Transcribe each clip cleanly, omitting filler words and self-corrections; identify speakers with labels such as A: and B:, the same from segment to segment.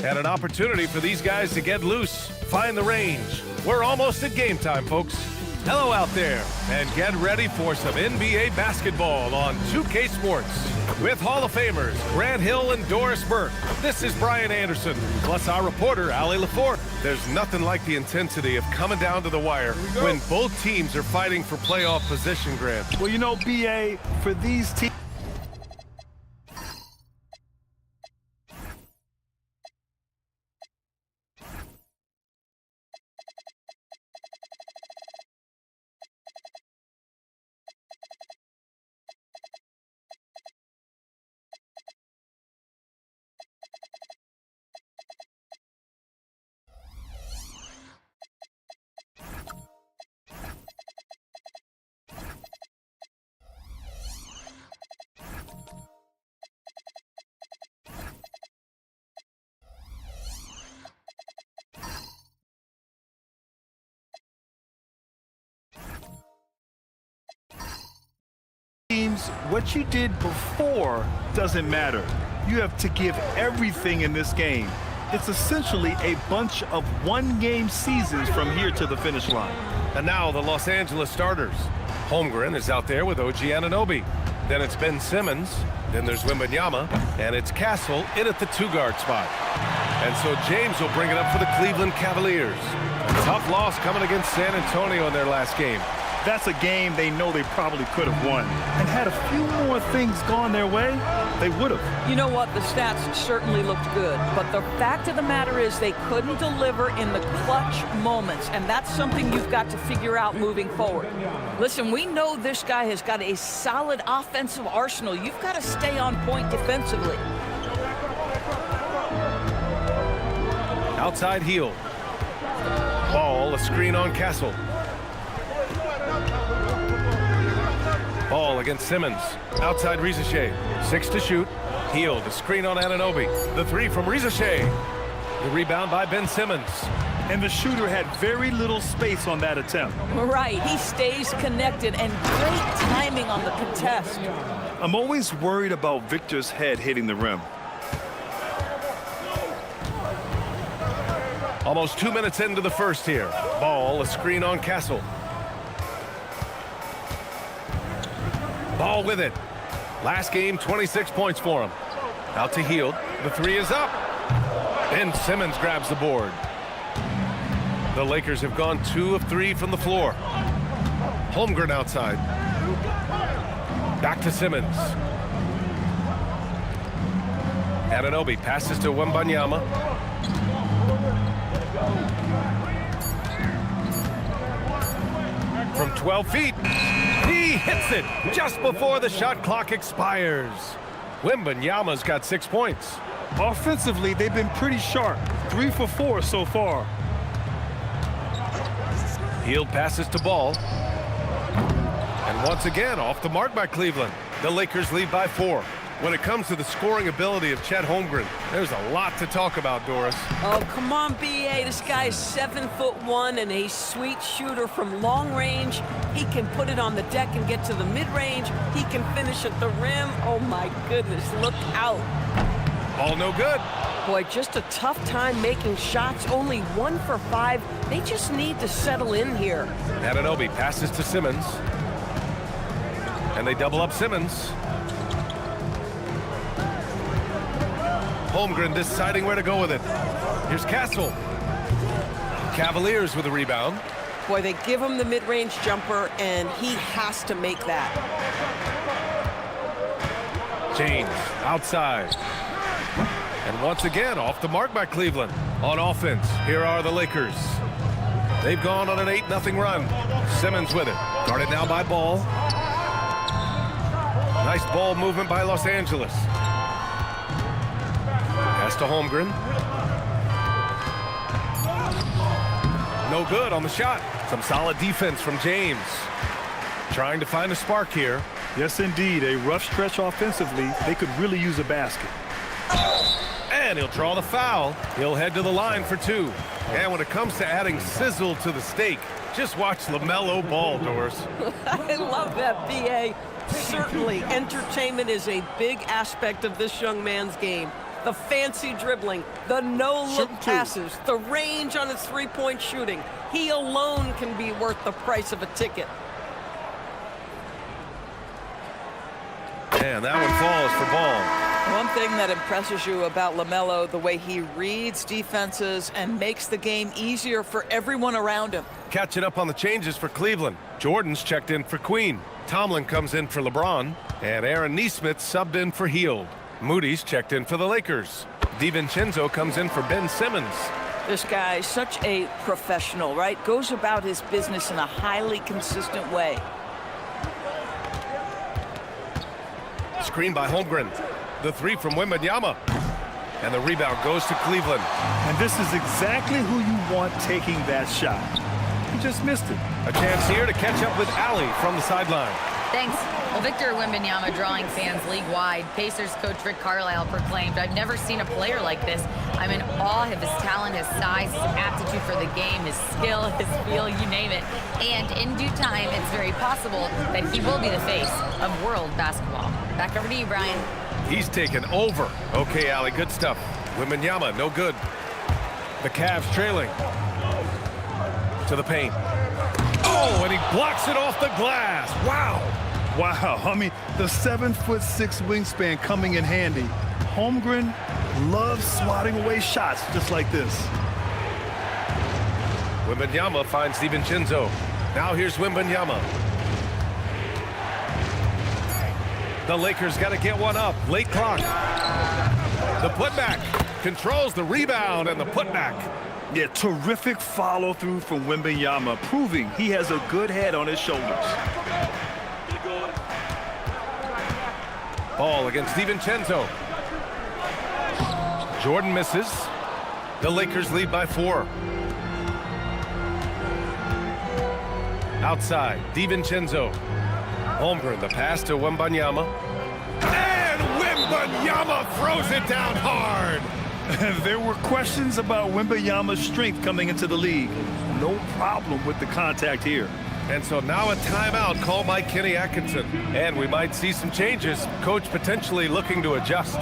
A: And an opportunity for these guys to get loose, find the range. We're almost at game time, folks. Hello out there, and get ready for some NBA basketball on 2K Sports. With Hall of Famers Grant Hill and Doris Burke, this is Brian Anderson, plus our reporter, Allie LaForte. There's nothing like the intensity of coming down to the wire when both teams are fighting for playoff position, Grant.
B: Well, you know, BA, for these teams, what you did before doesn't matter. You have to give everything in this game. It's essentially a bunch of one-game seasons from here to the finish line.
A: And now the Los Angeles starters. Holmgren is out there with OG Anunoby. Then it's Ben Simmons. Then there's Wembanyama. And it's Castle in at the two-guard spot. And so James will bring it up for the Cleveland Cavaliers. A tough loss coming against San Antonio in their last game.
B: That's a game they know they probably could have won. And had a few more things gone their way, they would have.
C: You know what? The stats certainly looked good. But the fact of the matter is they couldn't deliver in the clutch moments. And that's something you've got to figure out moving forward. Listen, we know this guy has got a solid offensive arsenal. You've got to stay on point defensively.
A: Outside heel. Ball, a screen on Castle. Ball against Simmons. Outside Rizachet. 6 to shoot. Heel, the screen on Anunoby. The three from Rizachet. The rebound by Ben Simmons.
B: And the shooter had very little space on that attempt.
C: Right, he stays connected and great timing on the contest.
B: I'm always worried about Victor's head hitting the rim.
A: Almost 2 minutes into the first here. Ball, a screen on Castle. Ball with it. Last game, 26 points for him. Out to Hield. The three is up. Ben Simmons grabs the board. The Lakers have gone 2 of 3 from the floor. Holmgren outside. Back to Simmons. Anunoby passes to Wembanyama. From 12 feet. He hits it just before the shot clock expires. Wembanyama's got 6 points.
B: Offensively, they've been pretty sharp. 3 for 4 so far.
A: Hield passes to Ball. And once again, off the mark by Cleveland. The Lakers lead by 4. When it comes to the scoring ability of Chet Holmgren, there's a lot to talk about, Doris.
C: Oh, come on, B.A. This guy is 7'1" and a sweet shooter from long range. He can put it on the deck and get to the mid-range. He can finish at the rim. Oh, my goodness, look out.
A: All no good.
C: Boy, just a tough time making shots. Only 1 for 5. They just need to settle in here.
A: Anunoby passes to Simmons. And they double up Simmons. Holmgren deciding where to go with it. Here's Castle. Cavaliers with a rebound.
C: Boy, they give him the mid-range jumper, and he has to make that.
A: James outside. And once again, off the mark by Cleveland. On offense, here are the Lakers. They've gone on an 8-0 run. Simmons with it. Guarded now by Ball. Nice ball movement by Los Angeles. Pass to Holmgren. No good on the shot. Some solid defense from James. Trying to find a spark here.
B: Yes, indeed. A rough stretch offensively. They could really use a basket.
A: And he'll draw the foul. He'll head to the line for 2. And when it comes to adding sizzle to the steak, just watch LaMelo Ball, Doris.
C: I love that, B.A. Certainly, entertainment is a big aspect of this young man's game. the fancy dribbling, the no-look passes, the range on his three-point shooting. He alone can be worth the price of a ticket.
A: And that one falls for Ball.
C: One thing that impresses you about LaMelo, the way he reads defenses and makes the game easier for everyone around him.
A: Catching up on the changes for Cleveland. Jordan's checked in for Queen. Tomlin comes in for LeBron. And Aaron Nesmith subbed in for Hield. Moody's checked in for the Lakers. DiVincenzo comes in for Ben Simmons.
C: This guy is such a professional, right? Goes about his business in a highly consistent way.
A: Screen by Holmgren. The three from Wembanyama. And the rebound goes to Cleveland.
B: And this is exactly who you want taking that shot. He just missed it.
A: A chance here to catch up with Allie from the sideline.
D: Thanks. Well, Victor Wembanyama drawing fans league-wide. Pacers coach Rick Carlisle proclaimed, "I've never seen a player like this. I'm in awe of his talent, his size, his aptitude for the game, his skill, his feel, you name it." And in due time, it's very possible that he will be the face of world basketball. Back over to you, Brian.
A: He's taken over. Okay, Allie, good stuff. Wembanyama, no good. The Cavs trailing. To the paint. Oh, and he blocks it off the glass. Wow.
B: Wow, I mean, the 7'6" wingspan coming in handy. Holmgren loves swatting away shots just like this.
A: Wembanyama finds DiVincenzo. Now here's Wembanyama. The Lakers got to get one up. Late clock. The putback controls the rebound and the putback.
B: Yeah, terrific follow-through from Wembanyama, proving he has a good head on his shoulders.
A: Ball against DiVincenzo. Jordan misses. The Lakers lead by 4. Outside, DiVincenzo. Holmgren, the pass to Wembanyama. And Wembanyama throws it down hard.
B: There were questions about Wembanyama's strength coming into the league. No problem with the contact here.
A: And so now a timeout called by Kenny Atkinson. And we might see some changes. Coach potentially looking to adjust.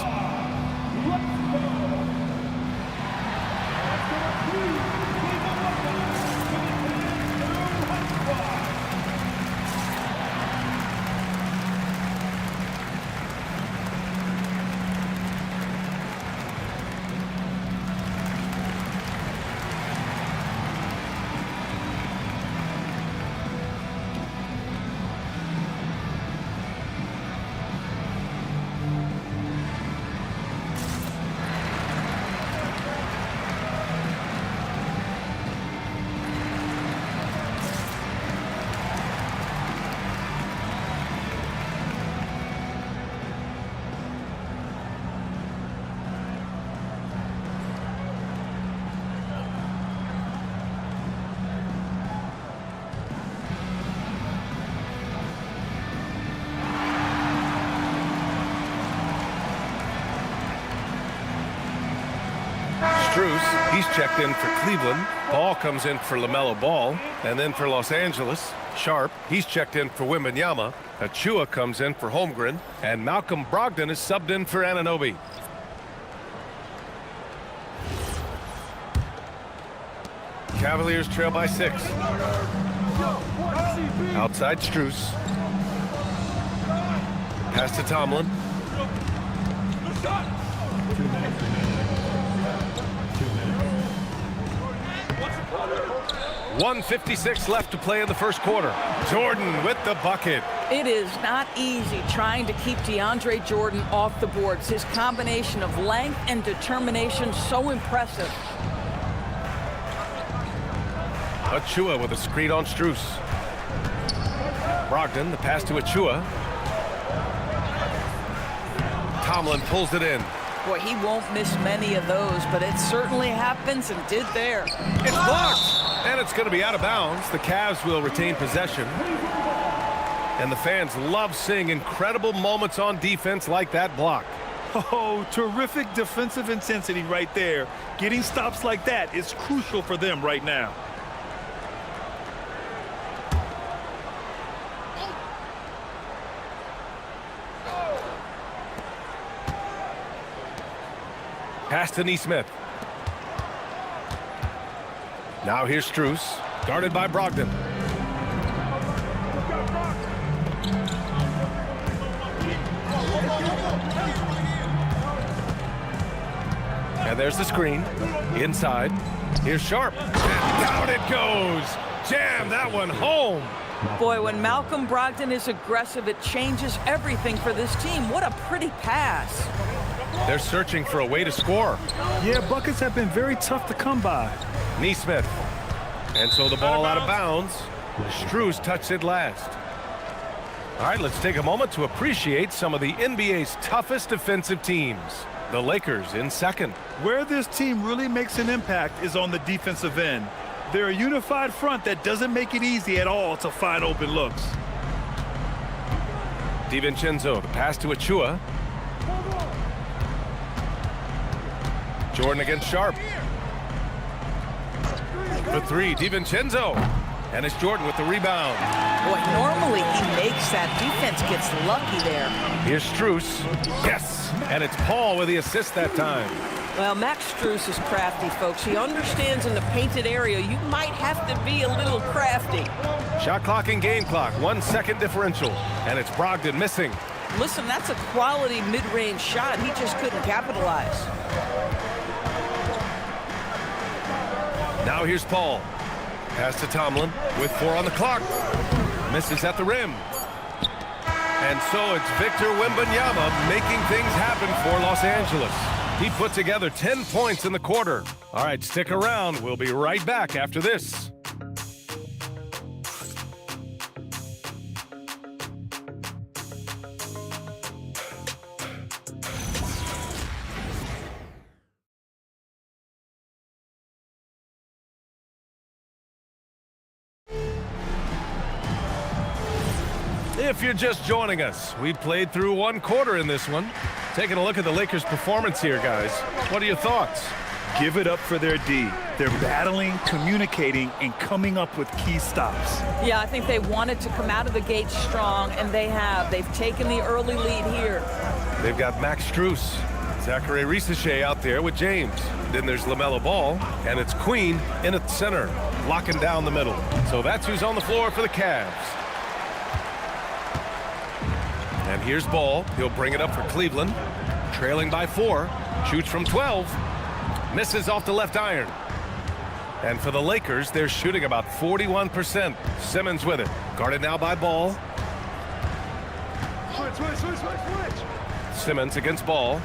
A: Strus, he's checked in for Cleveland. Ball comes in for LaMelo Ball. And then for Los Angeles, Sharp, he's checked in for Wembanyama. Achua comes in for Holmgren. And Malcolm Brogdon is subbed in for Anunoby. Cavaliers trail by 6. Outside Strus. Pass to Tomlin. 1:56 left to play in the first quarter. Jordan with the bucket.
C: It is not easy trying to keep DeAndre Jordan off the boards. His combination of length and determination so impressive.
A: Achua with a screen on Strus. Brogdon, the pass to Achua. Tomlin pulls it in.
C: Boy, he won't miss many of those, but it certainly happens and did there.
A: It's blocked, and it's going to be out of bounds. The Cavs will retain possession. And the fans love seeing incredible moments on defense like that block.
B: Oh, terrific defensive intensity right there. Getting stops like that is crucial for them right now.
A: Pass to Neesmith. Now here's Strus, guarded by Brogdon. And there's the screen. Inside. Here's Sharp. And down it goes. Jam that one home.
C: Boy, when Malcolm Brogdon is aggressive, it changes everything for this team. What a pretty pass.
A: They're searching for a way to score.
B: Yeah, buckets have been very tough to come by.
A: Neesmith. And so the ball out of bounds. Strus touched it last. All right, let's take a moment to appreciate some of the NBA's toughest defensive teams. The Lakers in second.
B: Where this team really makes an impact is on the defensive end. They're a unified front that doesn't make it easy at all to find open looks.
A: DiVincenzo, the pass to Achua. Jordan against Sharp. For three, DiVincenzo. And it's Jordan with the rebound.
C: Boy, normally he makes that. Defense gets lucky there.
A: Here's Strus. Yes! And it's Paul with the assist that time.
C: Well, Max Strus is crafty, folks. He understands in the painted area you might have to be a little crafty.
A: Shot clock and game clock, 1 second differential. And it's Brogdon missing.
C: Listen, that's a quality mid-range shot. He just couldn't capitalize.
A: Now here's Paul. Pass to Tomlin with 4 on the clock. Misses at the rim. And so it's Victor Wembanyama making things happen for Los Angeles. He put together 10 points in the quarter. All right, stick around. We'll be right back after this. If you're just joining us, we played through 1 quarter in this one. Taking a look at the Lakers' performance here, guys. What are your thoughts?
B: Give it up for their D. They're battling, communicating, and coming up with key stops.
C: Yeah, I think they wanted to come out of the gate strong, and they have. They've taken the early lead here.
A: They've got Max Strus, Zachary Risacher out there with James. Then there's LaMelo Ball, and it's Queen in at the center, locking down the middle. So that's who's on the floor for the Cavs. And here's Ball. He'll bring it up for Cleveland. Trailing by 4. Shoots from 12. Misses off the left iron. And for the Lakers, they're shooting about 41%. Simmons with it. Guarded now by Ball. Switch. Simmons against Ball.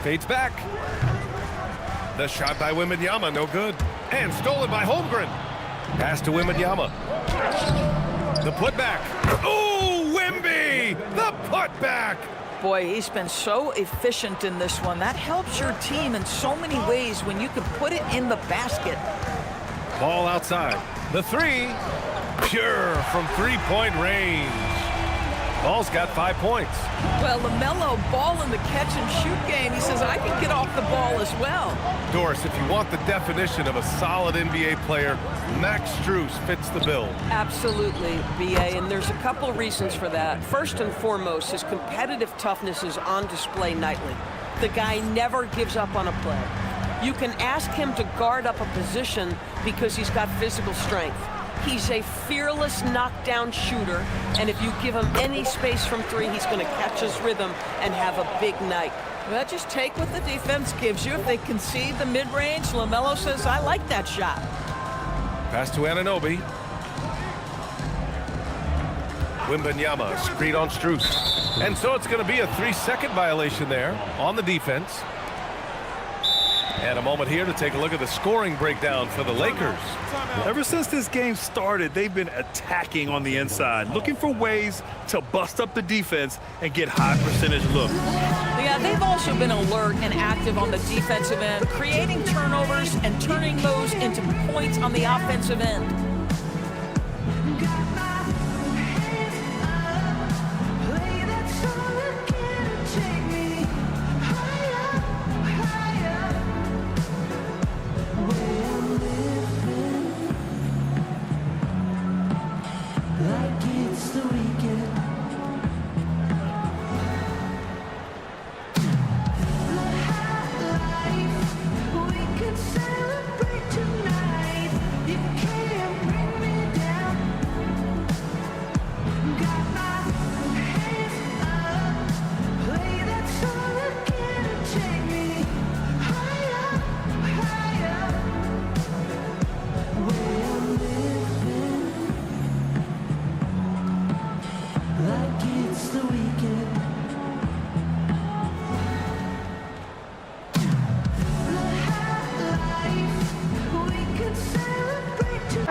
A: Fades back. The shot by Wembanyama, no good. And stolen by Holmgren. Pass to Wembanyama. The putback. Ooh, Wemby! The putback!
C: Boy, he's been so efficient in this one. That helps your team in so many ways when you can put it in the basket.
A: Ball outside. The 3. Pure from 3-point range. Ball's got 5 points.
C: Well, LaMelo Ball in the catch-and-shoot game. He says, I can get off the ball as well.
A: Doris, if you want the definition of a solid NBA player, Max Strus fits the bill.
E: Absolutely, B.A., and there's a couple reasons for that. First and foremost, his competitive toughness is on display nightly. The guy never gives up on a play. You can ask him to guard up a position because he's got physical strength. He's a fearless knockdown shooter, and if you give him any space from 3, he's going to catch his rhythm and have a big night.
C: Well, just take what the defense gives you. If they concede the mid-range, LaMelo says, I like that shot.
A: Pass to Anunoby. Wembanyama, screen on Strus. And so it's going to be a 3-second violation there on the defense. And a moment here to take a look at the scoring breakdown for the Lakers.
B: Ever since this game started, they've been attacking on the inside, looking for ways to bust up the defense and get high percentage looks.
C: Yeah, they've also been alert and active on the defensive end, creating turnovers and turning those into points on the offensive end.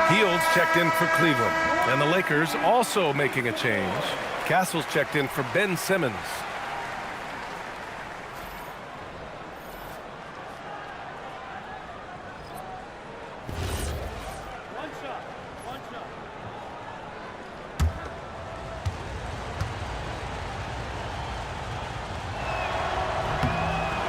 A: Fields checked in for Cleveland. And the Lakers also making a change. Castles checked in for Ben Simmons.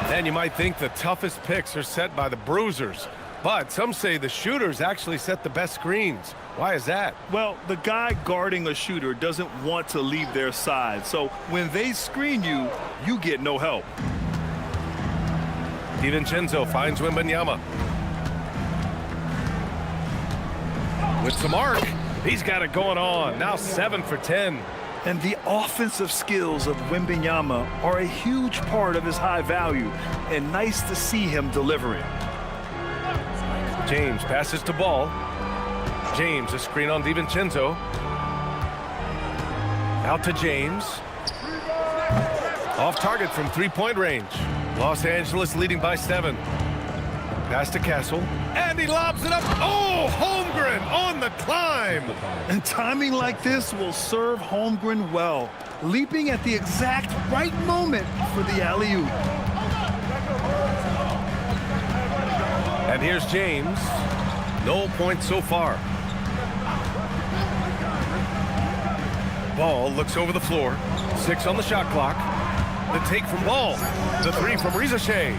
A: And you might think the toughest picks are set by the bruisers. But some say the shooters actually set the best screens. Why is that?
B: Well, the guy guarding a shooter doesn't want to leave their side. So when they screen you, you get no help.
A: DiVincenzo finds Wembanyama. With some arc, he's got it going on. Now 7 for 10.
B: And the offensive skills of Wembanyama are a huge part of his high value. And nice to see him deliver it.
A: James passes to Ball. James, a screen on DiVincenzo. Out to James. Off target from three-point range. Los Angeles leading by 7. Pass to Castle. And he lobs it up. Oh, Holmgren on the climb.
B: And timing like this will serve Holmgren well. Leaping at the exact right moment for the alley-oop.
A: And here's James. No points so far. Ball looks over the floor. 6 on the shot clock. The take from Ball. The 3 from Rizachet.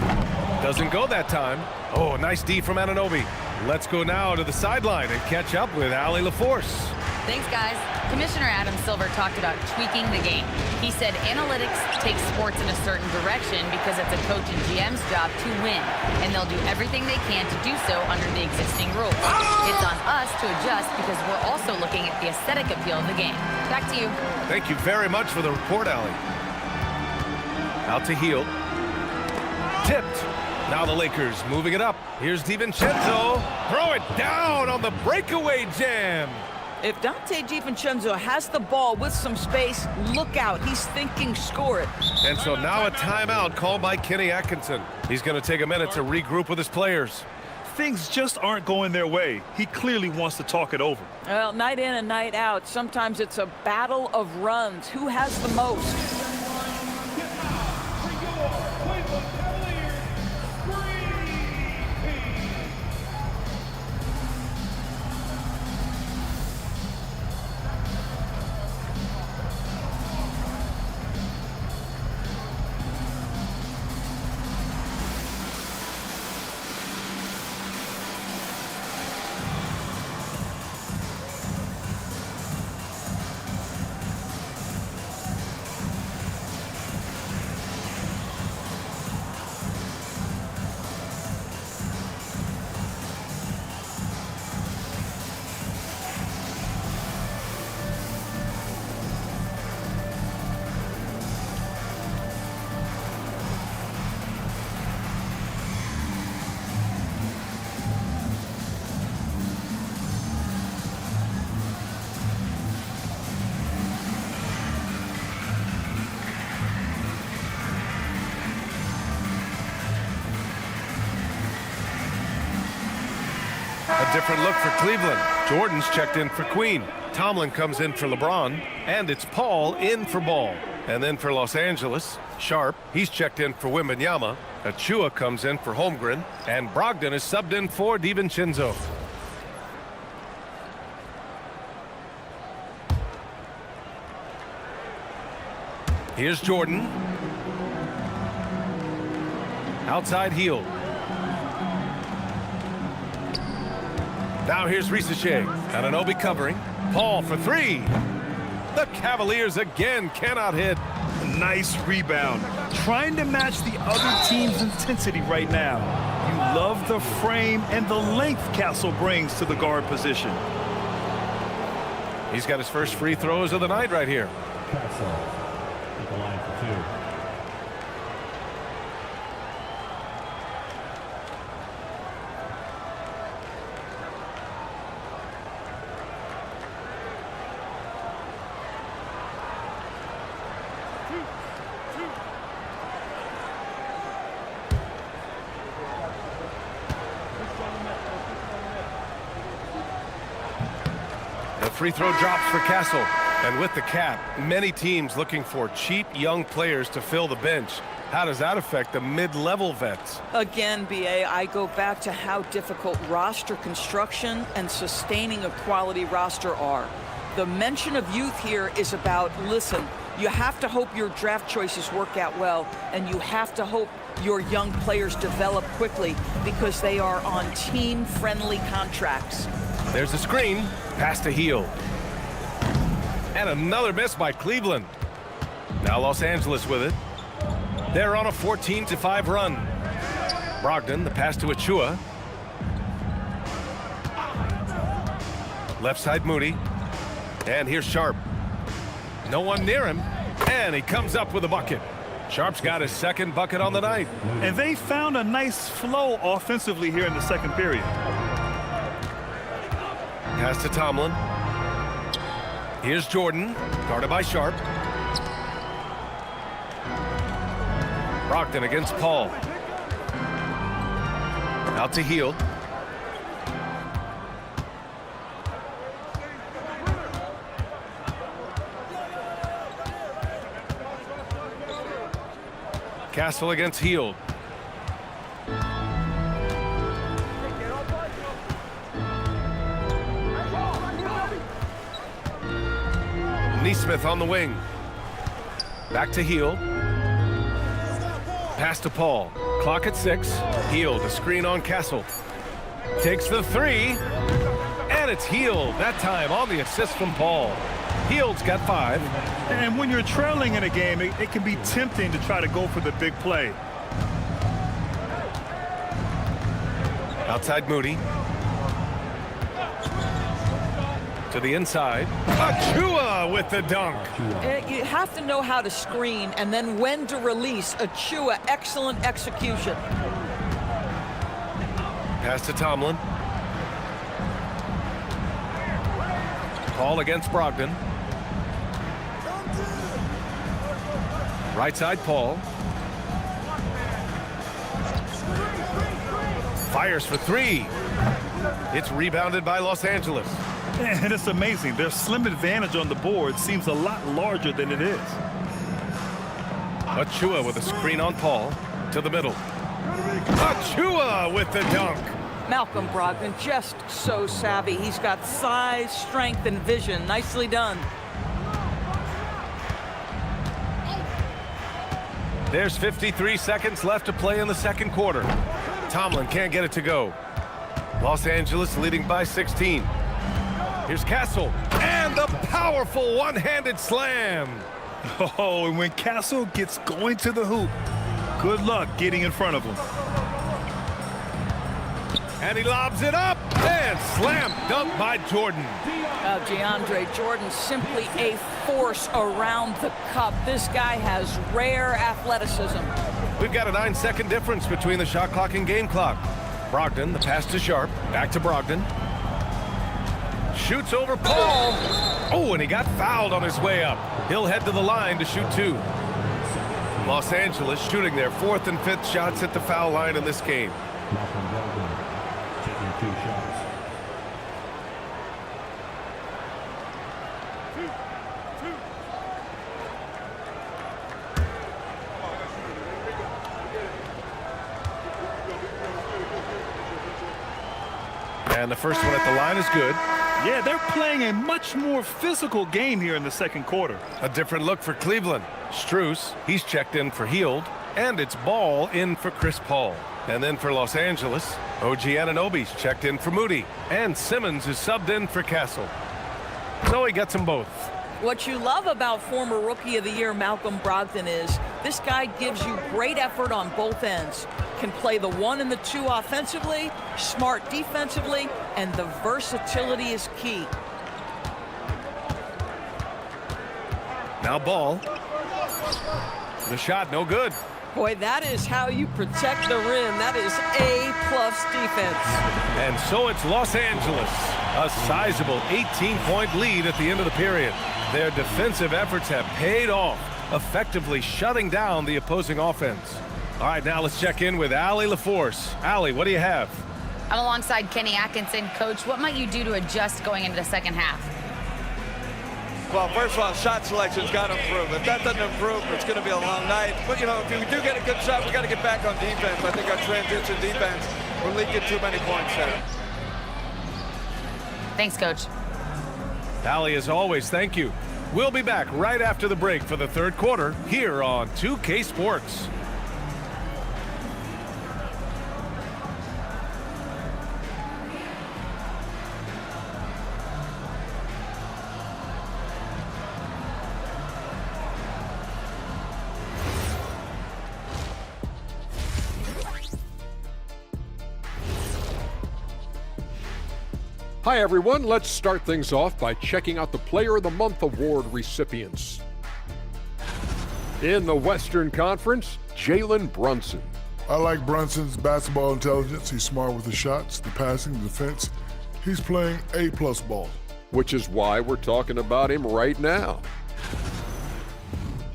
A: Doesn't go that time. Oh, nice D from Anunoby. Let's go now to the sideline and catch up with Allie LaForce.
D: Thanks, guys. Commissioner Adam Silver talked about tweaking the game. He said analytics take sports in a certain direction because it's a coach and GM's job to win, and they'll do everything they can to do so under the existing rules. It's on us to adjust because we're also looking at the aesthetic appeal of the game. Back to you.
A: Thank you very much for the report, Allie. Out to Hield. Tipped. Now the Lakers moving it up. Here's DiVincenzo. Throw it down on the breakaway jam.
C: If Dante DiVincenzo has the ball with some space, look out. He's thinking score it.
A: And so now a timeout called by Kenny Atkinson. He's going to take a minute to regroup with his players.
B: Things just aren't going their way. He clearly wants to talk it over.
C: Well, night in and night out, sometimes it's a battle of runs. Who has the most?
A: A different look for Cleveland. Jordan's checked in for Queen. Tomlin comes in for LeBron. And it's Paul in for Ball. And then for Los Angeles, Sharp, he's checked in for Wembanyama. Achua comes in for Holmgren. And Brogdon is subbed in for DiVincenzo. Here's Jordan. Outside Hield. Now here's Rizachet. Anunoby covering. Paul for 3. The Cavaliers again cannot hit.
B: Nice rebound. Trying to match the other team's intensity right now. You love the frame and the length Castle brings to the guard position.
A: He's got his first free throws of the night right here.
F: Castle at the line for 2.
A: free throw drops for Castle. And with the cap, many teams looking for cheap young players to fill the bench. How does that affect the mid-level vets?
C: Again, BA, I go back to how difficult roster construction and sustaining a quality roster are. The mention of youth here is about, listen, you have to hope your draft choices work out well, and you have to hope your young players develop quickly because they are on team-friendly contracts.
A: There's a screen, pass to Hield. And another miss by Cleveland. Now Los Angeles with it. They're on a 14-5 run. Brogdon, the pass to Achua. Left side Moody. And here's Sharp. No one near him. And he comes up with a bucket. Sharp's got his second bucket on the night.
B: And they found a nice flow offensively here in the second period.
A: Pass to Tomlin. Here's Jordan, guarded by Sharp. Brogdon against Paul. Out to Hield. Castle against Hield. Neesmith on the wing. Back to Hield. Pass to Paul. Clock at 6. Hield, a screen on Castle. Takes the three. And it's Hield. That time on the assist from Paul. Hield's got 5.
B: And when you're trailing in a game, it can be tempting to try to go for the big play.
A: Outside Moody. To the inside. Achua with the dunk.
C: You have to know how to screen and then when to release. Achua, excellent execution.
A: Pass to Tomlin. Paul against Brogdon. Right side Paul. Fires for 3. It's rebounded by Los Angeles.
B: And it's amazing. Their slim advantage on the board seems a lot larger than it is.
A: Achua with a screen on Paul. To the middle. Achua with the dunk.
C: Malcolm Brogdon, just so savvy. He's got size, strength, and vision. Nicely done.
A: There's 53 seconds left to play in the second quarter. Tomlin can't get it to go. Los Angeles leading by 16. Here's Castle. And the powerful one-handed slam.
B: Oh, and when Castle gets going to the hoop, good luck getting in front of him.
A: And he lobs it up. And slam dunk by Jordan.
C: DeAndre Jordan, simply a force around the cup. This guy has rare athleticism.
A: We've got a 9-second difference between the shot clock and game clock. Brogdon, the pass to Sharp. Back to Brogdon. Shoots over Paul. Oh, and he got fouled on his way up. He'll head to the line to shoot 2. Los Angeles shooting their 4th and 5th shots at the foul line in this game.
F: Malcolm Brogdon taking 2 shots.
A: And the first one at the line is good.
B: Yeah, they're playing a much more physical game here in the second quarter.
A: A different look for Cleveland. Strus, he's checked in for Hield. And it's Ball in for Chris Paul. And then for Los Angeles, OG Anunoby's checked in for Moody. And Simmons is subbed in for Castle. So he gets them both.
C: What you love about former Rookie of the Year Malcolm Brogdon is this guy gives you great effort on both ends. Can play the 1 and the 2 offensively, smart defensively, and the versatility is key.
A: Now Ball. The shot no good.
E: Boy, that is how you protect the rim. That is A-plus defense.
A: And so it's Los Angeles. A sizable 18-point lead at the end of the period. Their defensive efforts have paid off, effectively shutting down the opposing offense. All right, now let's check in with Allie LaForce. Allie, what do you have?
D: I'm alongside Kenny Atkinson. Coach, what might you do to adjust going into the second half?
G: Well, first of all, shot selection's got to improve. If that doesn't improve, it's going to be a long night. But, you know, if we do get a good shot, we got to get back on defense. I think our transition defense, we're leaking too many points there.
D: Thanks, Coach.
A: Allie, as always, thank you. We'll be back right after the break for the third quarter here on 2K Sports.
H: Hi everyone, let's start things off by checking out the Player of the Month award recipients. In the Western Conference, Jalen Brunson.
I: I like Brunson's basketball intelligence. He's smart with the shots, the passing, the defense. He's playing A-plus ball.
H: Which is why we're talking about him right now.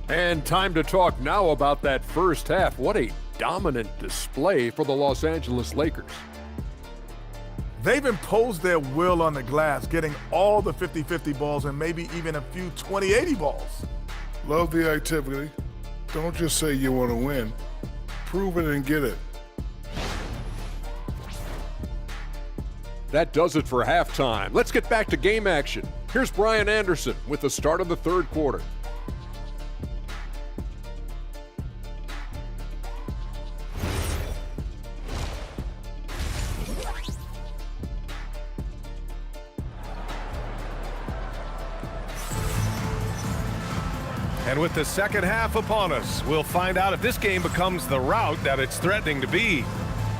H: And time to talk now about that first half. What a dominant display for the Los Angeles Lakers.
J: They've imposed their will on the glass, getting all the 50-50 balls and maybe even a few 20-80 balls.
I: Love the activity. Don't just say you want to win. Prove it and get it.
H: That does it for halftime. Let's get back to game action. Here's Brian Anderson with the start of the third quarter.
A: And with the second half upon us, we'll find out if this game becomes the rout that it's threatening to be.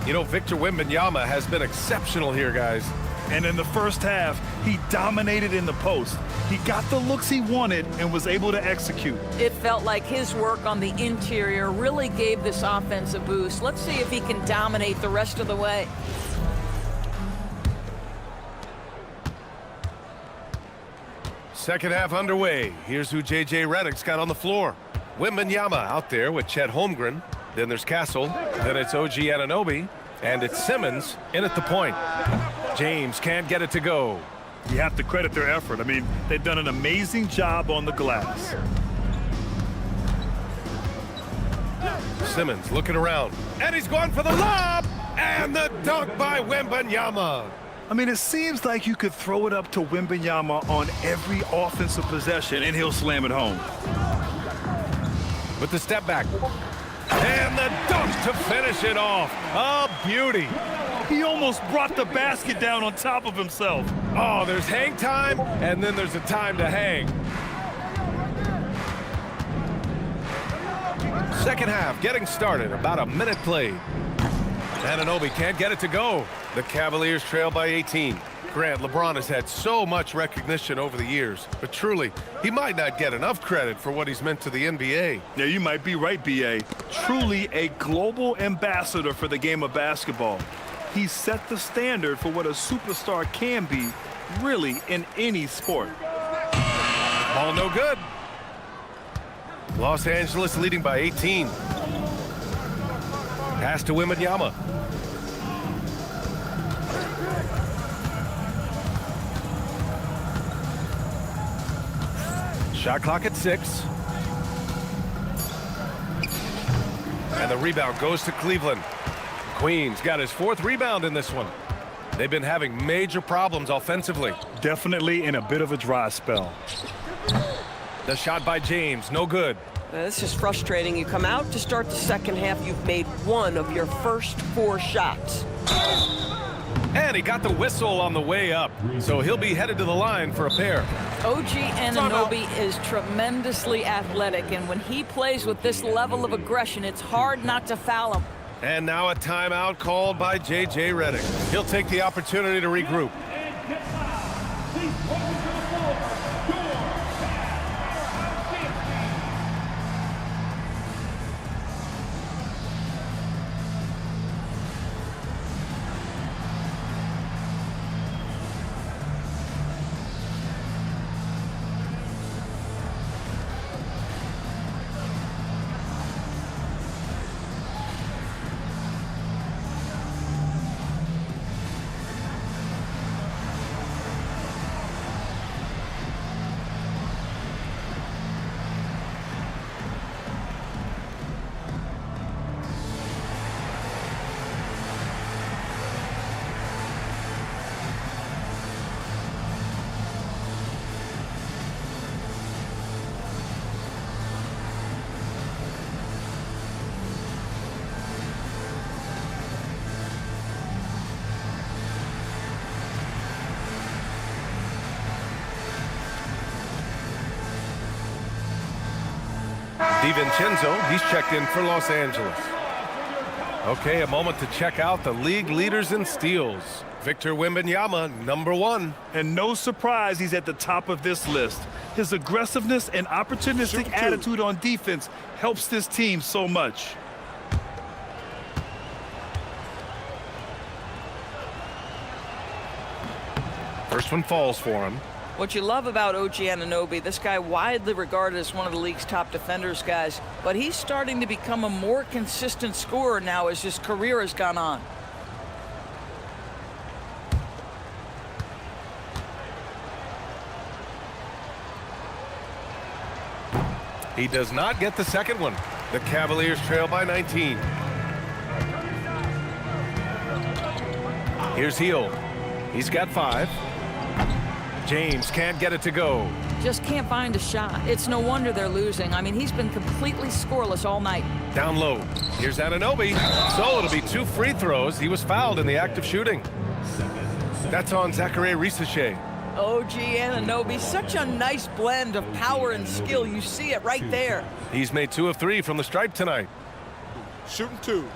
A: You know, Victor Wembanyama has been exceptional here, guys.
B: And in the first half, he dominated in the post. He got the looks he wanted and was able to execute.
C: It felt like his work on the interior really gave this offense a boost. Let's see if he can dominate the rest of the way.
A: Second half underway. Here's who J.J. Redick's got on the floor. Wembanyama out there with Chet Holmgren. Then there's Castle. Then it's OG Anunoby. And it's Simmons in at the point. James can't get it to go.
B: You have to credit their effort. I mean, they've done an amazing job on the glass.
A: Simmons looking around. And he's going for the lob. And the dunk by Wembanyama.
B: I mean, it seems like you could throw it up to Wembanyama on every offensive possession, and he'll slam it home.
A: With the step back. And the dunk to finish it off. A beauty.
B: He almost brought the basket down on top of himself.
A: Oh, there's hang time, and then there's a time to hang. Second half getting started. About a minute played. Anunoby can't get it to go. The Cavaliers trail by 18. Grant, LeBron has had so much recognition over the years, but truly, he might not get enough credit for what he's meant to the NBA.
B: Yeah, you might be right, B.A. Truly a global ambassador for the game of basketball. He set the standard for what a superstar can be, really, in any sport.
A: Ball no good. Los Angeles leading by 18. Pass to Wembanyama. Shot clock at 6. And the rebound goes to Cleveland. Queens got his 4th rebound in this one. They've been having major problems offensively.
B: Definitely in a bit of a dry spell.
A: The shot by James, no good.
E: This is frustrating. You come out to start the second half, you've made one of your first 4 shots.
A: And he got the whistle on the way up, so he'll be headed to the line for a pair.
C: OG Anunoby is tremendously athletic, and when he plays with this level of aggression, it's hard not to foul him.
A: And now a timeout called by J.J. Redick. He'll take the opportunity to regroup. DiVincenzo, he's checked in for Los Angeles. Okay, a moment to check out the league leaders in steals. Victor Wembanyama, number 1.
B: And no surprise he's at the top of this list. His aggressiveness and opportunistic attitude on defense helps this team so much.
A: First one falls for him.
C: What you love about OG Anunoby, this guy widely regarded as one of the league's top defenders, guys, but he's starting to become a more consistent scorer now as his career has gone on.
A: He does not get the second one. The Cavaliers trail by 19. Here's Hield. He's got 5. James can't get it to go.
C: Just can't find a shot. It's no wonder they're losing. I mean, he's been completely scoreless all night.
A: Down low. Here's Anunoby. So it'll be 2 free throws. He was fouled in the act of shooting. That's on Zaccharie Risacher.
C: OG Anunoby, such a nice blend of power and skill. You see it right there.
A: He's made 2 of 3 from the stripe tonight.
J: Shooting 2.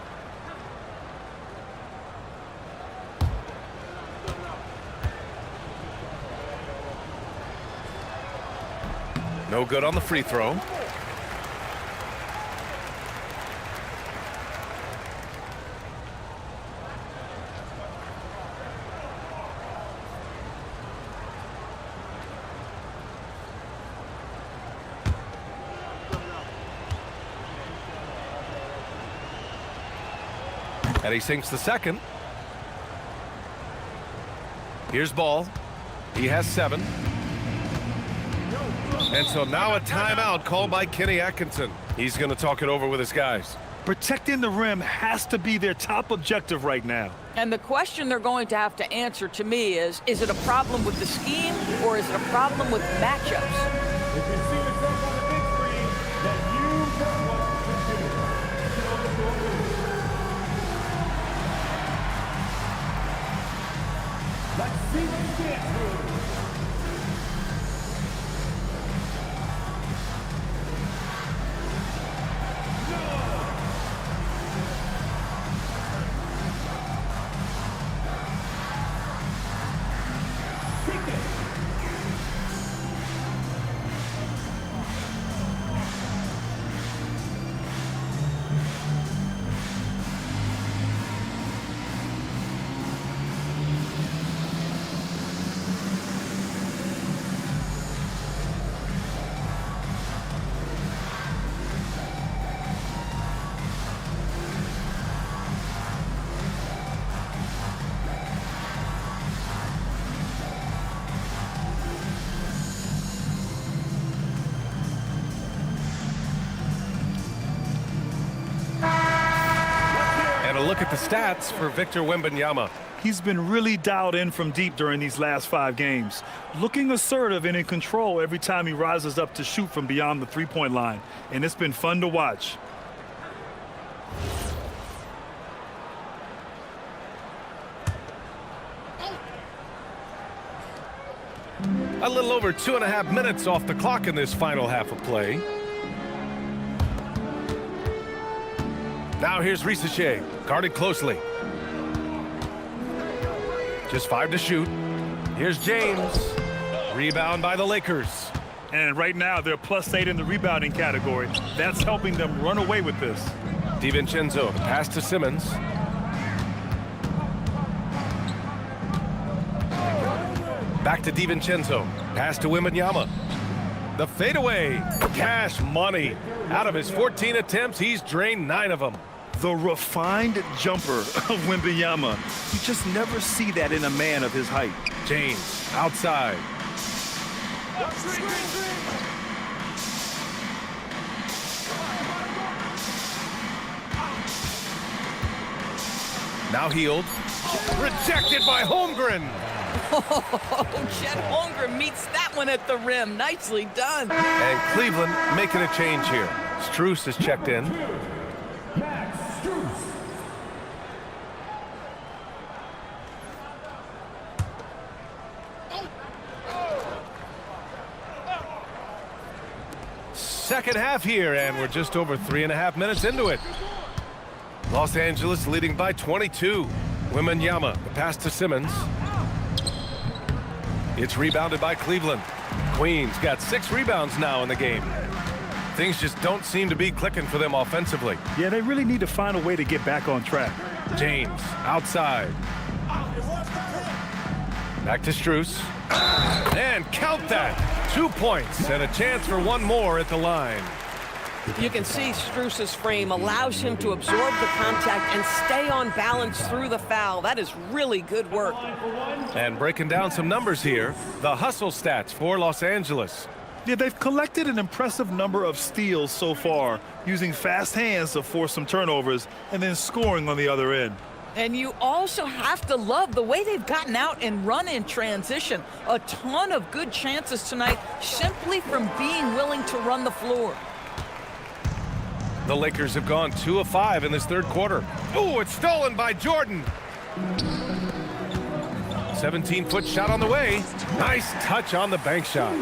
A: No good on the free throw. And he sinks the second. Here's Ball. He has 7. And so now a timeout called by Kenny Atkinson. He's going to talk it over with his guys.
B: Protecting the rim has to be their top objective right now.
C: And the question they're going to have to answer to me is it a problem with the scheme or is it a problem with matchups?
F: If you see yourself on the big screen, then you know what to do. Let's see this dance move.
A: And a look at the stats for Victor Wembanyama.
B: He's been really dialed in from deep during these last 5 games. Looking assertive and in control every time he rises up to shoot from beyond the three-point line. And it's been fun to watch.
A: A little over 2.5 minutes off the clock in this final half of play. Now here's Risacher, guarded closely. Just 5 to shoot. Here's James. Rebound by the Lakers.
B: And right now they're +8 in the rebounding category. That's helping them run away with this.
A: DiVincenzo, the pass to Simmons. Back to DiVincenzo. Pass to Wembanyama. The fadeaway. Cash money. Out of his 14 attempts, he's drained 9 of them.
B: The refined jumper of Wembanyama. You just never see that in a man of his height.
A: James, outside. Now Hield. Rejected by Holmgren.
C: Oh, Chet Holmgren meets that one at the rim. Nicely done.
A: And Cleveland making a change here. Strus is checked in.
F: Max Strus.
A: second half here, and we're just over 3.5 minutes into it. Los Angeles leading by 22. Wembanyama, the pass to Simmons. It's rebounded by Cleveland. Queens got 6 rebounds now in the game. Things just don't seem to be clicking for them offensively.
B: Yeah, they really need to find a way to get back on track.
A: James outside. Back to Strus. And count that. 2 points and a chance for one more at the line.
E: You can see Strus's frame allows him to absorb the contact and stay on balance through the foul. That is really good work.
A: And breaking down some numbers here, the hustle stats for Los Angeles.
B: Yeah, they've collected an impressive number of steals so far, using fast hands to force some turnovers and then scoring on the other end.
C: And you also have to love the way they've gotten out and run in transition. A ton of good chances tonight simply from being willing to run the floor.
A: The Lakers have gone 2 of 5 in this third quarter. Oh, it's stolen by Jordan. 17-foot shot on the way. Nice touch on the bank shot.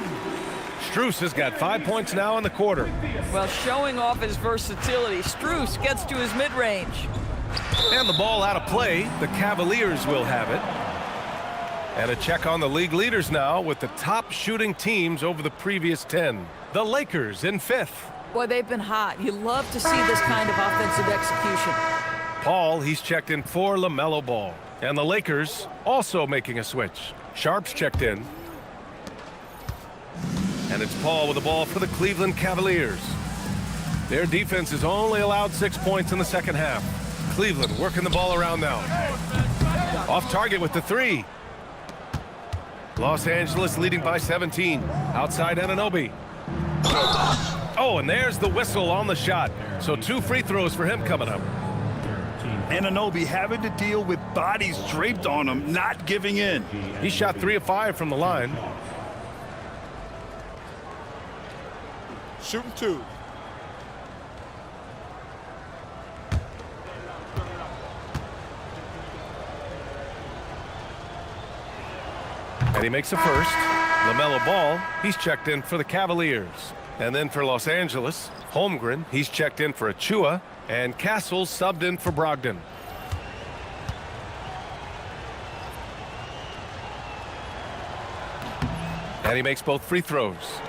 A: Strus has got 5 points now in the quarter.
C: Well, showing off his versatility, Strus gets to his mid-range.
A: And the ball out of play. The Cavaliers will have it. And a check on the league leaders now with the top shooting teams over the previous 10. The Lakers in 5th.
C: Boy, they've been hot. You love to see this kind of offensive execution.
A: Paul, he's checked in for LaMelo Ball. And the Lakers also making a switch. Sharp's checked in. And it's Paul with the ball for the Cleveland Cavaliers. Their defense has only allowed 6 points in the second half. Cleveland working the ball around now. Off target with the 3. Los Angeles leading by 17. Outside Anunoby. Oh, and there's the whistle on the shot. So 2 free throws for him coming up.
B: Anunoby having to deal with bodies draped on him, not giving in.
A: He shot 3 of 5 from the line.
J: Shooting 2.
A: And he makes a first. LaMelo Ball, he's checked in for the Cavaliers. And then for Los Angeles, Holmgren, he's checked in for Achua. And Castle subbed in for Brogdon. And he makes both free throws.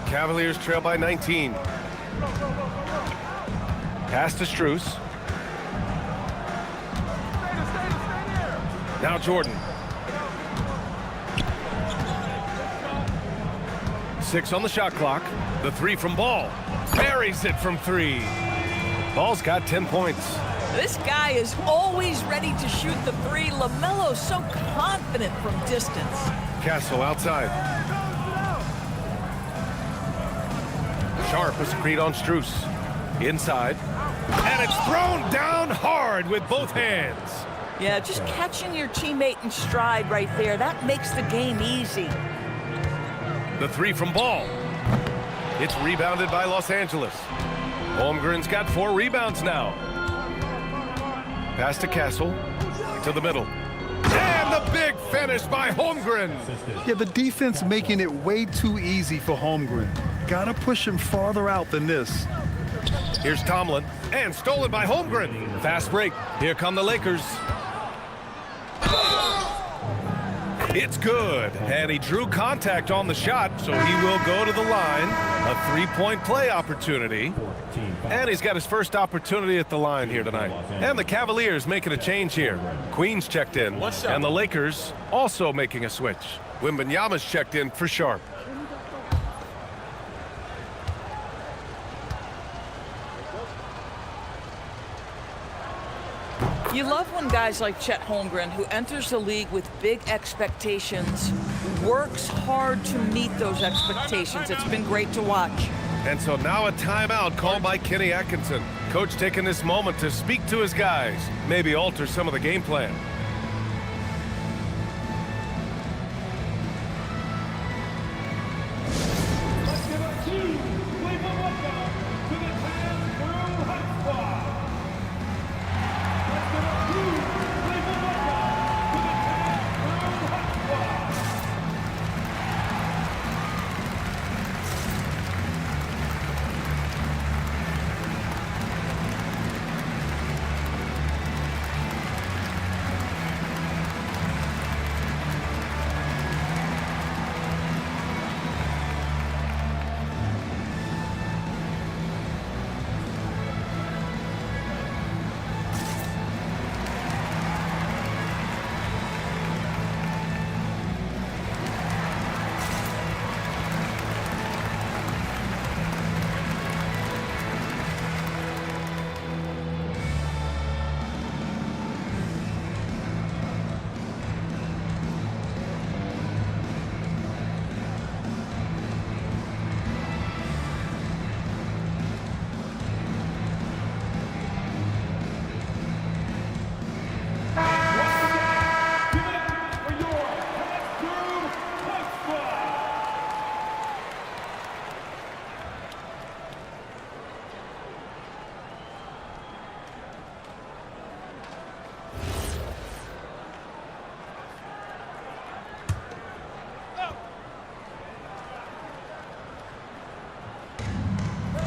A: Cavaliers trail by 19. Pass to Strus. Now Jordan. 6 on the shot clock. The 3 from Ball. Buries it from 3. Ball's got 10 points.
C: This guy is always ready to shoot the 3. LaMelo's so confident from distance.
A: Castle outside. Sharp a screen on Strus. Inside. And it's thrown down hard with both hands.
C: Yeah, just catching your teammate in stride right there. That makes the game easy.
A: The 3 from Ball. It's rebounded by Los Angeles. Holmgren's got 4 rebounds now. Pass to Castle. To the middle. And the big finish by Holmgren.
B: Yeah, the defense making it way too easy for Holmgren. Gotta push him farther out than this.
A: Here's Tomlin. And stolen by Holmgren. Fast break. Here come the Lakers. It's good. And he drew contact on the shot, so he will go to the line. A 3-point play opportunity. And he's got his first opportunity at the line here tonight. And the Cavaliers making a change here. Queens checked in. And the Lakers also making a switch. Wembanyama's checked in for Sharp.
C: You love when guys like Chet Holmgren, who enters the league with big expectations, works hard to meet those expectations. It's been great to watch.
A: And so now a timeout called by Kenny Atkinson. Coach taking this moment to speak to his guys, maybe alter some of the game plan.
F: Let's give it to Cleveland. Welcome to the Taz World Hot Squad. Let's give it to Cleveland. Welcome to the Taz World Hot Squad.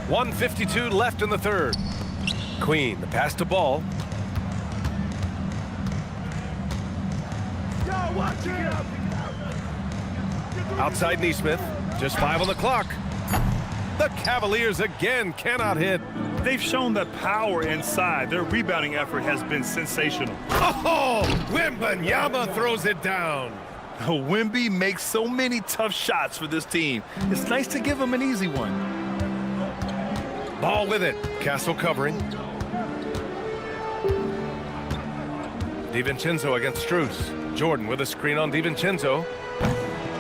A: 1:52 left in the third. Queen, the pass to Ball. Outside Neesmith, just 5 on the clock. The Cavaliers again cannot hit.
B: They've shown that power inside. Their rebounding effort has been sensational.
A: Oh, Wembanyama throws it down.
B: Wemby makes so many tough shots for this team. It's nice to give him an easy one.
A: Ball with it. Castle covering. DiVincenzo against Strus. Jordan with a screen on DiVincenzo.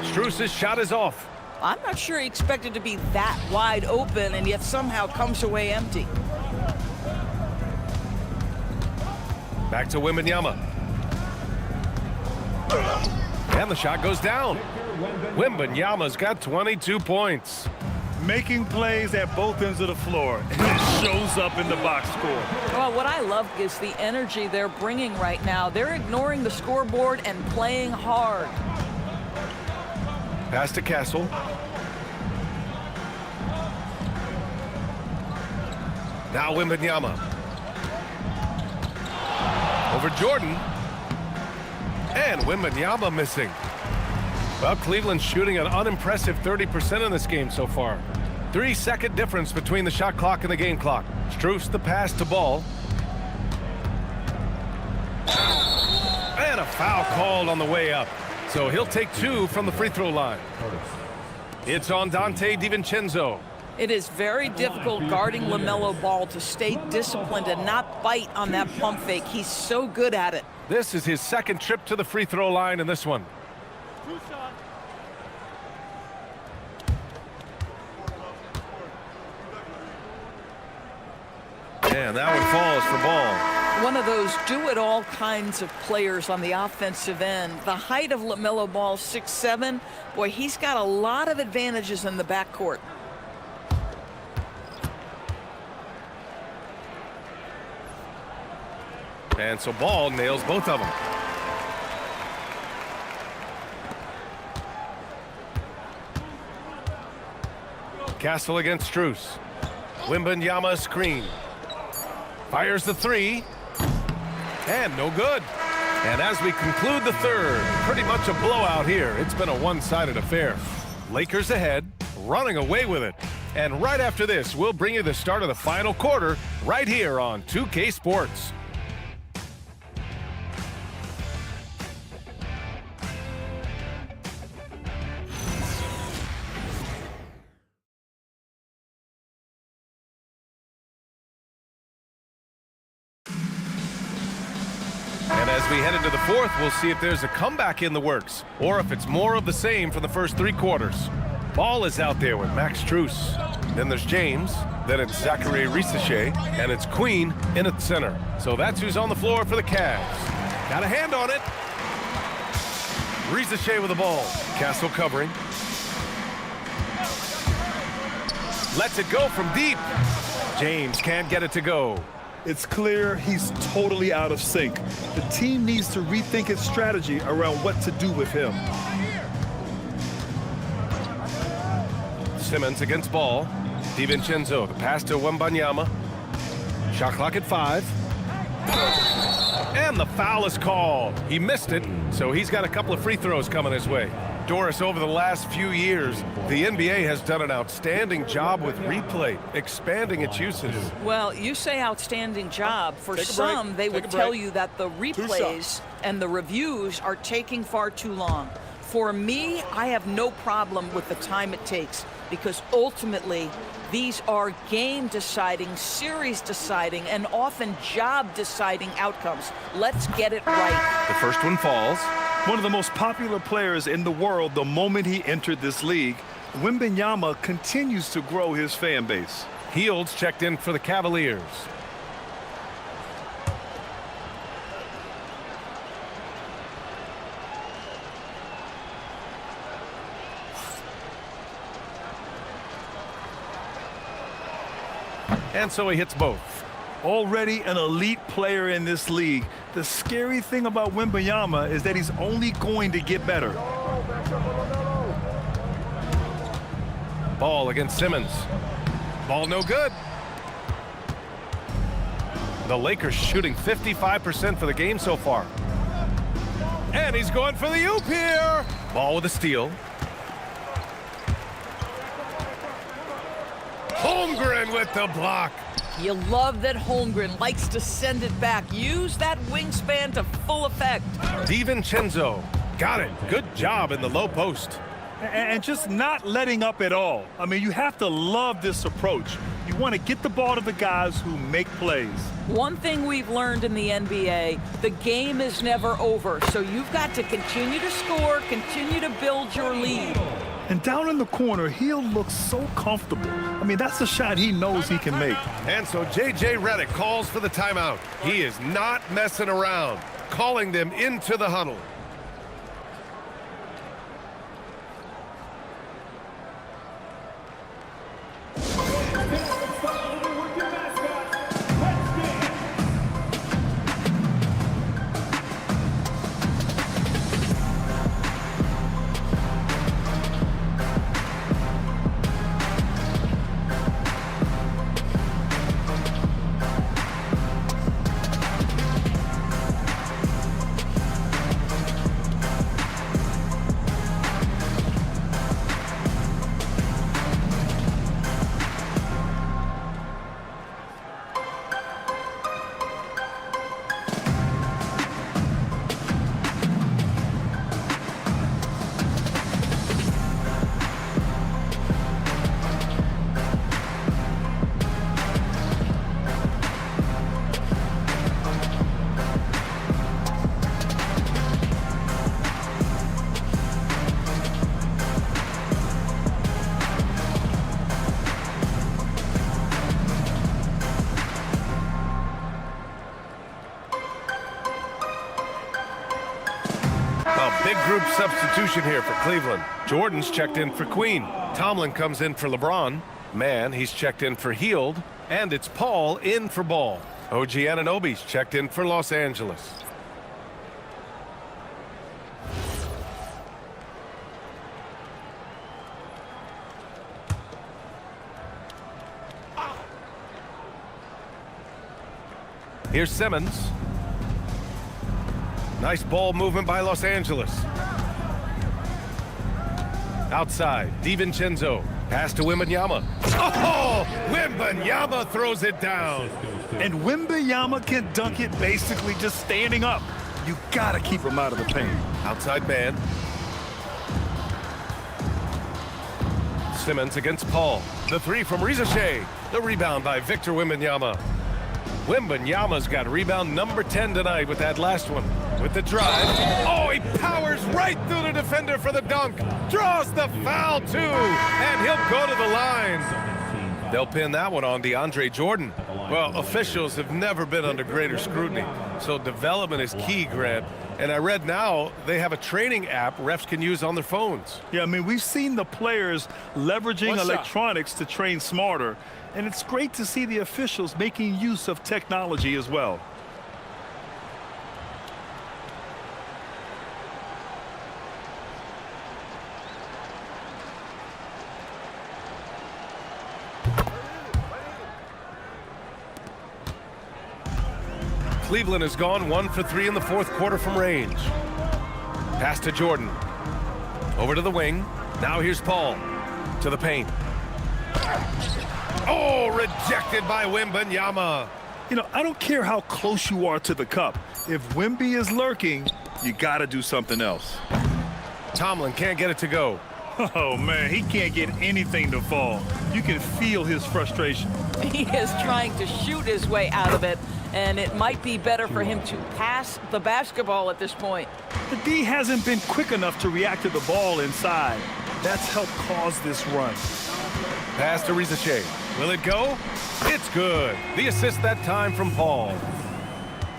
A: Strus's shot is off.
C: I'm not sure he expected to be that wide open and yet somehow comes away empty.
A: Back to Wembanyama. And the shot goes down. Wembanyama's got 22 points.
B: Making plays at both ends of the floor, and it shows up in the box score.
C: Well, what I love is the energy they're bringing right now. They're ignoring the scoreboard and playing hard.
A: Pass to Castle. Now Wembanyama. Over Jordan. And Wembanyama missing. Well, Cleveland's shooting an unimpressive 30% in this game so far. 3-second difference between the shot clock and the game clock. Strus the pass to Ball. And a foul called on the way up. So he'll take 2 from the free throw line. It's on Donte DiVincenzo.
C: It is very difficult guarding LaMelo Ball to stay disciplined and not bite on that pump fake. He's so good at it.
A: This is his second trip to the free throw line in this one. And that one falls for Ball.
C: One of those do-it-all kinds of players on the offensive end. The height of LaMelo Ball, 6'7". Boy, he's got a lot of advantages in the backcourt.
A: And so Ball nails both of them. Castle against Strus. Wembanyama screen. Fires the 3. And no good. And as we conclude the third, pretty much a blowout here. It's been a one-sided affair. Lakers ahead, running away with it. And right after this, we'll bring you the start of the final quarter right here on 2K Sports. And as we head into the fourth, we'll see if there's a comeback in the works or if it's more of the same for the first 3 quarters. Ball is out there with Max Strus. Then there's James. Then it's Zachary Risacher. And it's Queen in at center. So that's who's on the floor for the Cavs. Got a hand on it. Risacher with the ball. Castle covering. Lets it go from deep. James can't get it to go.
B: It's clear he's totally out of sync. The team needs to rethink its strategy around what to do with him.
A: Simmons against Ball. DiVincenzo, the pass to Wembanyama. Shot clock at 5. And the foul is called. He missed it, so he's got a couple of free throws coming his way. Doris, over the last few years, the NBA has done an outstanding job with replay, expanding its usage.
C: Well, you say outstanding job. For some, they would tell you that the replays and the reviews are taking far too long. For me, I have no problem with the time it takes because ultimately, these are game-deciding, series-deciding, and often job-deciding outcomes. Let's get it right.
A: The first one falls.
B: One of the most popular players in the world the moment he entered this league, Wembanyama continues to grow his fan base.
A: Hields checked in for the Cavaliers. And so he hits both.
B: Already an elite player in this league. The scary thing about Wembanyama is that he's only going to get better.
A: Ball against Simmons. Ball no good. The Lakers shooting 55% for the game so far. And he's going for the oop here. Ball with a steal. Holmgren with the block.
C: You love that Holmgren likes to send it back. Use that wingspan to full effect.
A: DiVincenzo got it. Good job in the low post.
B: And just not letting up at all. I mean, you have to love this approach. You want to get the ball to the guys who make plays.
C: One thing we've learned in the NBA, the game is never over. So you've got to continue to score, continue to build your lead.
B: And down in the corner, he'll look so comfortable. I mean, that's a shot he knows he can make.
A: And so J.J. Redick calls for the timeout. He is not messing around, calling them into the huddle. Big group substitution here for Cleveland. Jordan's checked in for Queen. Tomlin comes in for LeBron. Mann, he's checked in for Hield. And it's Paul in for Ball. OG Anunoby's checked in for Los Angeles. Here's Simmons. Nice ball movement by Los Angeles. Outside, DiVincenzo. Pass to Wembanyama. Oh, Wembanyama throws it down.
B: And Wembanyama can dunk it basically just standing up. You gotta keep him out of the paint.
A: Outside man. Simmons against Paul. The three from Reza Shea. The rebound by Victor Wembanyama. Wembanyama's got rebound number 10 tonight with that last one. With the drive. Oh, he powers right through the defender for the dunk. Draws the foul, too. And he'll go to the line. They'll pin that one on DeAndre Jordan. Well, officials have never been under greater scrutiny. So development is key, Grant. And I read now they have a training app refs can use on their phones.
B: Yeah, I mean, we've seen the players leveraging electronics to train smarter. And it's great to see the officials making use of technology as well.
A: Cleveland has gone 1 for 3 in the fourth quarter from range. Pass to Jordan. Over to the wing. Now here's Paul. To the paint. Oh, rejected by Wembanyama.
B: You know, I don't care how close you are to the cup. If Wemby is lurking, you got to do something else.
A: Tomlin can't get it to go.
B: Oh, man, he can't get anything to fall. You can feel his frustration.
C: He is trying to shoot his way out of it, and it might be better for him to pass the basketball at this point.
B: The D hasn't been quick enough to react to the ball inside. That's helped cause this run.
A: Pass to Reza Shea. Will it go? It's good. The assist that time from Paul.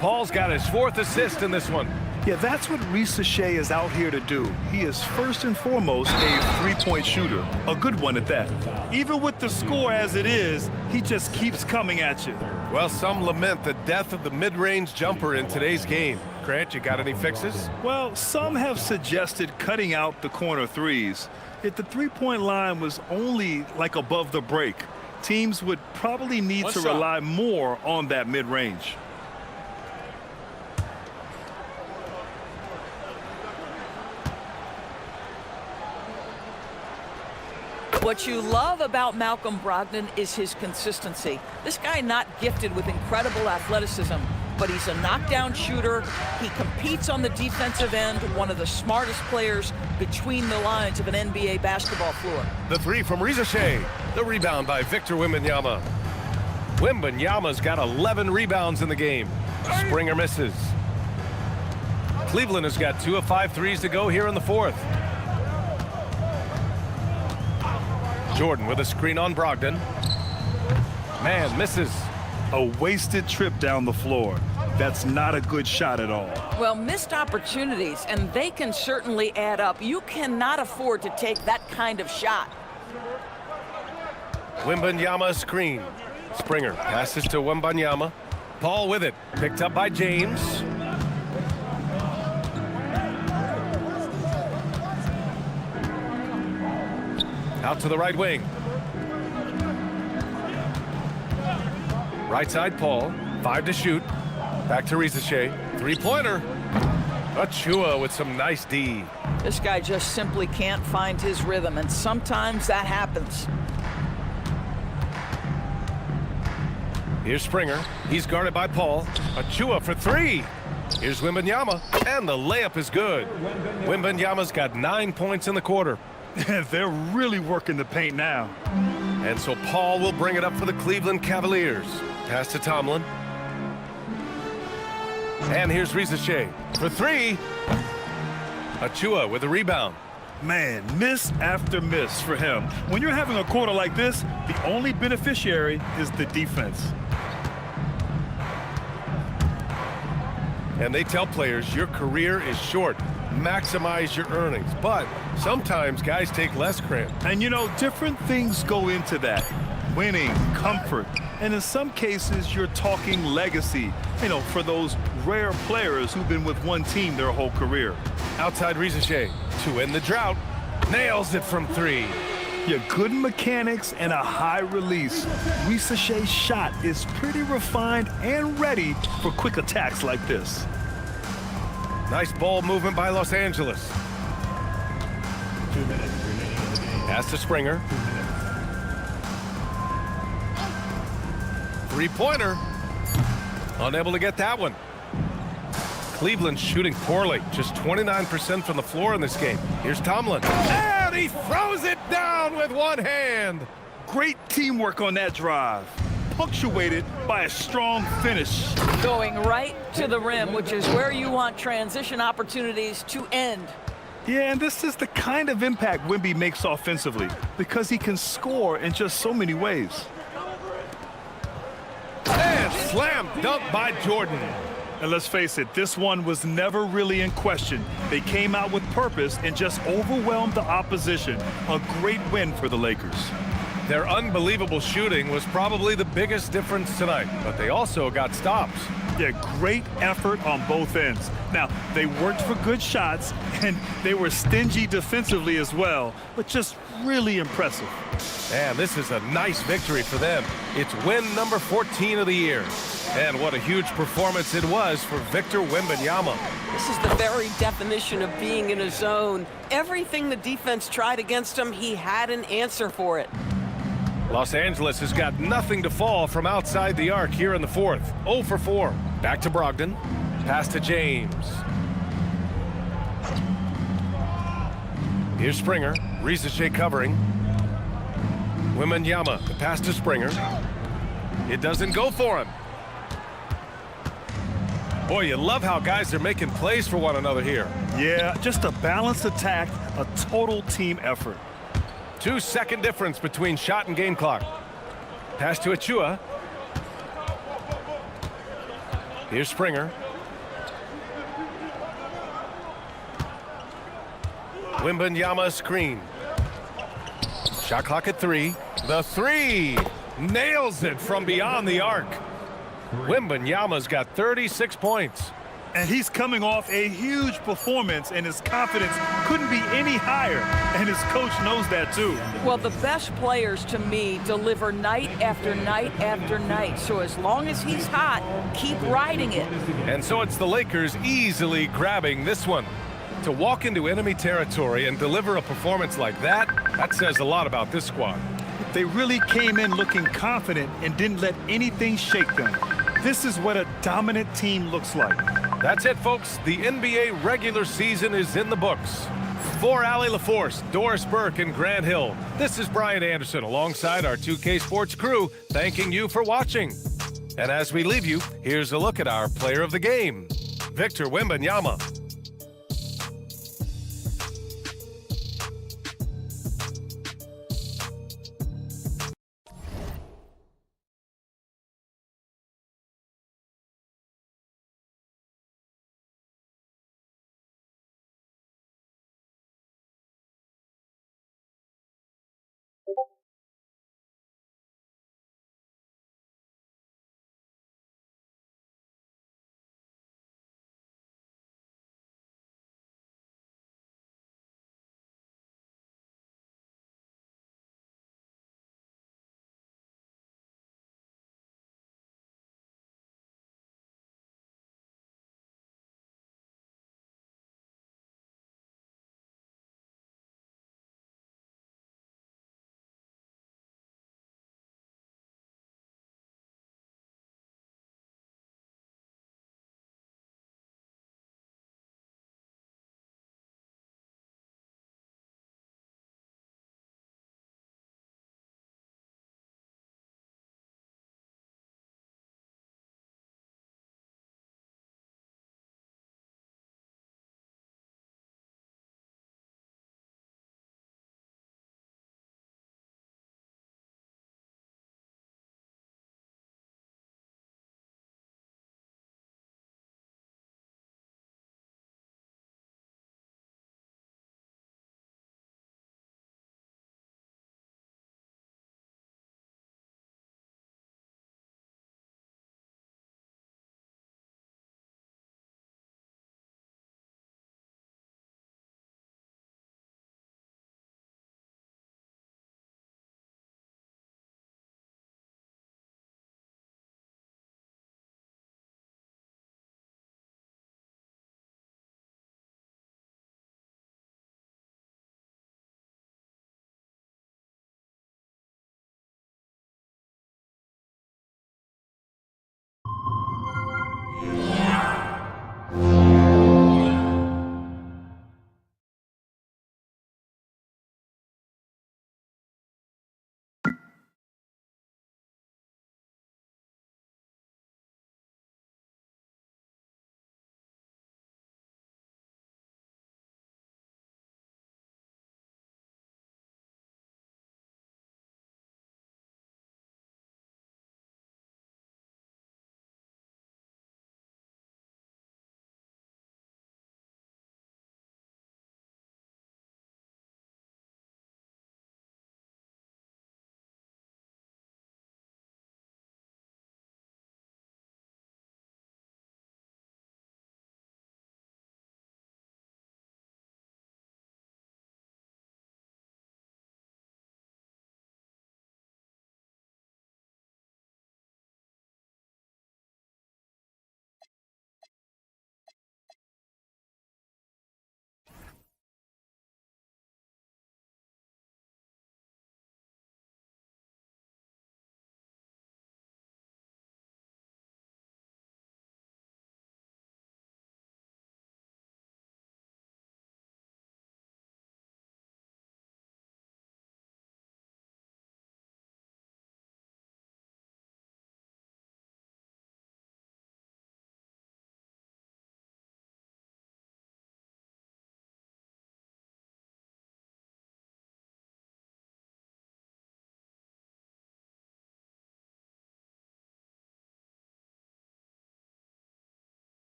A: Paul's got his 4th assist in this one.
B: Yeah, that's what Reza Shea is out here to do. He is first and foremost a three-point shooter, a good one at that. Even with the score as it is, he just keeps coming at you.
A: Well, some lament the death of the mid-range jumper in today's game. Grant, you got any fixes?
B: Well, some have suggested cutting out the corner threes. If the three-point line was only like above the break, Teams would probably need to rely more on that mid-range.
C: What you love about Malcolm Brogdon is his consistency. This guy not gifted with incredible athleticism, but he's a knockdown shooter. He competes on the defensive end, one of the smartest players between the lines of an NBA basketball floor.
A: The three from Riza Shea. The rebound by Victor Wembanyama. Wembanyama's got 11 rebounds in the game. Springer misses. Cleveland has got 2 of 5 threes to go here in the fourth. Jordan with a screen on Brogdon. Man misses.
B: A wasted trip down the floor. That's not a good shot at all.
C: Well, missed opportunities, and they can certainly add up. You cannot afford to take that kind of shot.
A: Wembanyama screen. Springer passes to Wembanyama. Paul with it. Picked up by James. Out to the right wing. Right side, Paul. 5 to shoot. Back to Riza Shea. Three-pointer. Achua with some nice D.
C: This guy just simply can't find his rhythm, and sometimes that happens.
A: Here's Springer. He's guarded by Paul. Achua for 3. Here's Wembanyama, and the layup is good. Wembanyama's got 9 points in the quarter.
B: They're really working the paint now.
A: And so Paul will bring it up for the Cleveland Cavaliers. Pass to Tomlin. And here's Riza Shea for 3. Achua with a rebound.
B: Man, miss after miss for him. When you're having a quarter like this, the only beneficiary is the defense.
A: And they tell players your career is short. Maximize your earnings. But sometimes guys take less cramp.
B: And you know, different things go into that. Winning, comfort, and in some cases, you're talking legacy. You know, for those rare players who've been with one team their whole career.
A: Outside Riza Shea to end the drought. Nails it from 3.
B: Yeah, good mechanics and a high release. Riza Shea's shot is pretty refined and ready for quick attacks like this.
A: Nice ball movement by Los Angeles. Pass to Springer. Three-pointer. Unable to get that one. Cleveland shooting poorly. Just 29% from the floor in this game. Here's Tomlin. And he throws it down with one hand.
B: Great teamwork on that drive. Punctuated by a strong finish.
C: Going right to the rim, which is where you want transition opportunities to end.
B: Yeah, and this is the kind of impact Wemby makes offensively because he can score in just so many ways.
A: And slam dunk by Jordan.
B: And let's face it, this one was never really in question. They came out with purpose and just overwhelmed the opposition. A great win for the Lakers.
A: Their unbelievable shooting was probably the biggest difference tonight, but they also got stops.
B: Yeah, great effort on both ends. Now, they worked for good shots, and they were stingy defensively as well, but just really impressive.
A: And this is a nice victory for them. It's win number 14 of the year. And what a huge performance it was for Victor Wembanyama.
E: This is the very definition of being in a zone. Everything the defense tried against him, he had an answer for it.
A: Los Angeles has got nothing to fall from outside the arc here in the fourth. 0 for 4. Back to Brogdon. Pass to James. Here's Springer. Riza Shea covering. Wembanyama. The pass to Springer. It doesn't go for him. Boy, you love how guys are making plays for one another here.
B: Yeah, just a balanced attack, a total team effort.
A: 2-second difference between shot and game clock. Pass to Achua. Here's Springer. Wembanyama screen. Shot clock at 3. The 3 nails it from beyond the arc. Wembanyama's got 36 points.
B: And he's coming off a huge performance, and his confidence couldn't be any higher. And his coach knows that too.
C: Well, the best players to me deliver night after night after night. So as long as he's hot, keep riding it.
A: And so it's the Lakers easily grabbing this one. To walk into enemy territory and deliver a performance like that says a lot about this squad.
B: They really came in looking confident and didn't let anything shake them. This is what a dominant team looks like.
A: That's it, folks. The NBA regular season is in the books. For Allie LaForce, Doris Burke, and Grant Hill, this is Brian Anderson alongside our 2K Sports crew, thanking you for watching. And as we leave you, here's a look at our player of the game, Victor Wembanyama.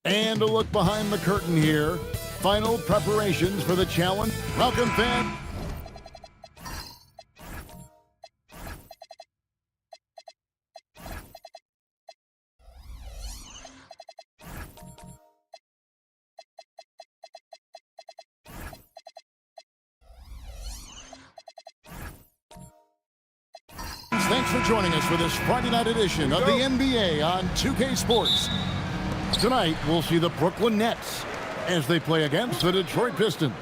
K: And a look behind the curtain here. Final preparations for the challenge. Welcome, fans. Thanks for joining us for this Friday night edition of the NBA on 2K Sports. Tonight, we'll see the Brooklyn Nets as they play against the Detroit Pistons.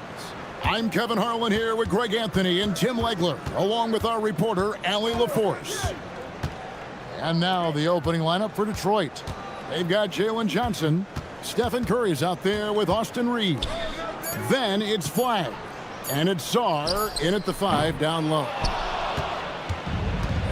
K: I'm Kevin Harlan here with Greg Anthony and Tim Legler, along with our reporter, Allie LaForce. And now the opening lineup for Detroit. They've got Jalen Johnson. Stephen Curry's out there with Austin Reeves. Then it's Flag. And it's Sarr in at the 5 down low.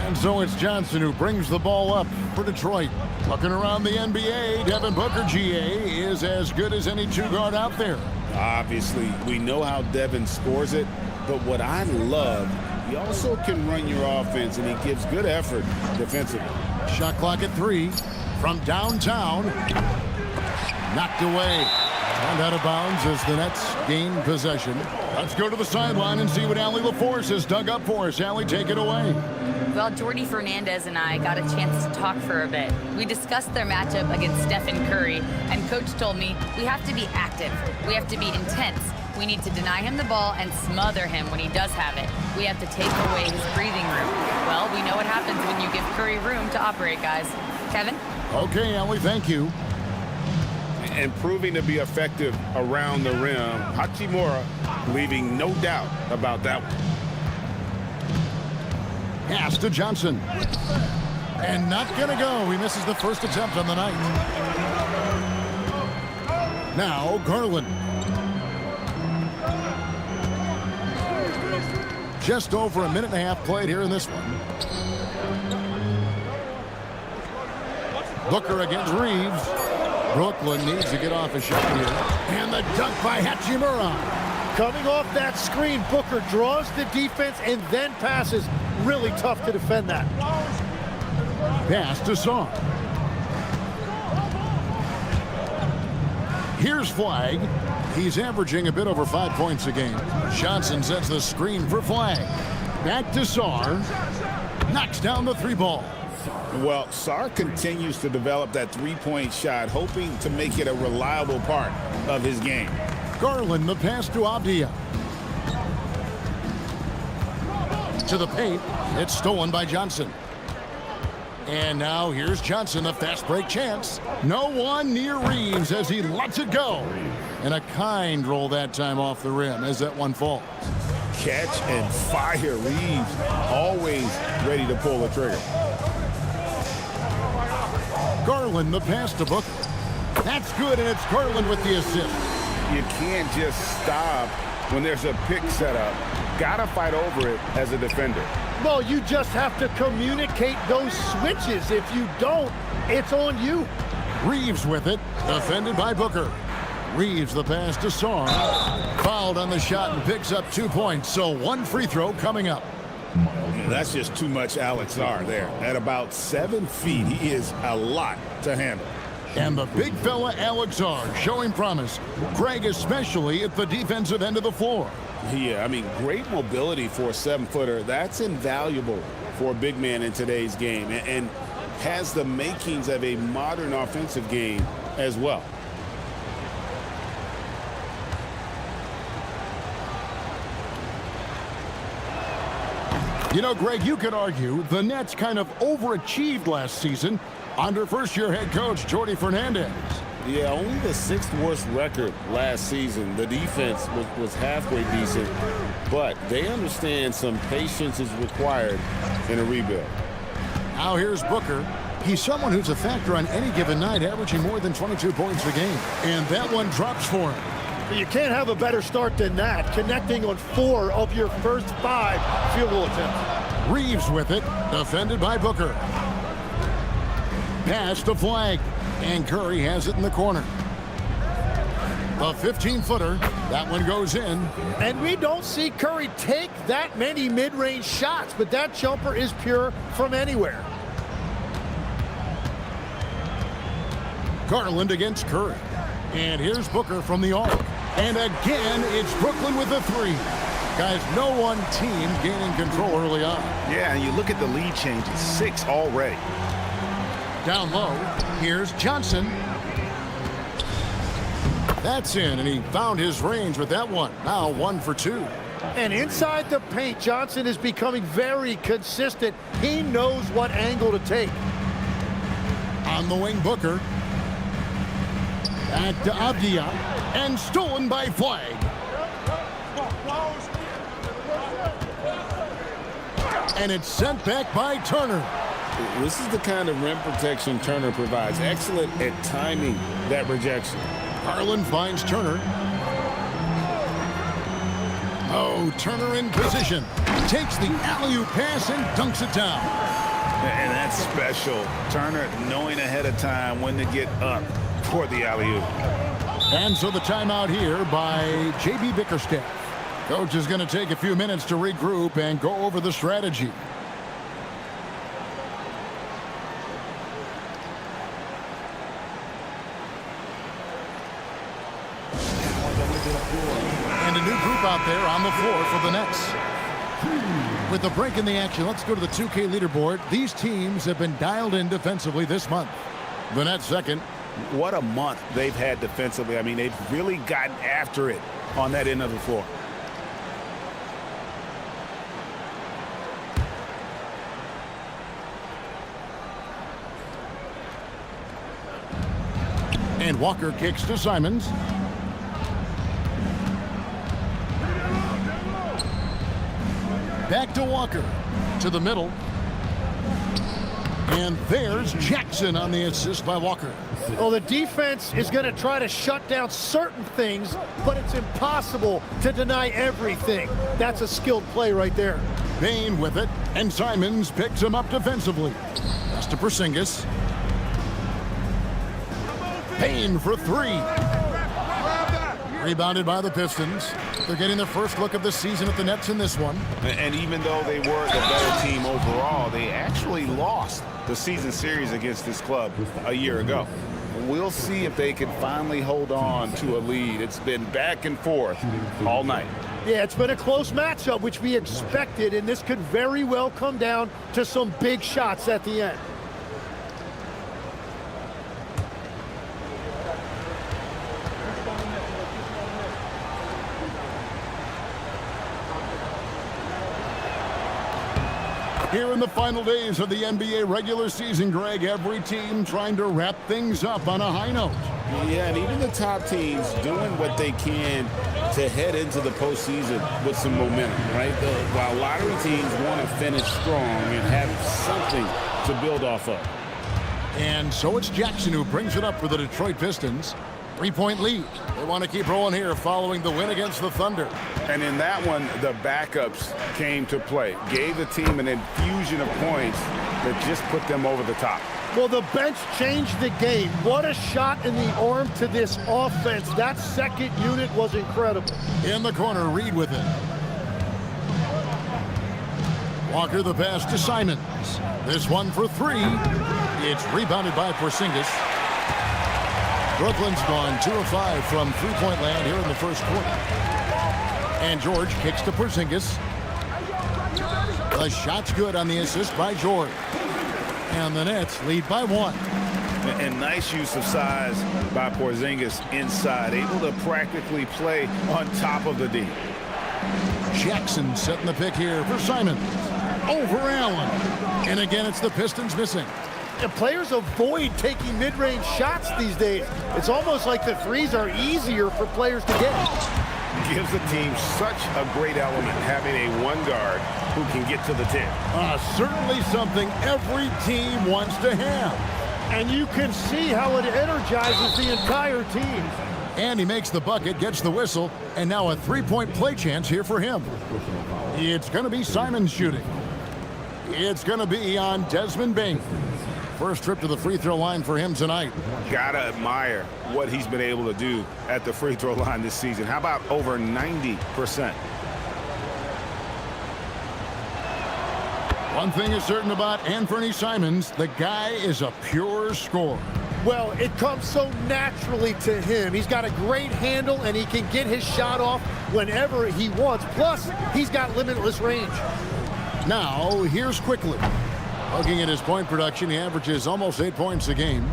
K: And so it's Johnson who brings the ball up for Detroit. Looking around the NBA, Devin Booker, GA, is as good as any two-guard out there.
L: Obviously, we know how Devin scores it, but what I love, he also can run your offense, and he gives good effort defensively.
K: Shot clock at 3 from downtown. Knocked away. And out of bounds as the Nets gain possession. Let's go to the sideline and see what Allie LaForce has dug up for us. Allie, take it away.
D: Well, Jordy Fernandez and I got a chance to talk for a bit. We discussed their matchup against Stephen Curry, and Coach told me we have to be active. We have to be intense. We need to deny him the ball and smother him when he does have it. We have to take away his breathing room. Well, we know what happens when you give Curry room to operate, guys. Kevin?
K: Okay, Allie, thank you.
L: And proving to be effective around the rim, Hachimura leaving no doubt about that one.
K: Pass to Johnson. And not going to go. He misses the first attempt on the night. Now, Garland. Just over a minute and a half played here in this one. Booker against Reeves. Brooklyn needs to get off a shot here. And the dunk by Hachimura.
M: Coming off that screen, Booker draws the defense and then passes. Really tough to defend that.
K: Pass to Sarr. Here's Flag. He's averaging a bit over 5 points a game. Johnson sets the screen for Flag. Back to Sarr. Knocks down the 3-ball.
L: Well, Sarr continues to develop that three-point shot, hoping to make it a reliable part of his game.
K: Garland, the pass to Abdia. To the paint. It's stolen by Johnson. And now here's Johnson, the fast break chance. No one near Reeves as he lets it go. And a kind roll that time off the rim as that one falls.
L: Catch and fire. Reeves always ready to pull the trigger.
K: Garland, the pass to Booker. That's good, and it's Garland with the assist.
L: You can't just stop when there's a pick set up. Gotta fight over it as a defender.
M: Well, you just have to communicate those switches. If you don't, it's on you.
K: Reeves with it, defended by Booker. Reeves the pass to Sarr. Fouled on the shot and picks up 2 points, so one free throw coming up.
L: That's just too much Alex Sarr there. At about 7 feet, he is a lot to handle.
K: And the big fella Alex Sarr showing promise. Greg especially at the defensive end of the floor.
L: Yeah, I mean, great mobility for a 7-footer. That's invaluable for a big man in today's game, and has the makings of a modern offensive game as well.
K: You know, Greg, you could argue the Nets kind of overachieved last season under first-year head coach Jordy Fernandez.
L: Yeah, only the 6th worst record last season. The defense was halfway decent, but they understand some patience is required in a rebuild.
K: Now here's Booker. He's someone who's a factor on any given night, averaging more than 22 points a game. And that one drops for him.
M: You can't have a better start than that, connecting on 4 of your first 5 field goal attempts.
K: Reeves with it, defended by Booker. Pass to Flag, and Curry has it in the corner. A 15-footer, that one goes in.
M: And we don't see Curry take that many mid-range shots, but that jumper is pure from anywhere.
K: Garland against Curry. And here's Booker from the arc. And again, it's Brooklyn with the three. Guys, no one team gaining control early on.
N: Yeah, and you look at the lead changes, 6 already.
K: Down low, here's Johnson. That's in, and he found his range with that one. Now 1 for 2.
M: And inside the paint, Johnson is becoming very consistent. He knows what angle to take.
K: On the wing, Booker. Back to Avdia, and stolen by Flag. And it's sent back by Turner.
L: This is the kind of rim protection Turner provides. Excellent at timing that rejection.
K: Garland finds Turner. Oh, Turner in position. Takes the alley-oop pass and dunks it down.
N: And that's special. Turner knowing ahead of time when to get up for the alley-oop.
K: And so the timeout here by J.B. Bickerstaff. Coach is going to take a few minutes to regroup and go over the strategy. And a new group out there on the floor for the Nets. With the break in the action, let's go to the 2K leaderboard. These teams have been dialed in defensively this month. The Nets second.
N: What a month they've had defensively. I mean, they've really gotten after it on that end of the floor.
K: And Walker kicks to Simons. Back to Walker. To the middle. And there's Jackson on the assist by Walker.
M: Well, the defense is going to try to shut down certain things, but it's impossible to deny everything. That's a skilled play right there.
K: Bain with it, and Simons picks him up defensively. Pass to Porzingis. Bain for 3. Rebounded by the Pistons. They're getting their first look of the season at the Nets in this one.
N: And even though they were the better team overall, they actually lost the season series against this club a year ago. We'll see if they can finally hold on to a lead. It's been back and forth all night.
M: Yeah, it's been a close matchup, which we expected, and this could very well come down to some big shots at the end.
K: Here in the final days of the NBA regular season, Greg, every team trying to wrap things up on a high note.
L: Yeah, and even the top teams doing what they can to head into the postseason with some momentum, right? While lottery teams want to finish strong and have something to build off of.
K: And so it's Jackson who brings it up for the Detroit Pistons. 3-point lead. They want to keep rolling here following the win against the Thunder.
N: And in that one, the backups came to play. Gave the team an infusion of points that just put them over the top.
M: Well, the bench changed the game. What a shot in the arm to this offense. That second unit was incredible.
K: In the corner, Reed with it. Walker the pass to Simons. This one for 3. It's rebounded by Porzingis. Brooklyn's gone 2 of 5 from three-point land here in the first quarter. And George kicks to Porzingis. The shot's good on the assist by George. And the Nets lead by 1.
N: And nice use of size by Porzingis inside, able to practically play on top of the D.
K: Jackson setting the pick here for Simons. Over Allen. And again, it's the Pistons missing.
M: The players avoid taking mid-range shots these days. It's almost like the threes are easier for players to get.
N: Gives the team such a great element having a one guard who can get to the 10.
K: Certainly something every team wants to have.
M: And you can see how it energizes the entire team.
K: And he makes the bucket, gets the whistle, and now a three-point play chance here for him. It's going to be Simons shooting. It's going to be on Desmond Bain. First trip to the free throw line for him tonight.
N: Gotta admire what he's been able to do at the free throw line this season. How about over 90%?
K: One thing is certain about Anthony Simons, the guy is a pure scorer.
M: Well, it comes so naturally to him. He's got a great handle, and he can get his shot off whenever he wants. Plus, he's got limitless range.
K: Now, here's Quickly. Looking at his point production, he averages almost 8 points a game.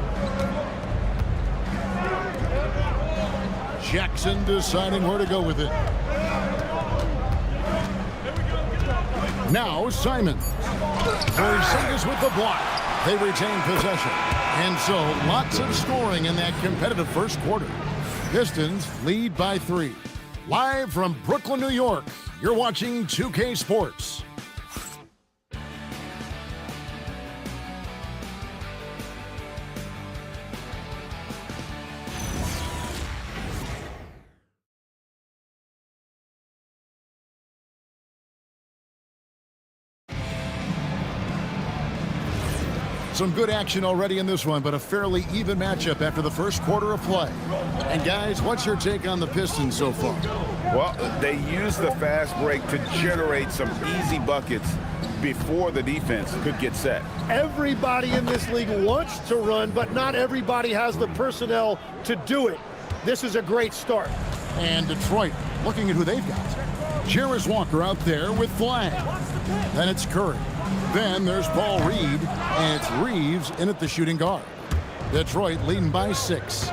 K: Jackson deciding where to go with it. Now, Simons. Porzingis with the block. They retain possession. And so, lots of scoring in that competitive first quarter. Pistons lead by 3. Live from Brooklyn, New York, you're watching 2K Sports. Some good action already in this one, but a fairly even matchup after the first quarter of play. And guys, what's your take on the Pistons so far?
N: Well, they use the fast break to generate some easy buckets before the defense could get set.
M: Everybody in this league wants to run, but not everybody has the personnel to do it. This is a great start.
K: And Detroit, looking at who they've got. Jarris Walker out there with Flag. Then it's Curry. Then there's Paul Reed, and it's Reeves in at the shooting guard. Detroit leading by 6.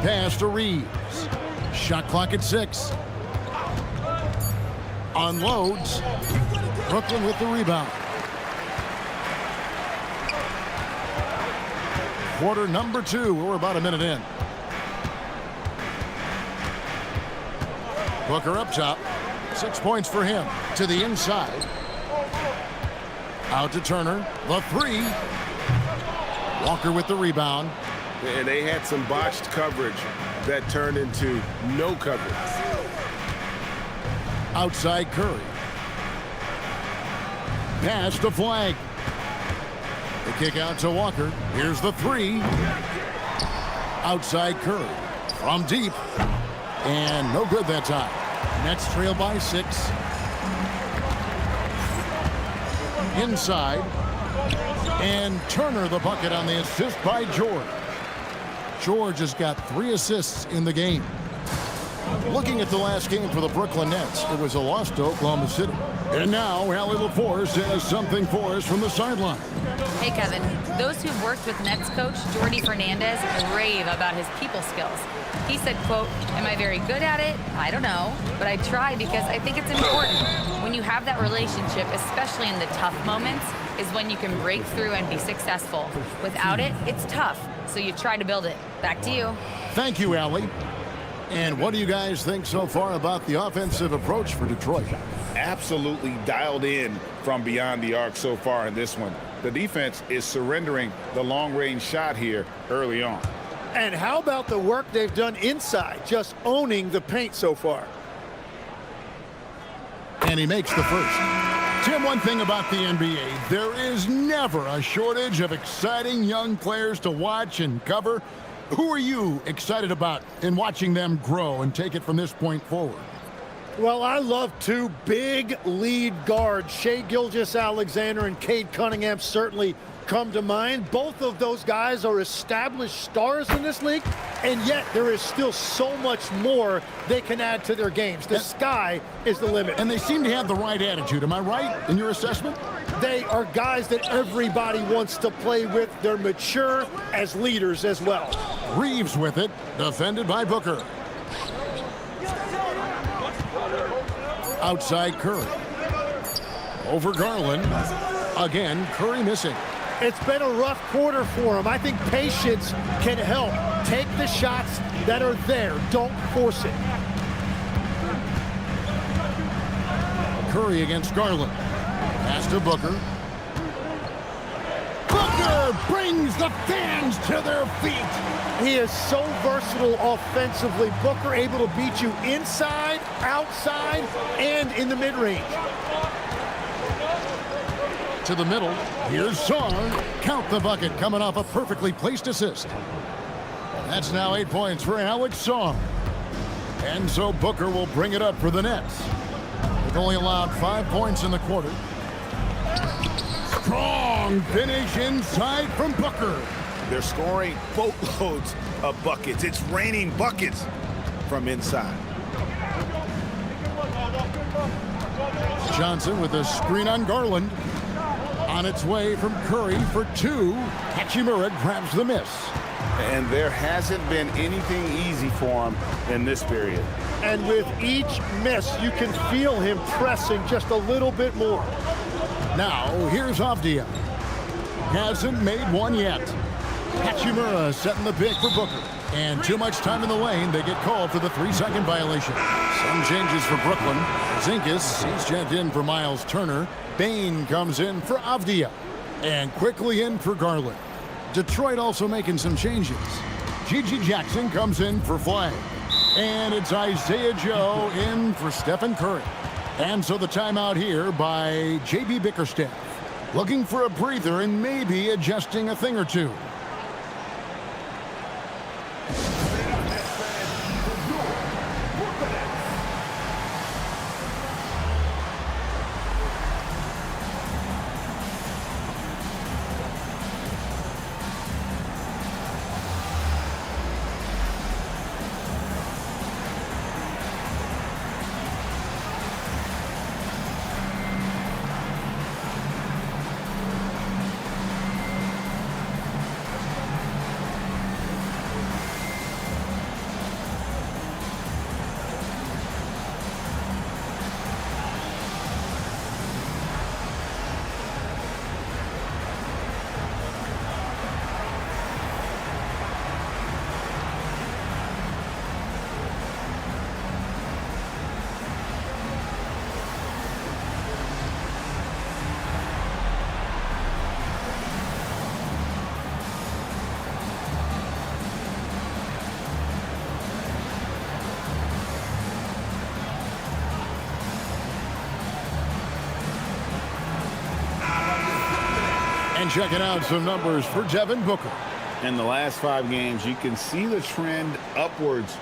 K: Pass to Reeves. Shot clock at 6. Unloads. Brooklyn with the rebound. Quarter number 2. We're about a minute in. Booker up top. 6 points for him. To the inside. Out to Turner. The 3. Walker with the rebound.
N: And they had some botched coverage that turned into no coverage.
K: Outside Curry. Pass to Flag. The kick out to Walker. Here's the 3. Outside Curry. From deep. And no good that time. Nets trail by 6. Inside. And Turner the bucket on the assist by George. George has got 3 assists in the game. Looking at the last game for the Brooklyn Nets, it was a loss to Oklahoma City. And now, Allie LaForce has something for us from the sideline.
D: Hey, Kevin. Those who've worked with Nets coach Jordi Fernandez rave about his people skills. He said, quote, "Am I very good at it? I don't know, but I try because I think it's important. When you have that relationship, especially in the tough moments, is when you can break through and be successful. Without it, it's tough, so you try to build it." Back to you.
K: Thank you, Allie. And what do you guys think so far about the offensive approach for Detroit?
N: Absolutely dialed in from beyond the arc so far in this one. The defense is surrendering the long-range shot here early on.
M: And how about the work they've done inside, just owning the paint so far?
K: And he makes the first. Tim, one thing about the NBA, there is never a shortage of exciting young players to watch and cover. Who are you excited about in watching them grow and take it from this point forward?
M: Well, I love 2 big lead guards. Shai Gilgeous-Alexander and Cade Cunningham certainly come to mind. Both of those guys are established stars in this league, and yet there is still so much more they can add to their games. The sky is the limit.
K: And they seem to have the right attitude. Am I right in your assessment?
M: They are guys that everybody wants to play with. They're mature as leaders as well.
K: Reeves with it, defended by Booker. Outside Curry. Over Garland. Again, Curry missing.
M: It's been a rough quarter for him. I think patience can help. Take the shots that are there. Don't force it.
K: Curry against Garland. Pass to Booker. Booker brings the fans to their feet.
M: He is so versatile offensively. Booker able to beat you inside, outside, and in the mid-range.
K: To the middle. Here's Sarr. Count the bucket coming off a perfectly placed assist. That's now 8 points for Alex Sarr. And so Booker will bring it up for the Nets. They've only allowed 5 points in the quarter. Strong finish inside from Booker.
N: They're scoring boatloads of buckets. It's raining buckets from inside.
K: Johnson with a screen on Garland. On its way from Curry for 2. Hachimura grabs the miss.
N: And there hasn't been anything easy for him in this period.
M: And with each miss, you can feel him pressing just a little bit more.
K: Now, here's Avdia. Hasn't made one yet. Hachimura setting the pick for Booker. And too much time in the lane. They get called for the 3-second violation. Some changes for Brooklyn. Zinkas, he's checked in for Miles Turner. Bane comes in for Avdia. And quickly in for Garland. Detroit also making some changes. Gigi Jackson comes in for Flag. And it's Isaiah Joe in for Stephen Curry. And so the timeout here by J.B. Bickerstaff. Looking for a breather and maybe adjusting a thing or two. And checking out some numbers for Devin Booker.
L: In the last 5 games, you can see the trend upwards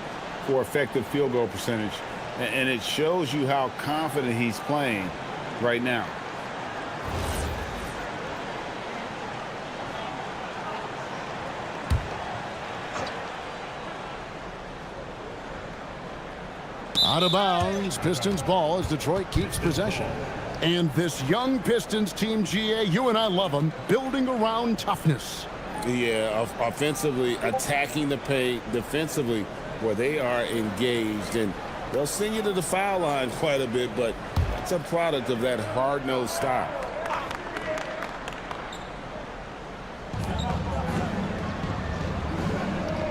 L: for effective field goal percentage. And it shows you how confident he's playing right now.
K: Out of bounds, Pistons ball as Detroit keeps possession. And this young Pistons team, GA, you and I love them, building around toughness.
L: Yeah, offensively, attacking the paint, defensively, where they are engaged. And they'll send you to the foul line quite a bit, but it's a product of that hard-nosed style.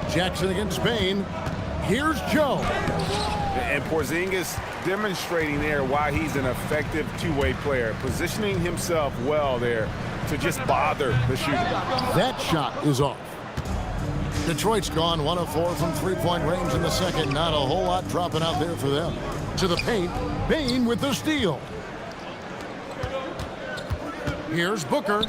K: Jackson against Bane. Here's Joe.
N: And Porzingis demonstrating there why he's an effective two-way player, positioning himself well there to just bother the shooter.
K: That shot is off. Detroit's gone 1 of 4 from three-point range in the second. Not a whole lot dropping out there for them. To the paint, Bane with the steal. Here's Booker.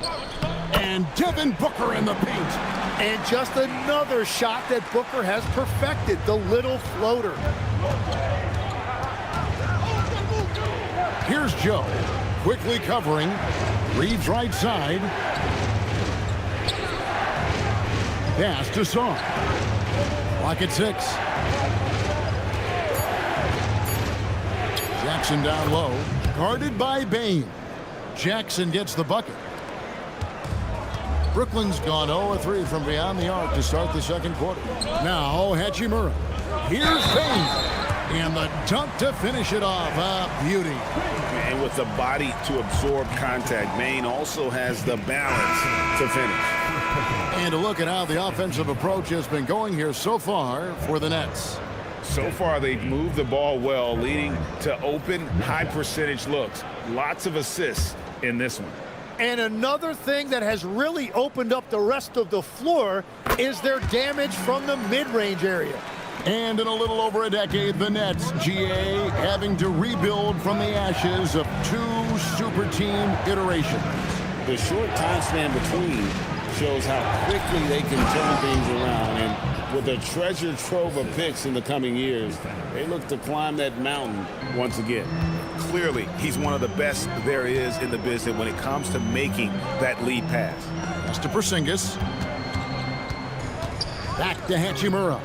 K: And Devin Booker in the paint.
M: And just another shot that Booker has perfected, the little floater.
K: Here's Joe, quickly covering. Reeves right side. Pass to Song. Clock at 6. Jackson down low, guarded by Bane. Jackson gets the bucket. Brooklyn's gone 0-3 from beyond the arc to start the second quarter. Now Hachimura. Here's Bane. And the dunk to finish it off. A beauty.
L: And with the body to absorb contact, Bane also has the balance to finish.
K: And to look at how the offensive approach has been going here so far for the Nets.
L: So far, they've moved the ball well, leading to open, high-percentage looks. Lots of assists in this one.
M: And another thing that has really opened up the rest of the floor is their damage from the mid-range area.
K: And in a little over a decade, the Nets, GA, having to rebuild from the ashes of 2 super team iterations.
L: The short time span between shows how quickly they can turn things around, and with a treasure trove of picks in the coming years, they look to climb that mountain once again.
N: Clearly, he's one of the best there is in the business when it comes to making that lead pass.
K: Pass to Porzingis. Back to Hachimura.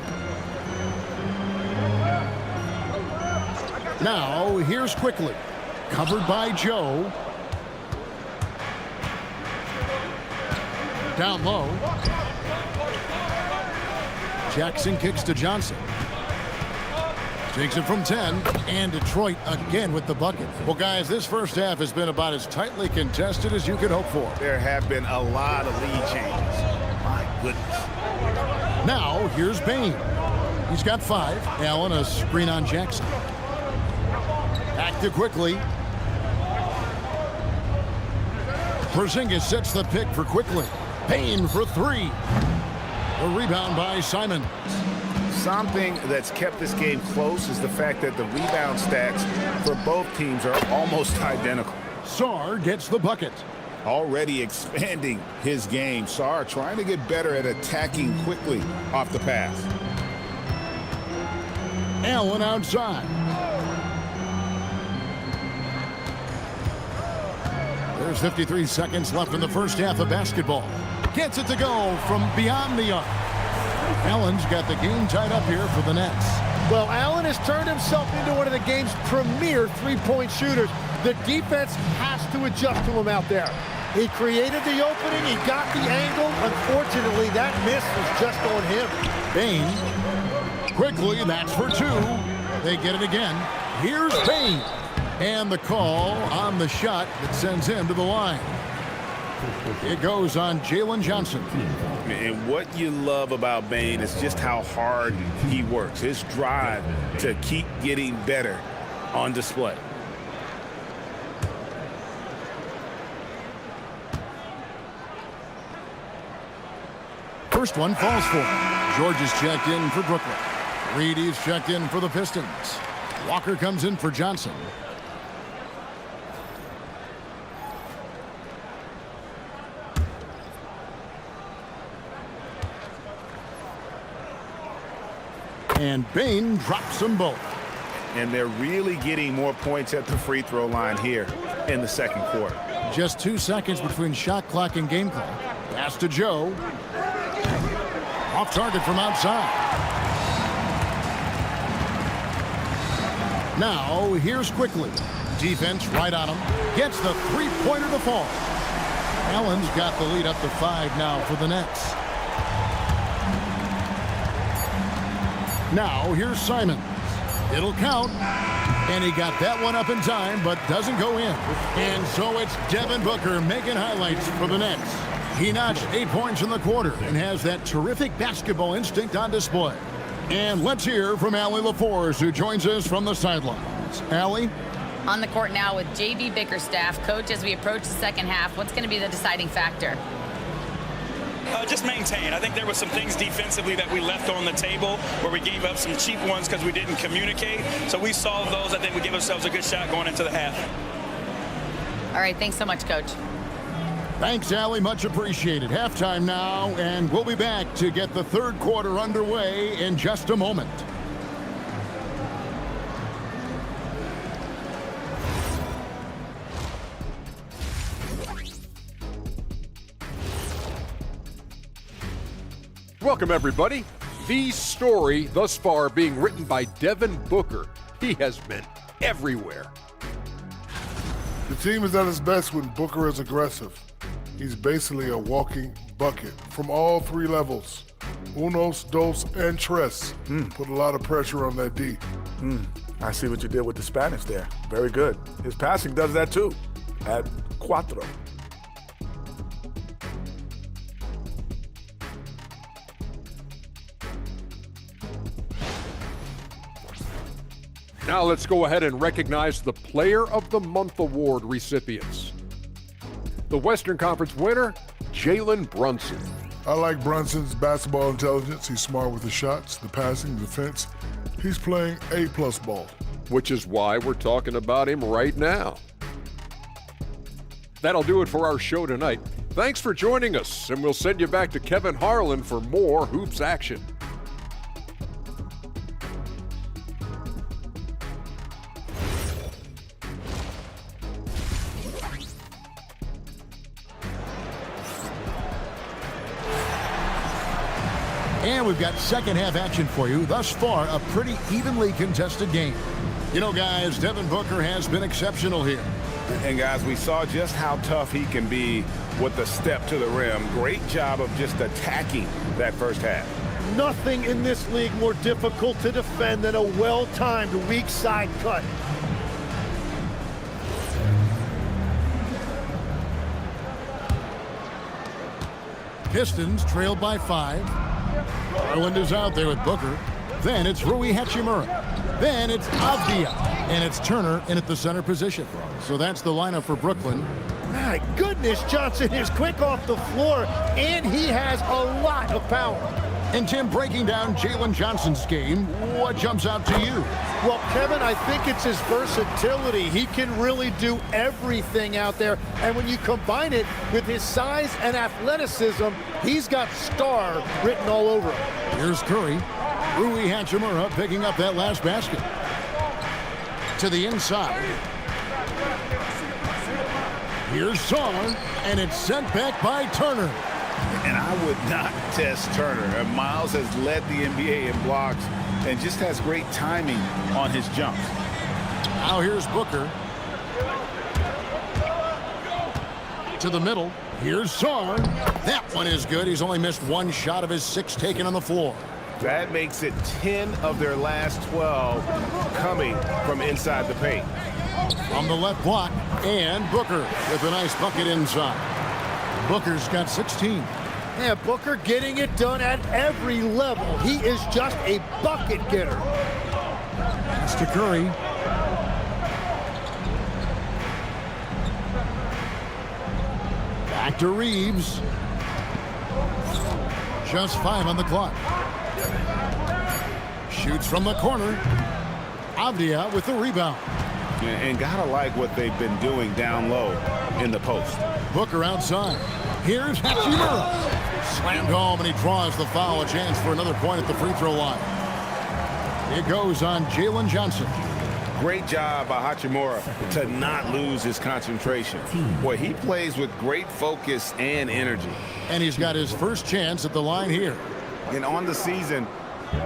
K: Now, here's Quickly. Covered by Joe. Down low. Jackson kicks to Johnson. Takes it from 10, and Detroit again with the bucket. Well, guys, this first half has been about as tightly contested as you could hope for.
N: There have been a lot of lead changes. My goodness.
K: Now, here's Bane. He's got 5. Allen, a screen on Jackson. Back to Quickly. Porzingis sets the pick for Quickly. Bane for 3. A rebound by Simon.
N: Something that's kept this game close is the fact that the rebound stats for both teams are almost identical.
K: Sarr gets the bucket.
N: Already expanding his game. Sarr trying to get better at attacking quickly off the pass.
K: Allen outside. There's 53 seconds left in the first half of basketball. Gets it to go from beyond the arc. Allen's got the game tied up here for the Nets.
M: Well, Allen has turned himself into one of the game's premier three-point shooters. The defense has to adjust to him out there. He created the opening. He got the angle. Unfortunately, that miss was just on him.
K: Bane. Quickly, that's for 2. They get it again. Here's Bane. And the call on the shot that sends him to the line. It goes on Jalen Johnson.
N: And what you love about Bane is just how hard he works. His drive to keep getting better on display.
K: First one falls for him. George is checked in for Brooklyn. Reedy's checked in for the Pistons. Walker comes in for Johnson. And Bane drops them both.
N: And they're really getting more points at the free throw line here in the second quarter.
K: Just 2 seconds between shot clock and game clock. Pass to Joe. Off target from outside. Now, here's Quickly. Defense right on him. Gets the three-pointer to fall. Allen's got the lead up to 5 now for the Nets. Now, here's Simons. It'll count. And he got that one up in time, but doesn't go in. And so it's Devin Booker making highlights for the Nets. He notched 8 points in the quarter and has that terrific basketball instinct on display. And let's hear from Allie LaForce, who joins us from the sidelines. Allie?
D: On the court now with J.B. Bickerstaff. Coach, as we approach the second half, what's going to be the deciding factor?
O: Just maintain. I think there were some things defensively that we left on the table where we gave up some cheap ones because we didn't communicate. So we solved those. I think we give ourselves a good shot going into the half.
D: All right. Thanks so much, Coach.
K: Thanks, Allie. Much appreciated. Halftime now, and we'll be back to get the third quarter underway in just a moment.
H: Welcome, everybody. The story thus far being written by Devin Booker. He has been everywhere.
I: The team is at its best when Booker is aggressive. He's basically a walking bucket from all 3 levels. Unos, dos, and tres. Put a lot of pressure on that D.
J: I see what you did with the Spanish there. Very good. His passing does that too. At cuatro.
H: Now let's go ahead and recognize the Player of the Month Award recipients. The Western Conference winner, Jalen Brunson.
I: I like Brunson's basketball intelligence. He's smart with the shots, the passing, the defense. He's playing A+ ball.
H: Which is why we're talking about him right now. That'll do it for our show tonight. Thanks for joining us, and we'll send you back to Kevin Harlan for more hoops action.
K: And we've got second half action for you. Thus far, a pretty evenly contested game. You know, guys, Devin Booker has been exceptional here.
N: And guys, we saw just how tough he can be with the step to the rim. Great job of just attacking that first half.
M: Nothing in this league more difficult to defend than a well-timed weak side cut.
K: Pistons trailed by 5. Garland is out there with Booker. Then it's Rui Hachimura. Then it's Avdia. And it's Turner in at the center position. So that's the lineup for Brooklyn.
M: My goodness, Johnson is quick off the floor, and he has a lot of power.
K: And Tim, breaking down Jalen Johnson's game, what jumps out to you?
M: Well, Kevin, I think it's his versatility. He can really do everything out there. And when you combine it with his size and athleticism, he's got star written all over him.
K: Here's Curry. Rui Hachimura picking up that last basket. To the inside. Here's Song, and it's sent back by Turner.
N: And I would not test Turner. And Miles has led the NBA in blocks and just has great timing on his jumps.
K: Now here's Booker. To the middle. Here's Song. That one is good. He's only missed one shot of his 6 taken on the floor.
N: That makes it 10 of their last 12 coming from inside the paint.
K: On the left block, and Booker with a nice bucket inside. Booker's got 16.
M: Yeah, Booker getting it done at every level. He is just a bucket getter.
K: That's to Curry. Back to Reeves. Just 5 on the clock. Shoots from the corner. Avdia with the rebound.
N: And gotta like what they've been doing down low in the post.
K: Booker outside. Here's Hachimura. Slammed home, and he draws the foul. A chance for another point at the free throw line. It goes on Jalen Johnson.
N: Great job by Hachimura to not lose his concentration. Boy, he plays with great focus and energy.
K: And he's got his first chance at the line here.
N: And on the season,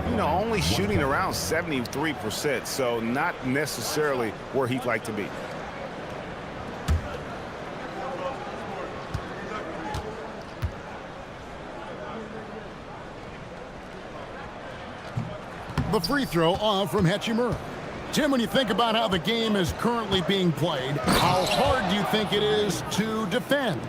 N: you know, only shooting around 73%, so not necessarily where he'd like to be.
K: The free throw off from Hachimura. Tim, when you think about how the game is currently being played, how hard do you think it is to defend?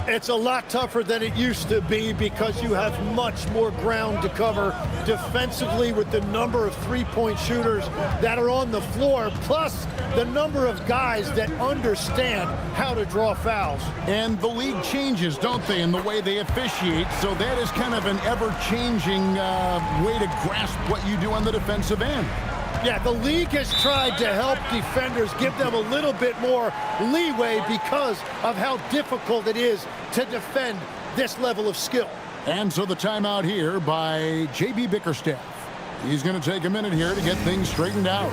M: It's a lot tougher than it used to be because you have much more ground to cover defensively with the number of three-point shooters that are on the floor, plus the number of guys that understand how to draw fouls.
K: And the league changes, don't they, in the way they officiate, so that is kind of an ever-changing way to grasp what you do on the defensive end.
M: Yeah, the league has tried to help defenders, give them a little bit more leeway because of how difficult it is to defend this level of skill.
K: And so the timeout here by J.B. Bickerstaff. He's going to take a minute here to get things straightened out.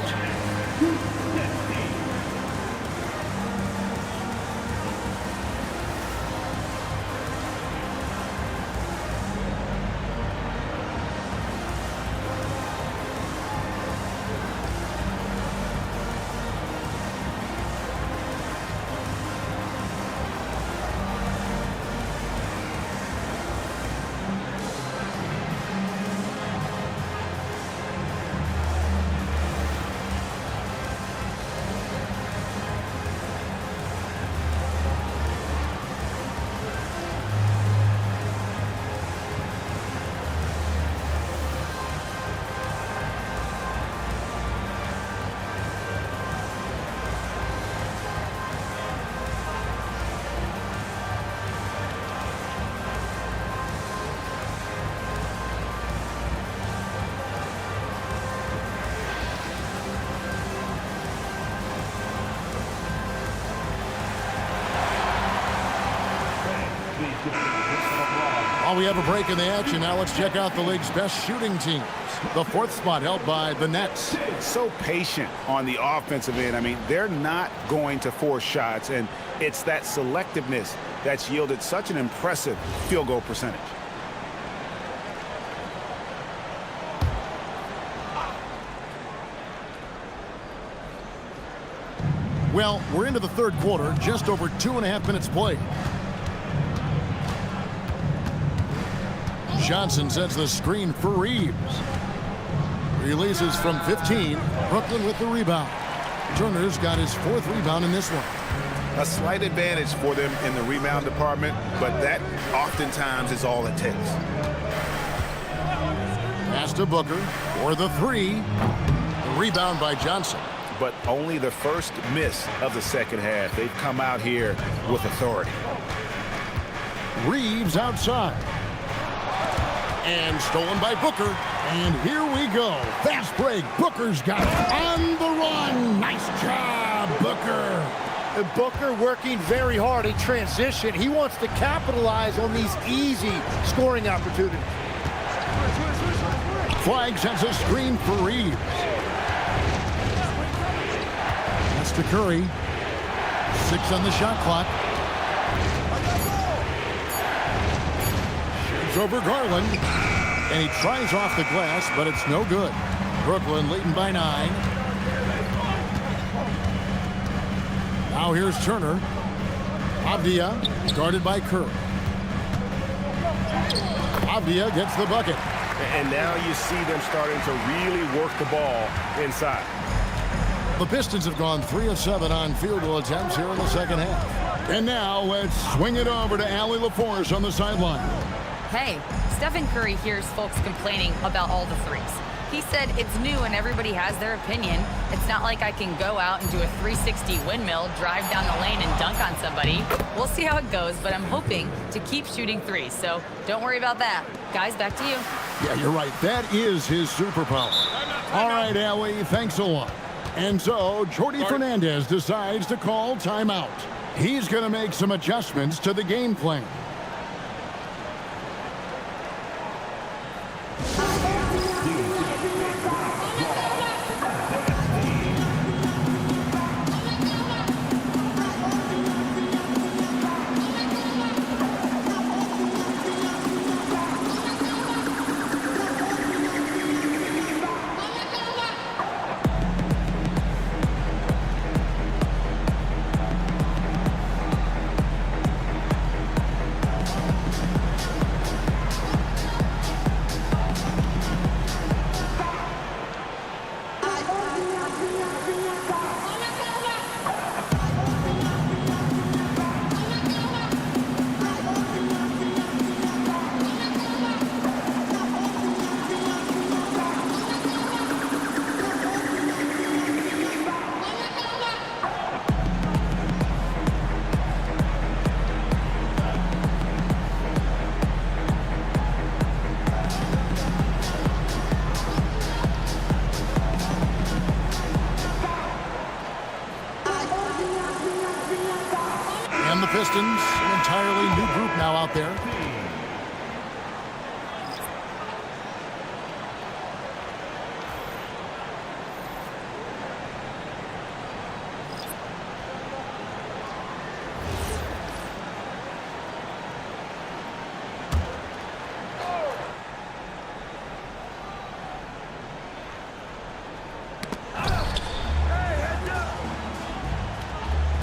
K: We have a break in the action. Now let's check out the league's best shooting teams. The 4th spot held by the Nets.
N: So patient on the offensive end. I mean, they're not going to force shots, and it's that selectiveness that's yielded such an impressive field goal percentage.
K: Well, we're into the third quarter, just over 2.5 minutes played. Johnson sets the screen for Reeves. Releases from 15. Brooklyn with the rebound. Turner's got his 4th rebound in this one.
N: A slight advantage for them in the rebound department, but that oftentimes is all it takes.
K: Pass to Booker for the 3. The rebound by Johnson.
N: But only the first miss of the second half. They've come out here with authority.
K: Reeves outside. And stolen by Booker. And here we go. Fast break. Booker's got it on the run. Nice job, Booker.
M: And Booker working very hard in transition. He wants to capitalize on these easy scoring opportunities.
K: Flag sends a screen for Reeves. That's to Curry. 6 on the shot clock. Shoots over Garland. And he tries off the glass, but it's no good. Brooklyn leading by 9. Now here's Turner. Avdia guarded by Kerr. Avdia gets the bucket.
P: And now you see them starting to really work the ball inside.
K: The Pistons have gone 3 of 7 on field goal attempts here in the second half. And now let's swing it over to Allie LaForce on the sideline.
D: Hey, Stephen Curry hears folks complaining about all the threes. He said it's new and everybody has their opinion. It's not like I can go out and do a 360 windmill, drive down the lane and dunk on somebody. We'll see how it goes, but I'm hoping to keep shooting threes, so don't worry about that. Guys, back to you.
K: Yeah, you're right. That is his superpower. All right, Allie, thanks a lot. And so, Jordi Fernandez decides to call timeout. He's going to make some adjustments to the game plan. And the Pistons, an entirely new group now out there.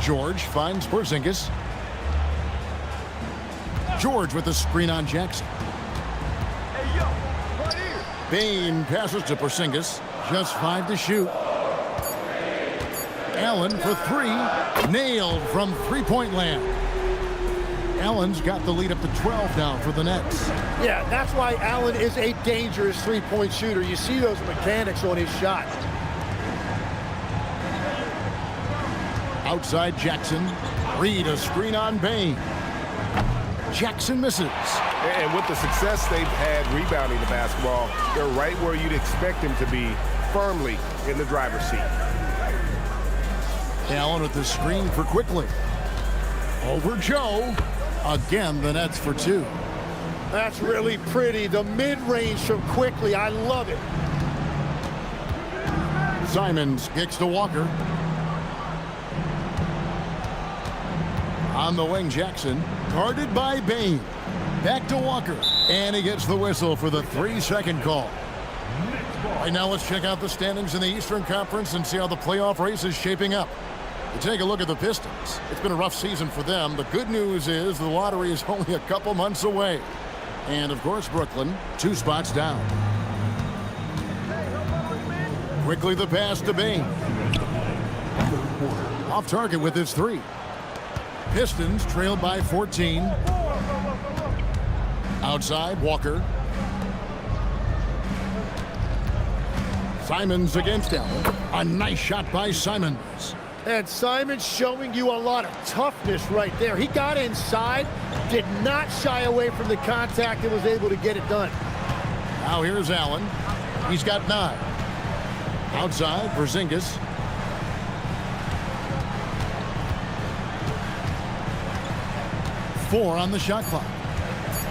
K: George finds Porzingis. George with the screen on Jackson. Bane passes to Porzingis. Just 5 to shoot. Allen for 3. Nailed from three-point land. Allen's got the lead up to 12 now for the Nets.
M: Yeah, that's why Allen is a dangerous three-point shooter. You see those mechanics on his shot.
K: Outside Jackson. Reed a screen on Bane. Jackson misses.
P: And with the success they've had rebounding the basketball, they're right where you'd expect them to be, firmly in the driver's seat.
K: Allen with the screen for Quickly. Over Joe. Again, the Nets for 2.
M: That's really pretty. The mid-range from Quickly. I love it.
K: Simons kicks to Walker. On the wing, Jackson. Guarded by Bane. Back to Walker. And he gets the whistle for the 3-second call. Right now, let's check out the standings in the Eastern Conference and see how the playoff race is shaping up. You take a look at the Pistons. It's been a rough season for them. The good news is the lottery is only a couple months away. And, of course, Brooklyn, 2 spots down. Quickly the pass to Bane. Off target with his 3. Pistons trailed by 14. Outside, Walker. Simons against Allen. A nice shot by Simons.
M: And Simons showing you a lot of toughness right there. He got inside, did not shy away from the contact, and was able to get it done.
K: Now here's Allen. He's got 9. Outside, Porzingis. Four on the shot clock.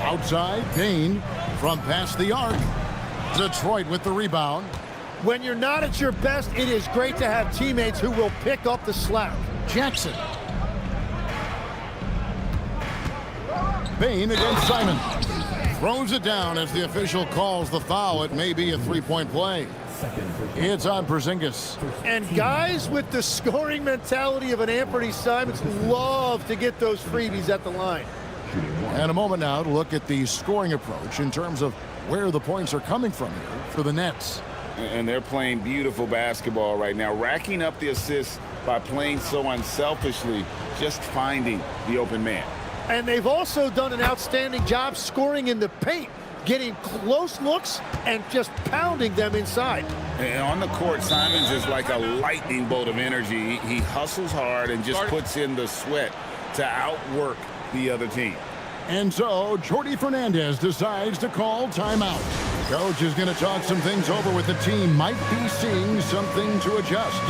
K: Outside, Payne from past the arc. Detroit with the rebound.
M: When you're not at your best, it is great to have teammates who will pick up the slack.
K: Jackson. Payne against Simon. Throws it down as the official calls the foul. It may be a 3-point play. It's on Porzingis.
M: And guys with the scoring mentality of an Anthony Simons love to get those freebies at the line.
K: And a moment now to look at the scoring approach in terms of where the points are coming from here for the Nets.
N: And they're playing beautiful basketball right now, racking up the assists by playing so unselfishly, just finding the open man.
M: And they've also done an outstanding job scoring in the paint, getting close looks and just pounding them inside.
N: And on the court, Simons is like a lightning bolt of energy. He hustles hard and just puts in the sweat to outwork the other team.
K: And so Jordi Fernandez decides to call timeout. Coach is going to talk some things over with the team. Might be seeing something to adjust.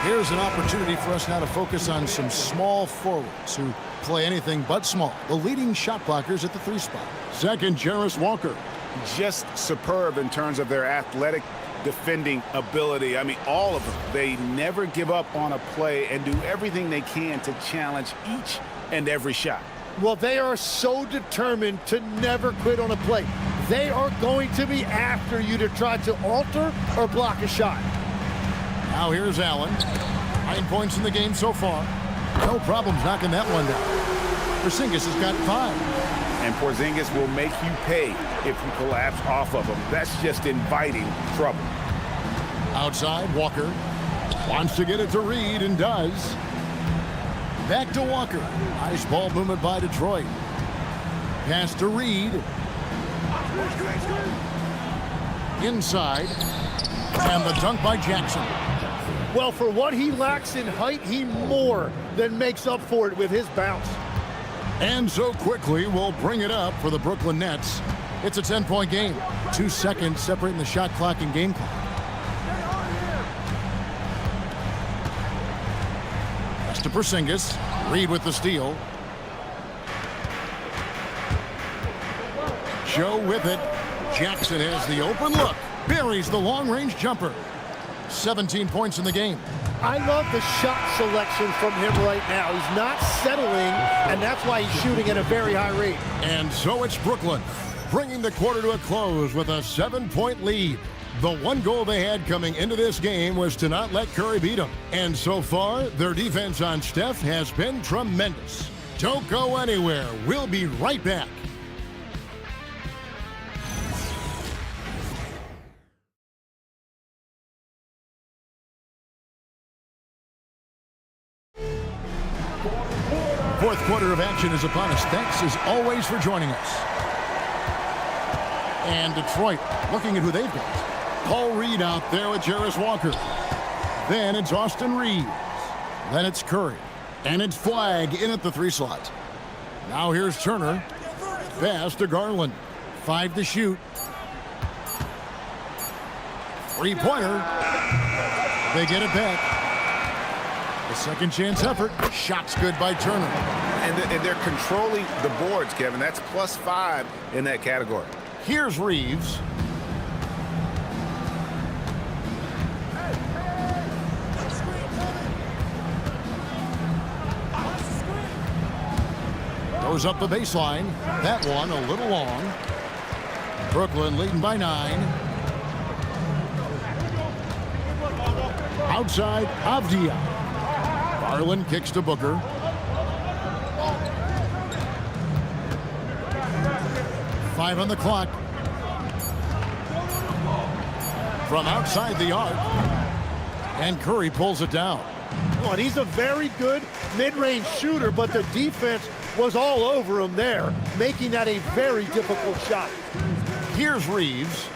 K: Here's an opportunity for us now to focus on some small forwards who play anything but small. The leading shot blockers at the 3 spot. Second, Jarris Walker.
N: Just superb in terms of their athletic defending ability. I mean, all of them. They never give up on a play and do everything they can to challenge each and every shot.
M: Well, they are so determined to never quit on a play. They are going to be after you to try to alter or block a shot.
K: Now here's Allen. 9 points in the game so far. No problems knocking that one down. Porzingis has got 5.
N: And Porzingis will make you pay if you collapse off of him. That's just inviting trouble.
K: Outside, Walker wants to get it to Reed and does. Back to Walker. Nice ball movement by Detroit. Pass to Reed. Inside. And the dunk by Jackson.
M: Well, for what he lacks in height, he more than makes up for it with his bounce.
K: And so quickly, we'll bring it up for the Brooklyn Nets. It's a 10-point game. 2 seconds separating the shot clock and game clock. Pass to Porzingis. Reed with the steal. Joe with it. Jackson has the open look. Buries the long-range jumper. 17 points in the game.
M: I love the shot selection from him right now. He's not settling, and that's why he's shooting at a very high rate.
K: And so it's Brooklyn, bringing the quarter to a close with a 7-point lead. The one goal they had coming into this game was to not let Curry beat them. And so far, their defense on Steph has been tremendous. Don't go anywhere. We'll be right back. Fourth quarter of action is upon us. Thanks as always for joining us. And Detroit looking at who they've got. Paul Reed out there with Jarace Walker. Then it's Austin Reeves. Then it's Curry. And it's Flagg in at the 3 slot. Now here's Turner. Pass to Garland. 5 to shoot. 3-pointer. They get it back. A second chance effort. Shot's good by Turner.
N: And they're controlling the boards, Kevin. That's +5 in that category.
K: Here's Reeves. Goes up the baseline. That one a little long. Brooklyn leading by 9. Outside, Avdia. Garland kicks to Booker. Five on the clock. From outside the arc. And Curry pulls it down.
M: Oh, and he's a very good mid-range shooter, but the defense was all over him there, making that a very difficult shot.
K: Here's Reeves.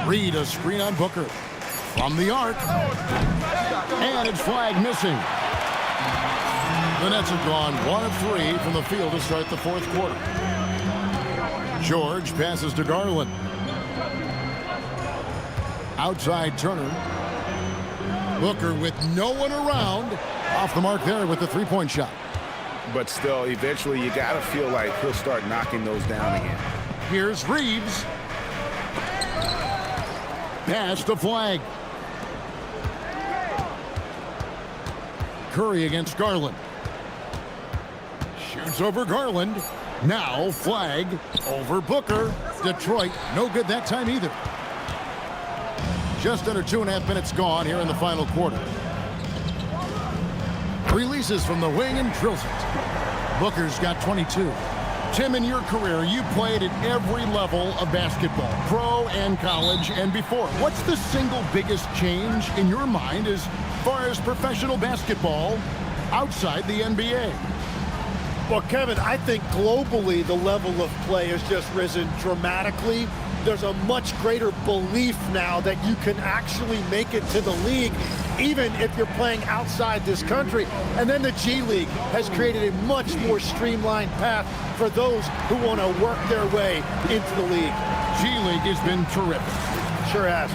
K: Reed a screen on Booker. From the arc. And it's Flagg missing. The Nets have gone 1 of 3 from the field to start the fourth quarter. George passes to Garland. Outside Turner. Booker with no one around. Off the mark there with the 3-point shot.
N: But still, eventually you got to feel like he'll start knocking those down again.
K: Here's Reeves. Pass to Flagg. Curry against Garland. Shoots over Garland. Now Flagg over Booker. Detroit, no good that time either. Just under 2.5 minutes gone here in the final quarter. Releases from the wing and drills it. Booker's got 22. Tim, in your career, you played at every level of basketball, pro and college and before. What's the single biggest change in your mind as far as professional basketball outside the NBA?
M: Well, Kevin, I think globally the level of play has just risen dramatically. There's a much greater belief now that you can actually make it to the league, even if you're playing outside this country. And then the G League has created a much more streamlined path for those who want to work their way into the league.
K: G League has been terrific.
M: Sure has.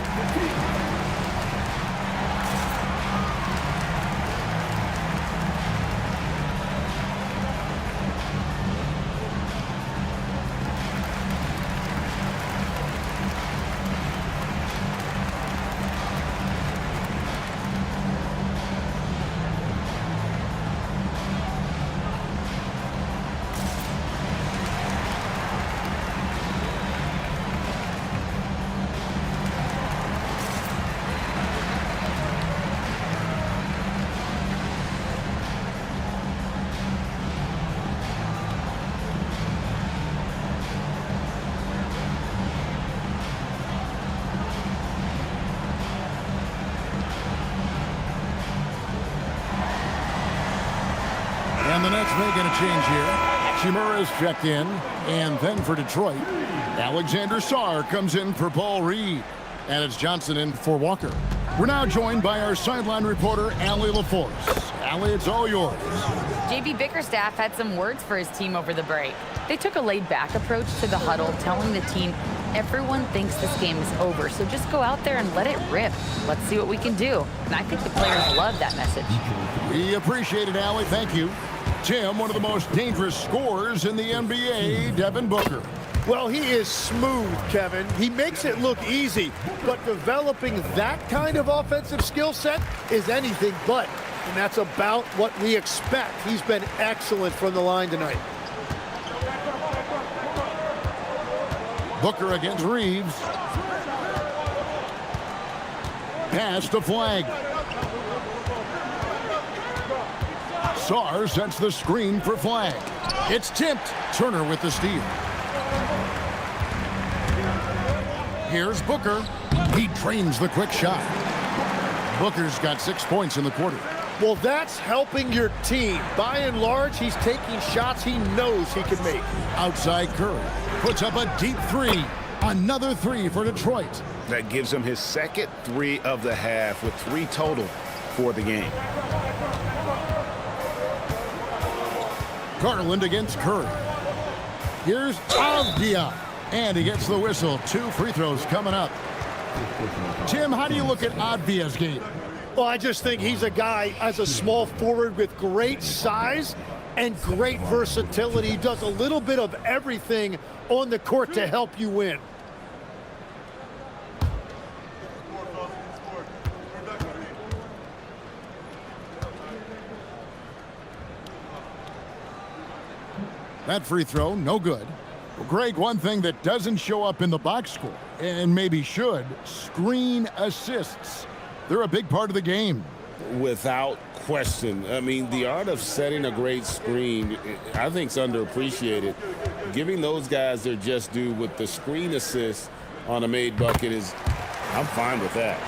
K: And the Nets making a change here. Shimura's checked in. And then for Detroit, Alexander Sarr comes in for Paul Reed. And it's Johnson in for Walker. We're now joined by our sideline reporter, Allie LaForce. Allie, it's all yours.
D: JB Bickerstaff had some words for his team over the break. They took a laid-back approach to the huddle, telling the team, everyone thinks this game is over, so just go out there and let it rip. Let's see what we can do. And I think the players love that message.
K: We appreciate it, Allie. Thank you. Tim, one of the most dangerous scorers in the NBA, Devin Booker.
M: Well, he is smooth, Kevin. He makes it look easy, but developing that kind of offensive skill set is anything but. And that's about what we expect. He's been excellent from the line tonight.
K: Booker against Reeves. Pass to Flagg. Sarr sets the screen for Flagg. It's tipped. Turner with the steal. Here's Booker. He drains the quick shot. Booker's got 6 points in the quarter.
M: Well, that's helping your team. By and large, he's taking shots he knows he can make.
K: Outside Curry puts up a deep three. Another three for Detroit.
N: That gives him his second 3 of the half with 3 total for the game.
K: Garland against Curry. Here's Avdia. And he gets the whistle. 2 free throws coming up. Tim, how do you look at Avdia's game?
M: Well, I just think he's a guy as a small forward with great size and great versatility. He does a little bit of everything on the court to help you win.
K: That free throw, no good. Well, Greg, one thing that doesn't show up in the box score, and maybe should, screen assists. They're a big part of the game.
L: Without question. I mean, the art of setting a great screen, I think, is underappreciated. Giving those guys their just due with the screen assist on a made bucket is, I'm fine with that.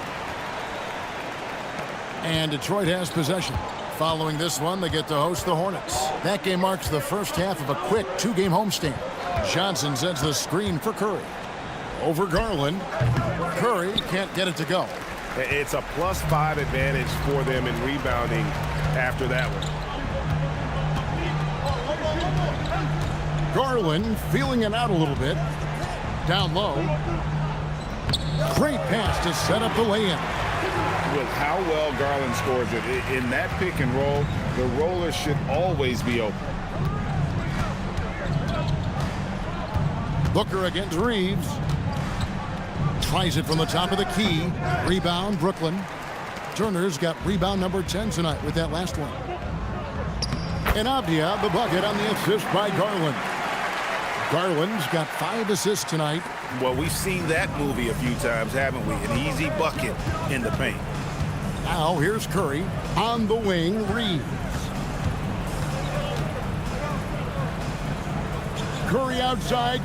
K: And Detroit has possession. Following this one, they get to host the Hornets. That game marks the first half of a quick 2-game homestand. Johnson sends the screen for Curry. Over Garland. Curry can't get it to go.
P: It's a +5 advantage for them in rebounding after that one.
K: Garland feeling it out a little bit. Down low. Great pass to set up the lay-in.
N: With how well Garland scores it, in that pick and roll, the roller should always be open.
K: Booker against Reeves. Tries it from the top of the key. Rebound, Brooklyn. Turner's got rebound number 10 tonight with that last one. And Avdia, the bucket on the assist by Garland. Garland's got 5 assists tonight.
N: Well, we've seen that movie a few times, haven't we? An easy bucket in the paint.
K: Now here's Curry on the wing. Reeves. Curry outside.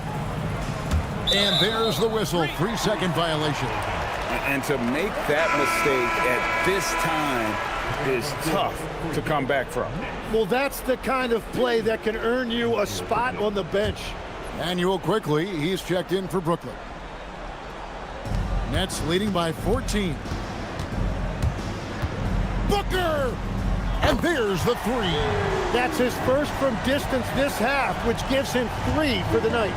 K: And there's the whistle. 3-second violation.
N: And to make that mistake at this time is tough to come back from.
M: Well, that's the kind of play that can earn you a spot on the bench.
K: Manuel quickly. He's checked in for Brooklyn. Nets leading by 14. Booker! And there's the 3.
M: That's his first from distance this half, which gives him 3 for the night.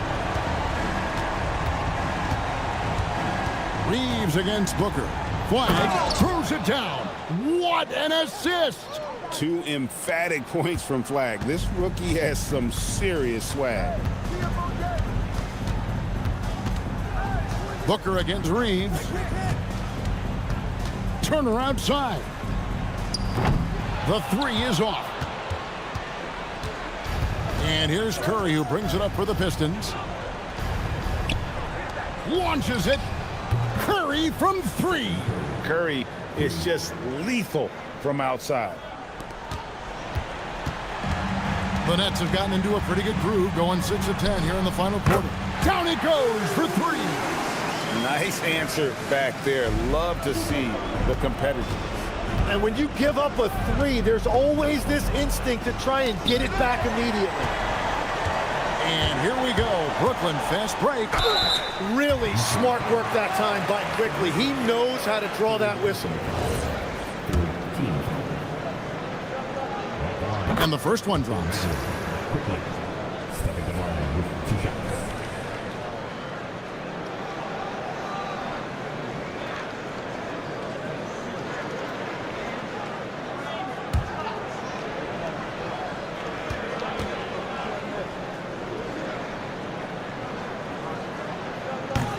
K: Reeves against Booker. Flag, throws it down. What an assist!
N: 2 emphatic points from Flag. This rookie has some serious swag.
K: Booker against Reeves. Turner outside. The 3 is off. And here's Curry, who brings it up for the Pistons. Launches it. Curry from 3.
N: Curry is just lethal from outside.
K: The Nets have gotten into a pretty good groove, going 6 of 10 here in the final quarter. Down it goes for 3.
N: Nice answer back there. Love to see the competitors.
M: And when you give up a 3, there's always this instinct to try and get it back immediately.
K: And here we go. Brooklyn fast break.
M: Really smart work that time by Quickly. He knows how to draw that whistle.
K: And the first one drops.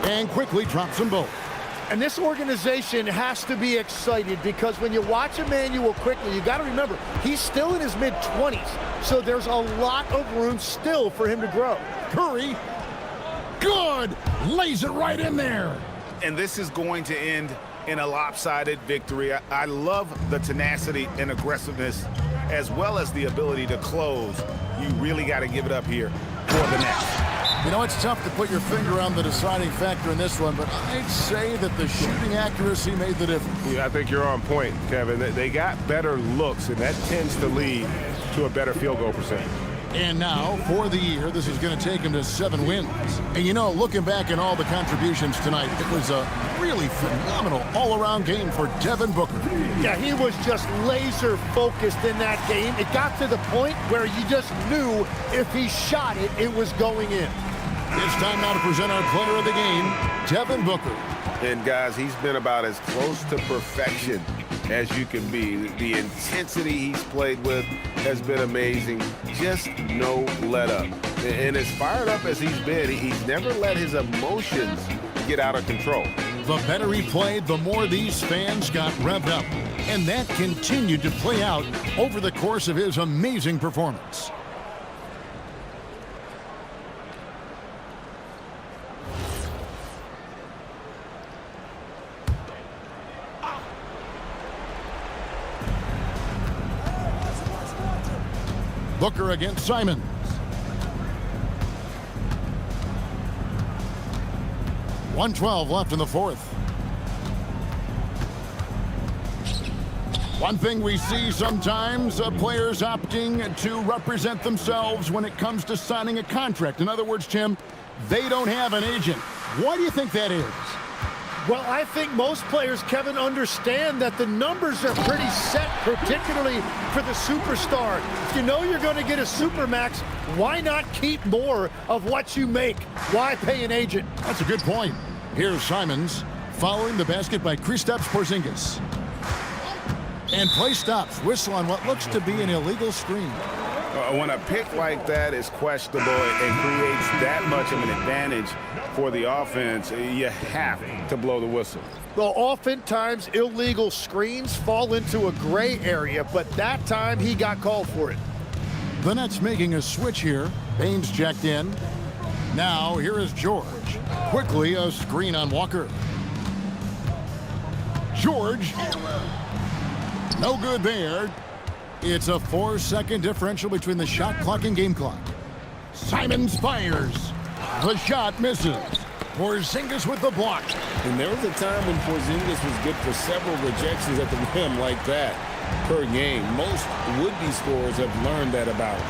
K: And Quickly drops them both.
M: And this organization has to be excited because when you watch Immanuel Quickly, you got to remember, he's still in his mid-20s. So there's a lot of room still for him to grow.
K: Curry, good, lays it right in there.
N: And this is going to end in a lopsided victory. I love the tenacity and aggressiveness as well as the ability to close. You really got to give it up here for the Nets.
K: You know, it's tough to put your finger on the deciding factor in this one, but I'd say that the shooting accuracy made the difference.
P: Yeah, I think you're on point, Kevin. They got better looks, and that tends to lead to a better field goal percentage.
K: And now, for the year, this is going to take him to 7 wins. And you know, looking back at all the contributions tonight, it was a really phenomenal all-around game for Devin Booker.
M: Yeah, he was just laser focused in that game. It got to the point where you just knew if he shot it, it was going in.
K: It's time now to present our player of the game, Devin Booker.
P: And guys, he's been about as close to perfection as you can be. The intensity he's played with has been amazing. Just no let up. And as fired up as he's been, he's never let his emotions get out of control.
K: The better he played, the more these fans got revved up. And that continued to play out over the course of his amazing performance. Booker against Simons. .112 left in the fourth. One thing we see sometimes, players opting to represent themselves when it comes to signing a contract. In other words, Tim, they don't have an agent. Why do you think that is?
M: Well, I think most players, Kevin, understand that the numbers are pretty set, particularly for the superstar. If you know you're going to get a supermax, why not keep more of what you make? Why pay an agent?
K: That's a good point. Here's Simons following the basket by Kristaps Porzingis. And play stops. Whistle on what looks to be an illegal screen.
N: When a pick like that is questionable and creates that much of an advantage for the offense, you have to blow the whistle.
M: Well, oftentimes illegal screens fall into a gray area, but that time he got called for it.
K: The Nets making a switch here. Baines checked in. Now here is George. Quickly a screen on Walker. George. No good there. It's a 4-second differential between the shot clock and game clock. Simons fires. The shot misses. Porzingis with the block.
L: And there was a time when Porzingis was good for several rejections at the rim like that per game. Most would-be scorers have learned that about him.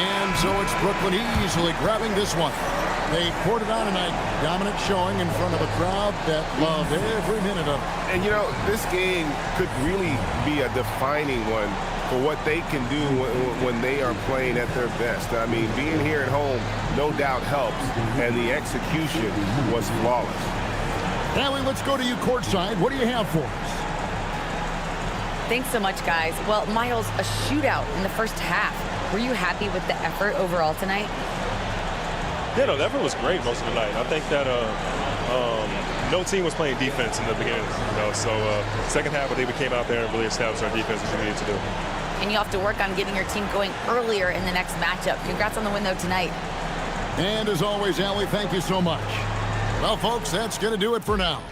K: And so it's Brooklyn easily grabbing this one. They poured it on tonight. Dominant showing in front of a crowd that loved every minute of it.
P: And you know, this game could really be a defining one for what they can do when they are playing at their best. I mean, being here at home no doubt helps, and the execution was flawless.
K: Allie, let's go to you courtside. What do you have for us?
D: Thanks so much, guys. Well, Miles, a shootout in the first half. Were you happy with the effort overall tonight?
Q: Yeah, no, the effort was great most of the night. I think that no team was playing defense in the beginning, so second half, I think we came out there and really established our defense as we needed to do.
D: And you have to work on getting your team going earlier in the next matchup. Congrats on the win, though, tonight.
K: And as always, Allie, thank you so much. Well, folks, that's going to do it for now.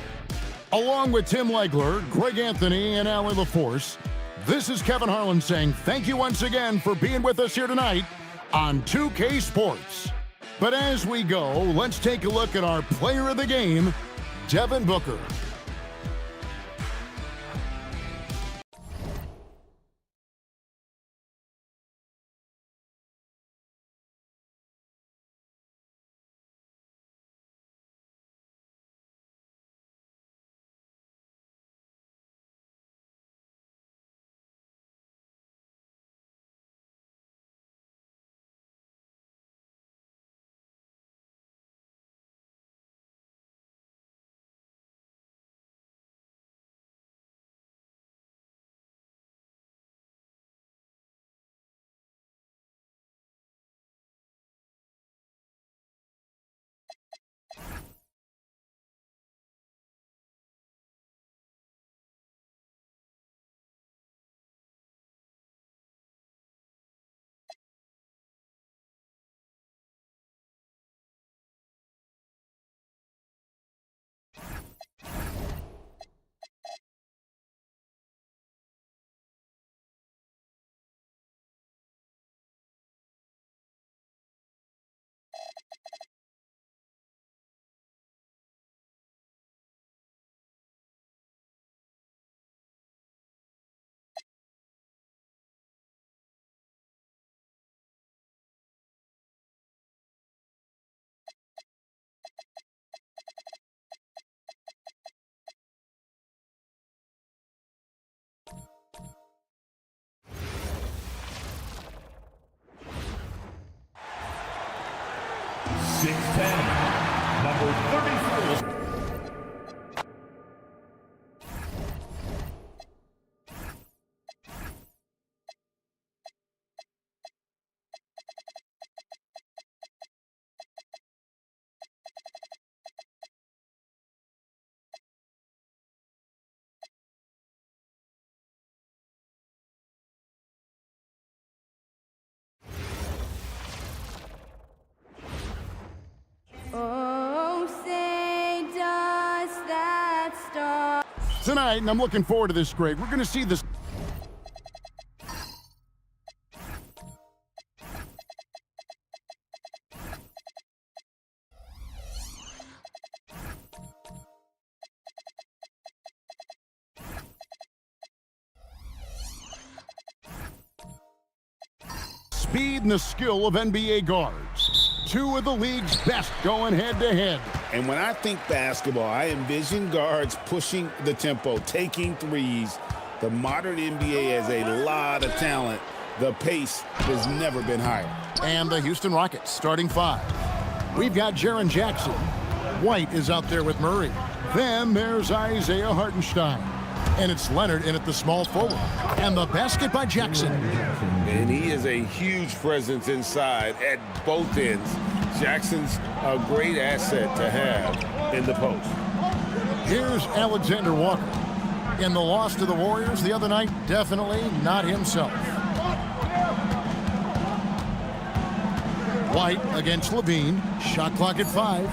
K: Along with Tim Legler, Greg Anthony, and Allie LaForce, this is Kevin Harlan saying thank you once again for being with us here tonight on 2K Sports. But as we go, let's take a look at our player of the game, Devin Booker.
F: 6'10", number 34.
R: Oh, say does that star.
K: Tonight, and I'm looking forward to this, Greg, we're going to see this. Speed and the skill of NBA guards. Two of the league's best going head-to-head.
L: And when I think basketball, I envision guards pushing the tempo, taking threes. The modern NBA has a lot of talent. The pace has never been higher.
K: And the Houston Rockets starting five. We've got Jaren Jackson. White is out there with Murray. Then there's Isaiah Hartenstein. And it's Leonard in at the small forward. And the basket by Jackson.
P: And he is a huge presence inside at both ends. Jackson's a great asset to have in the post.
K: Here's Alexander Walker. In the loss to the Warriors the other night, definitely not himself. White against Levine. Shot clock at 5.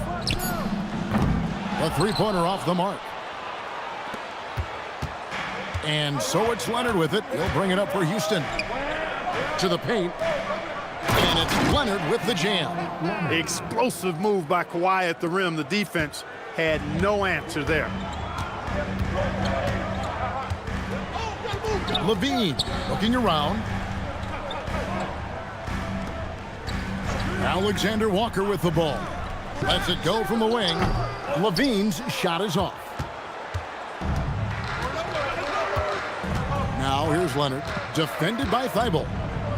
K: A three-pointer off the mark. And so it's Leonard with it. He'll bring it up for Houston. To the paint. And it's Leonard with the jam.
M: Explosive move by Kawhi at the rim. The defense had no answer there.
K: Levine looking around. Alexander Walker with the ball. Lets it go from the wing. Levine's shot is off. Now here's Leonard, defended by Thibault.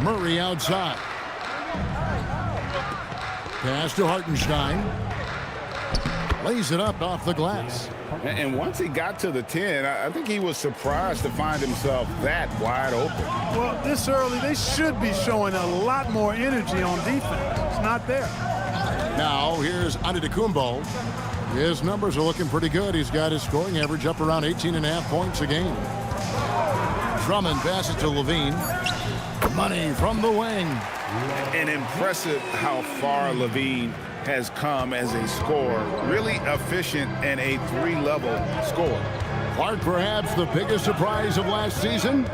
K: Murray outside. Pass to Hartenstein. Lays it up off the glass.
N: And once he got to the 10, I think he was surprised to find himself that wide open.
M: Well, this early, they should be showing a lot more energy on defense. It's not there.
K: Now here's Antetokounmpo. His numbers are looking pretty good. He's got his scoring average up around 18.5 points a game. Drummond passes to Levine. Money from the wing.
N: And impressive how far Levine has come as a scorer. Really efficient and a 3-level scorer.
K: Clark, perhaps the biggest surprise of last season.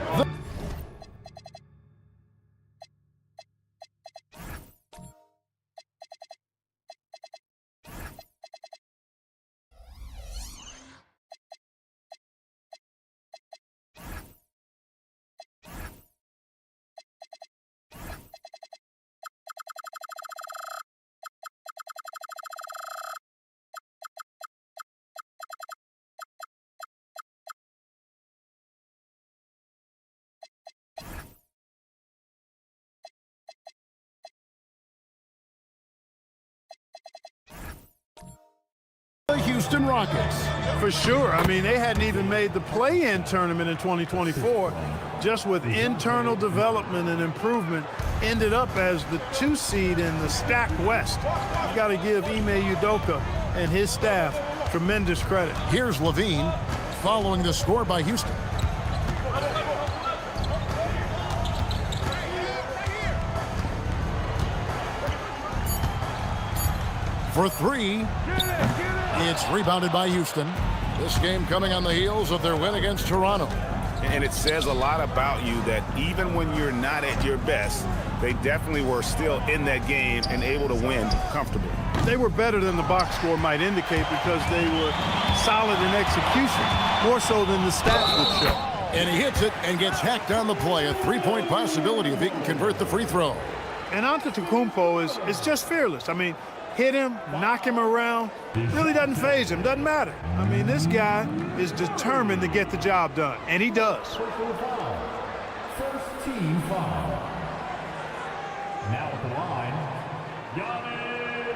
K: The Houston Rockets.
M: For sure. I mean, they hadn't even made the play-in tournament in 2024. Just with internal development and improvement, ended up as the 2 seed in the stacked West. You've got to give Ime Udoka and his staff tremendous credit.
K: Here's Levine following the score by Houston. For 3. It's rebounded by Houston. This game coming on the heels of their win against Toronto.
N: And it says a lot about you that even when you're not at your best, they definitely were still in that game and able to win comfortably.
M: They were better than the box score might indicate because they were solid in execution, more so than the stats would show.
K: And he hits it and gets hacked on the play. A 3-point possibility if he can convert the free throw.
M: And Antetokounmpo is just fearless. I mean, hit him, knock him around, really doesn't faze him, doesn't matter. I mean, this guy is determined to get the job done, and he does.
F: First team foul. Now at the line, Giannis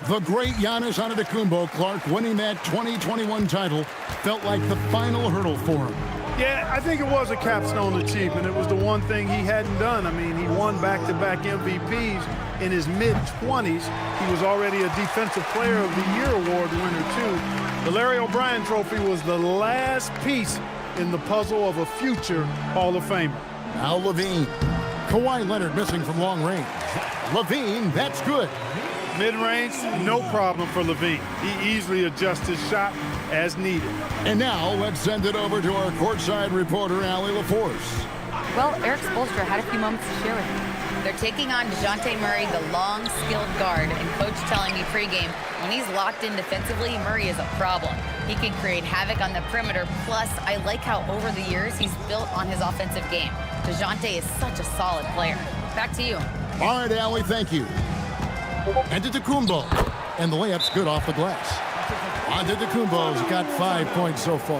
K: The great Giannis Antetokounmpo, Clark, winning that 2021 title felt like the final hurdle for him.
B: Yeah, I think it was a capstone achievement. It was the one thing he hadn't done. I mean, he won back-to-back MVPs in his mid-20s. He was already a Defensive Player of the Year award winner, too. The Larry O'Brien Trophy was the last piece in the puzzle of a future Hall of Famer.
K: Now Levine. Kawhi Leonard missing from long range. Levine, that's good.
B: Mid-range, no problem for Levine. He easily adjusts his shot as needed.
K: And now let's send it over to our courtside reporter, Allie LaForce.
D: Well, Eric Spoelstra had a few moments to share with me. They're taking on DeJounte Murray, the long, skilled guard, and coach telling me pregame, when he's locked in defensively, Murray is a problem. He can create havoc on the perimeter, plus I like how over the years he's built on his offensive game. DeJounte is such a solid player. Back to you.
K: All right, Allie, thank you. Antetokounmpo, and the layup's good off the glass. Antetokounmpo's got 5 points so far.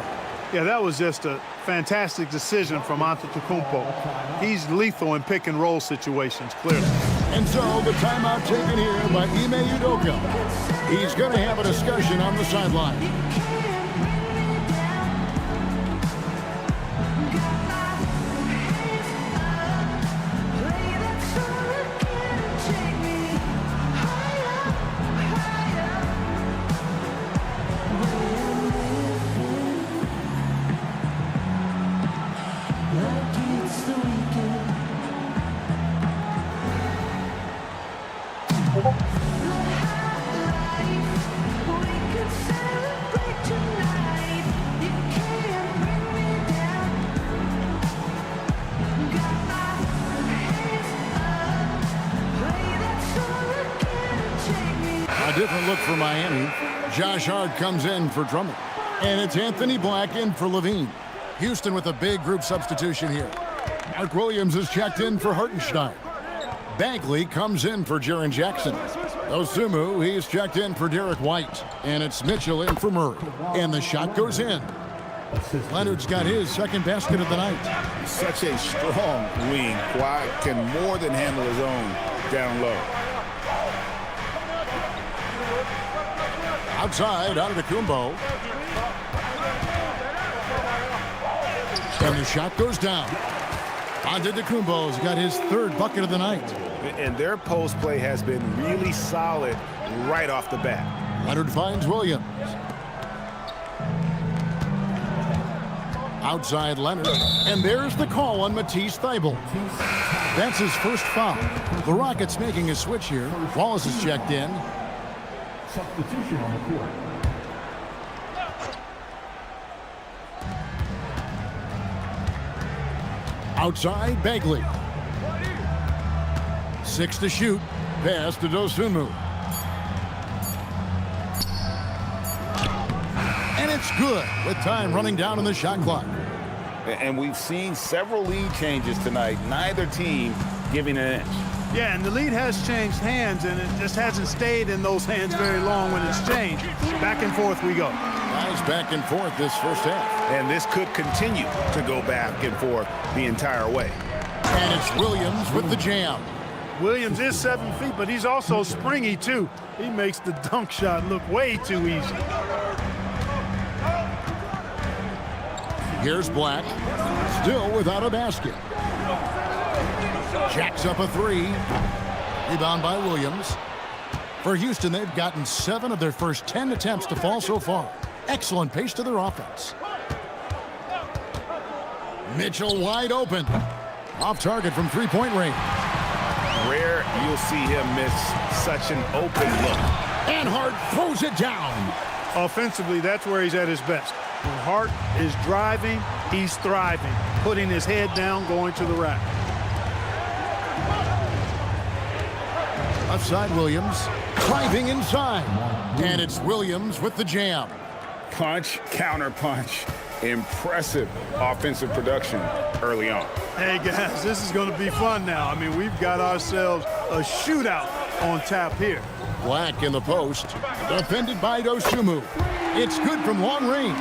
B: Yeah, that was just a fantastic decision from Antetokounmpo. He's lethal in pick-and-roll situations, clearly.
K: And so the timeout taken here by Ime Udoka. He's going to have a discussion on the sideline. Different look for Miami. Josh Hart comes in for Drummond. And it's Anthony Black in for Levine. Houston with a big group substitution here. Mark Williams is checked in for Hartenstein. Bagley comes in for Jaren Jackson. Osumu, he's checked in for Derek White. And it's Mitchell in for Murray. And the shot goes in. Leonard's got his second basket of the night.
N: Such a strong wing. Kawhi can more than handle his own down low.
K: Outside, Antetokounmpo. And the shot goes down. Antetokounmpo's got his third bucket of the night.
N: And their post play has been really solid right off the bat.
K: Leonard finds Williams. Outside Leonard. And there's the call on Matisse Thybulle. That's his first foul. The Rockets making a switch here. Wallace is checked in.
F: Substitution on the court.
K: Outside, Bagley. 6 to shoot. Pass to Dosunmu. And it's good with time running down on the shot clock.
N: And we've seen several lead changes tonight. Neither team giving an inch.
B: Yeah, and the lead has changed hands, and it just hasn't stayed in those hands very long when it's changed. Back and forth we go.
K: Nice back and forth this first half.
N: And this could continue to go back and forth the entire way.
K: And it's Williams with the jam.
B: Williams is 7 feet, but he's also springy, too. He makes the dunk shot look way too easy.
K: Here's Black, still without a basket. Jacks up a three. Rebound by Williams. For Houston, they've gotten 7 of their first 10 attempts to fall so far. Excellent pace to their offense. Mitchell wide open. Off target from three-point range.
N: Rare you'll see him miss such an open look.
K: And Hart throws it down.
B: Offensively, that's where he's at his best. When Hart is driving, he's thriving. Putting his head down, going to the rack.
K: Left side, Williams. Driving inside. And it's Williams with the jam.
N: Punch, counter punch. Impressive offensive production early on.
B: Hey, guys, this is going to be fun now. I mean, we've got ourselves a shootout on tap here.
K: Black in the post, defended by Dosunmu. It's good from long range.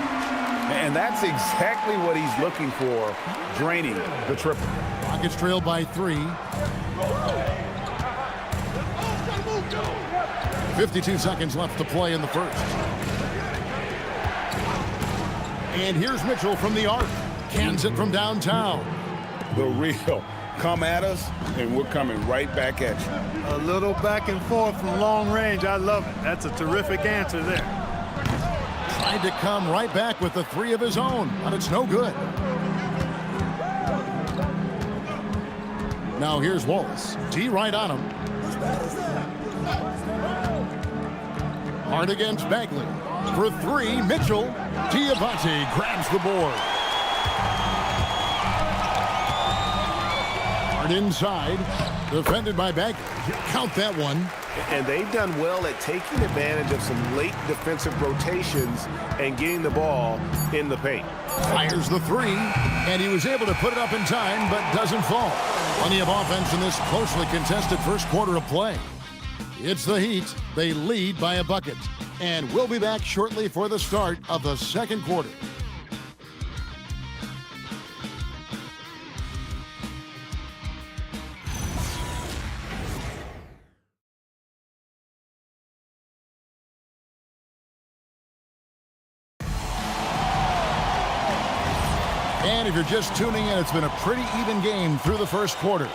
N: And that's exactly what he's looking for, draining the triple.
K: Rockets trail by 3. 52 seconds left to play in the first. And here's Mitchell from the arc. Cans it from downtown.
N: The real. Come at us, and we're coming right back at you.
B: A little back and forth from long range. I love it. That's a terrific answer there.
K: Tried to come right back with the 3 of his own, but it's no good. Now here's Wallace. D right on him. Hard against Bagley. For 3, Mitchell. Diabate grabs the board. Hard inside. Defended by Bagley. Count that one.
P: And they've done well at taking advantage of some late defensive rotations and getting the ball in the paint.
K: Fires the 3, and he was able to put it up in time, but doesn't fall. Plenty of offense in this closely contested first quarter of play. It's the Heat. They lead by a bucket. And we'll be back shortly for the start of the second quarter. And if you're just tuning in, it's been a pretty even game through the first quarter.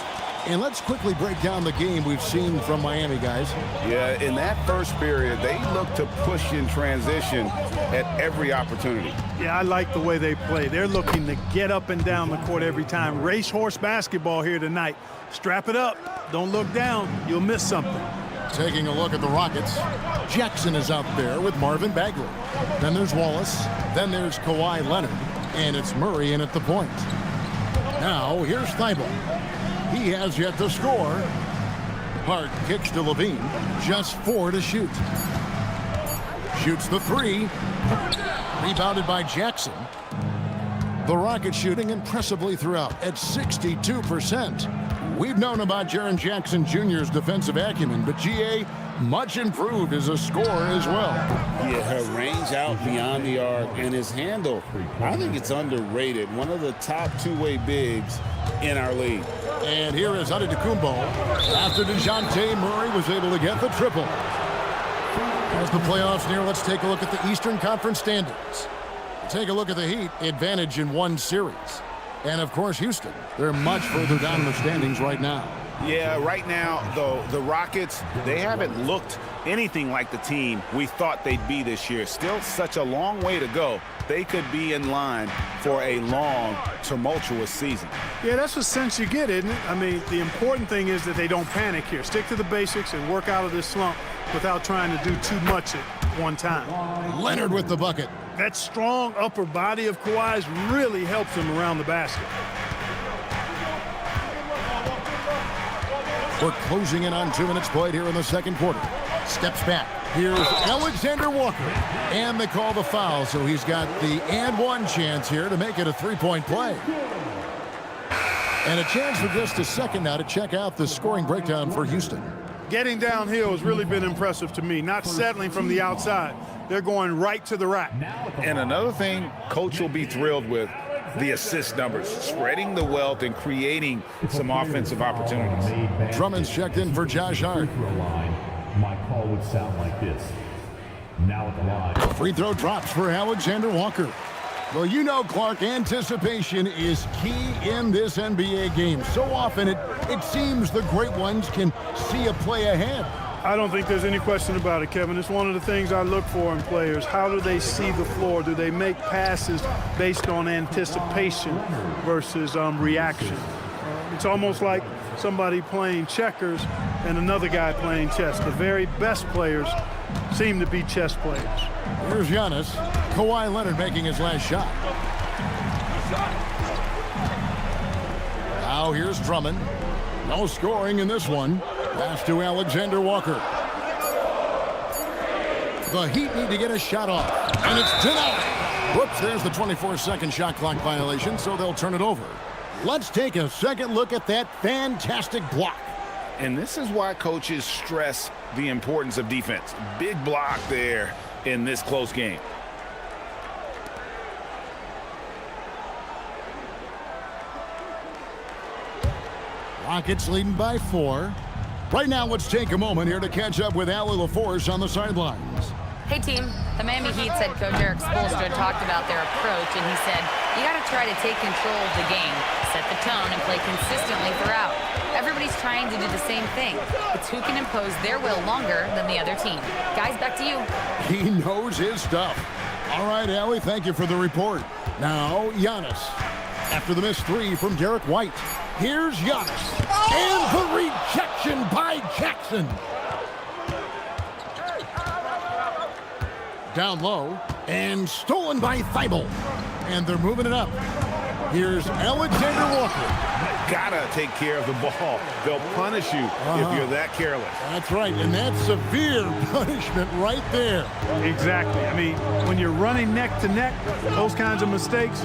K: And let's quickly break down the game we've seen from Miami, guys.
N: Yeah, in that first period, they looked to push in transition at every opportunity.
B: Yeah, I like the way they play. They're looking to get up and down the court every time. Racehorse basketball here tonight. Strap it up. Don't look down. You'll miss something.
K: Taking a look at the Rockets, Jackson is out there with Marvin Bagley. Then there's Wallace. Then there's Kawhi Leonard. And it's Murray in at the point. Now, here's Thibault. He has yet to score. Hart kicks to Levine. Just 4 to shoot. Shoots the 3. Rebounded by Jackson. The Rockets shooting impressively throughout at 62%. We've known about Jaren Jackson Jr.'s defensive acumen, but GA much improved as a scorer as well.
L: Yeah, her range out beyond the arc and his handle, I think it's underrated. One of the top two-way bigs in our league.
K: And here is Antetokounmpo after DeJounte Murray was able to get the triple. As the playoffs near, let's take a look at the Eastern Conference standings. Take a look at the Heat, advantage in 1 series. And, of course, Houston. They're much further down in the standings right now.
N: Yeah, right now, though, the Rockets, they haven't looked anything like the team we thought they'd be this year. Still such a long way to go. They could be in line for a long, tumultuous season.
B: Yeah, that's the sense you get, isn't it? I mean, the important thing is that they don't panic here. Stick to the basics and work out of this slump without trying to do too much at one time.
K: Leonard with the bucket.
B: That strong upper body of Kawhi's really helps him around the basket.
K: We're closing in on 2 minutes played here in the second quarter. Steps back. Here's Alexander Walker. And they call the foul, so he's got the and one chance here to make it a 3-point play. And a chance for just a second now to check out the scoring breakdown for Houston.
B: Getting downhill has really been impressive to me, not settling from the outside. They're going right to the rack.
N: And another thing Coach will be thrilled with, the assist numbers, spreading the wealth and creating some offensive opportunities.
K: Drummond's checked in for Josh Hart.
F: My call would sound like this. Now at the line.
K: Free throw drops for Alexander Walker. Well, you know, Clark, anticipation is key in this NBA game. So often it seems the great ones can see a play ahead.
B: I don't think there's any question about it, Kevin. It's one of the things I look for in players. How do they see the floor? Do they make passes based on anticipation versus reaction? It's almost like somebody playing checkers and another guy playing chess. The very best players seem to be chess players.
K: Here's Giannis. Kawhi Leonard making his last shot. Now here's Drummond. No scoring in this one. Pass to Alexander Walker. The Heat need to get a shot off, and it's denied. Whoops, there's the 24-second shot clock violation, so they'll turn it over. Let's take a second look at that fantastic block.
N: And this is why coaches stress the importance of defense. Big block there in this close game.
K: Rockets leading by 4. Right now, let's take a moment here to catch up with Allie LaForce on the sidelines.
D: Hey, team. The Miami Heat's head coach Eric Spoelstra talked about their approach, and he said, you got to try to take control of the game, set the tone, and play consistently throughout. Everybody's trying to do the same thing. It's who can impose their will longer than the other team. Guys, back to you.
K: He knows his stuff. All right, Allie, thank you for the report. Now, Giannis. After the missed 3 from Derek White. Here's Giannis. And the rejection by Jackson. Down low. And stolen by Thibault. And they're moving it up. Here's Alexander Walker.
N: Gotta take care of the ball. They'll punish you if you're that careless.
K: That's right, and that's severe punishment right there.
B: Exactly. I mean, when you're running neck to neck, those kinds of mistakes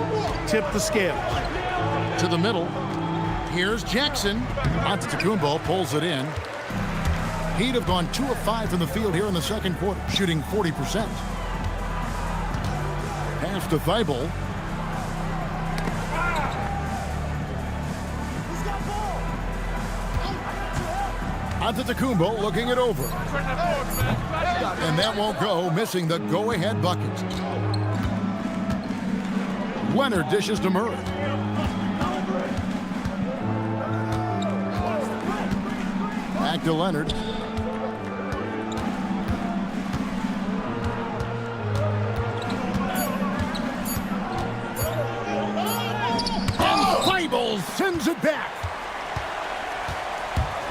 B: tip the scales.
K: To the middle. Here's Jackson. Antetokounmpo pulls it in. He'd have gone 2 of 5 from the field here in the second quarter, shooting 40%. Pass to Thibault. Antetokounmpo looking it over. And that won't go, missing the go-ahead bucket. Leonard dishes to Murray. Back to Leonard. And Thibault sends it back.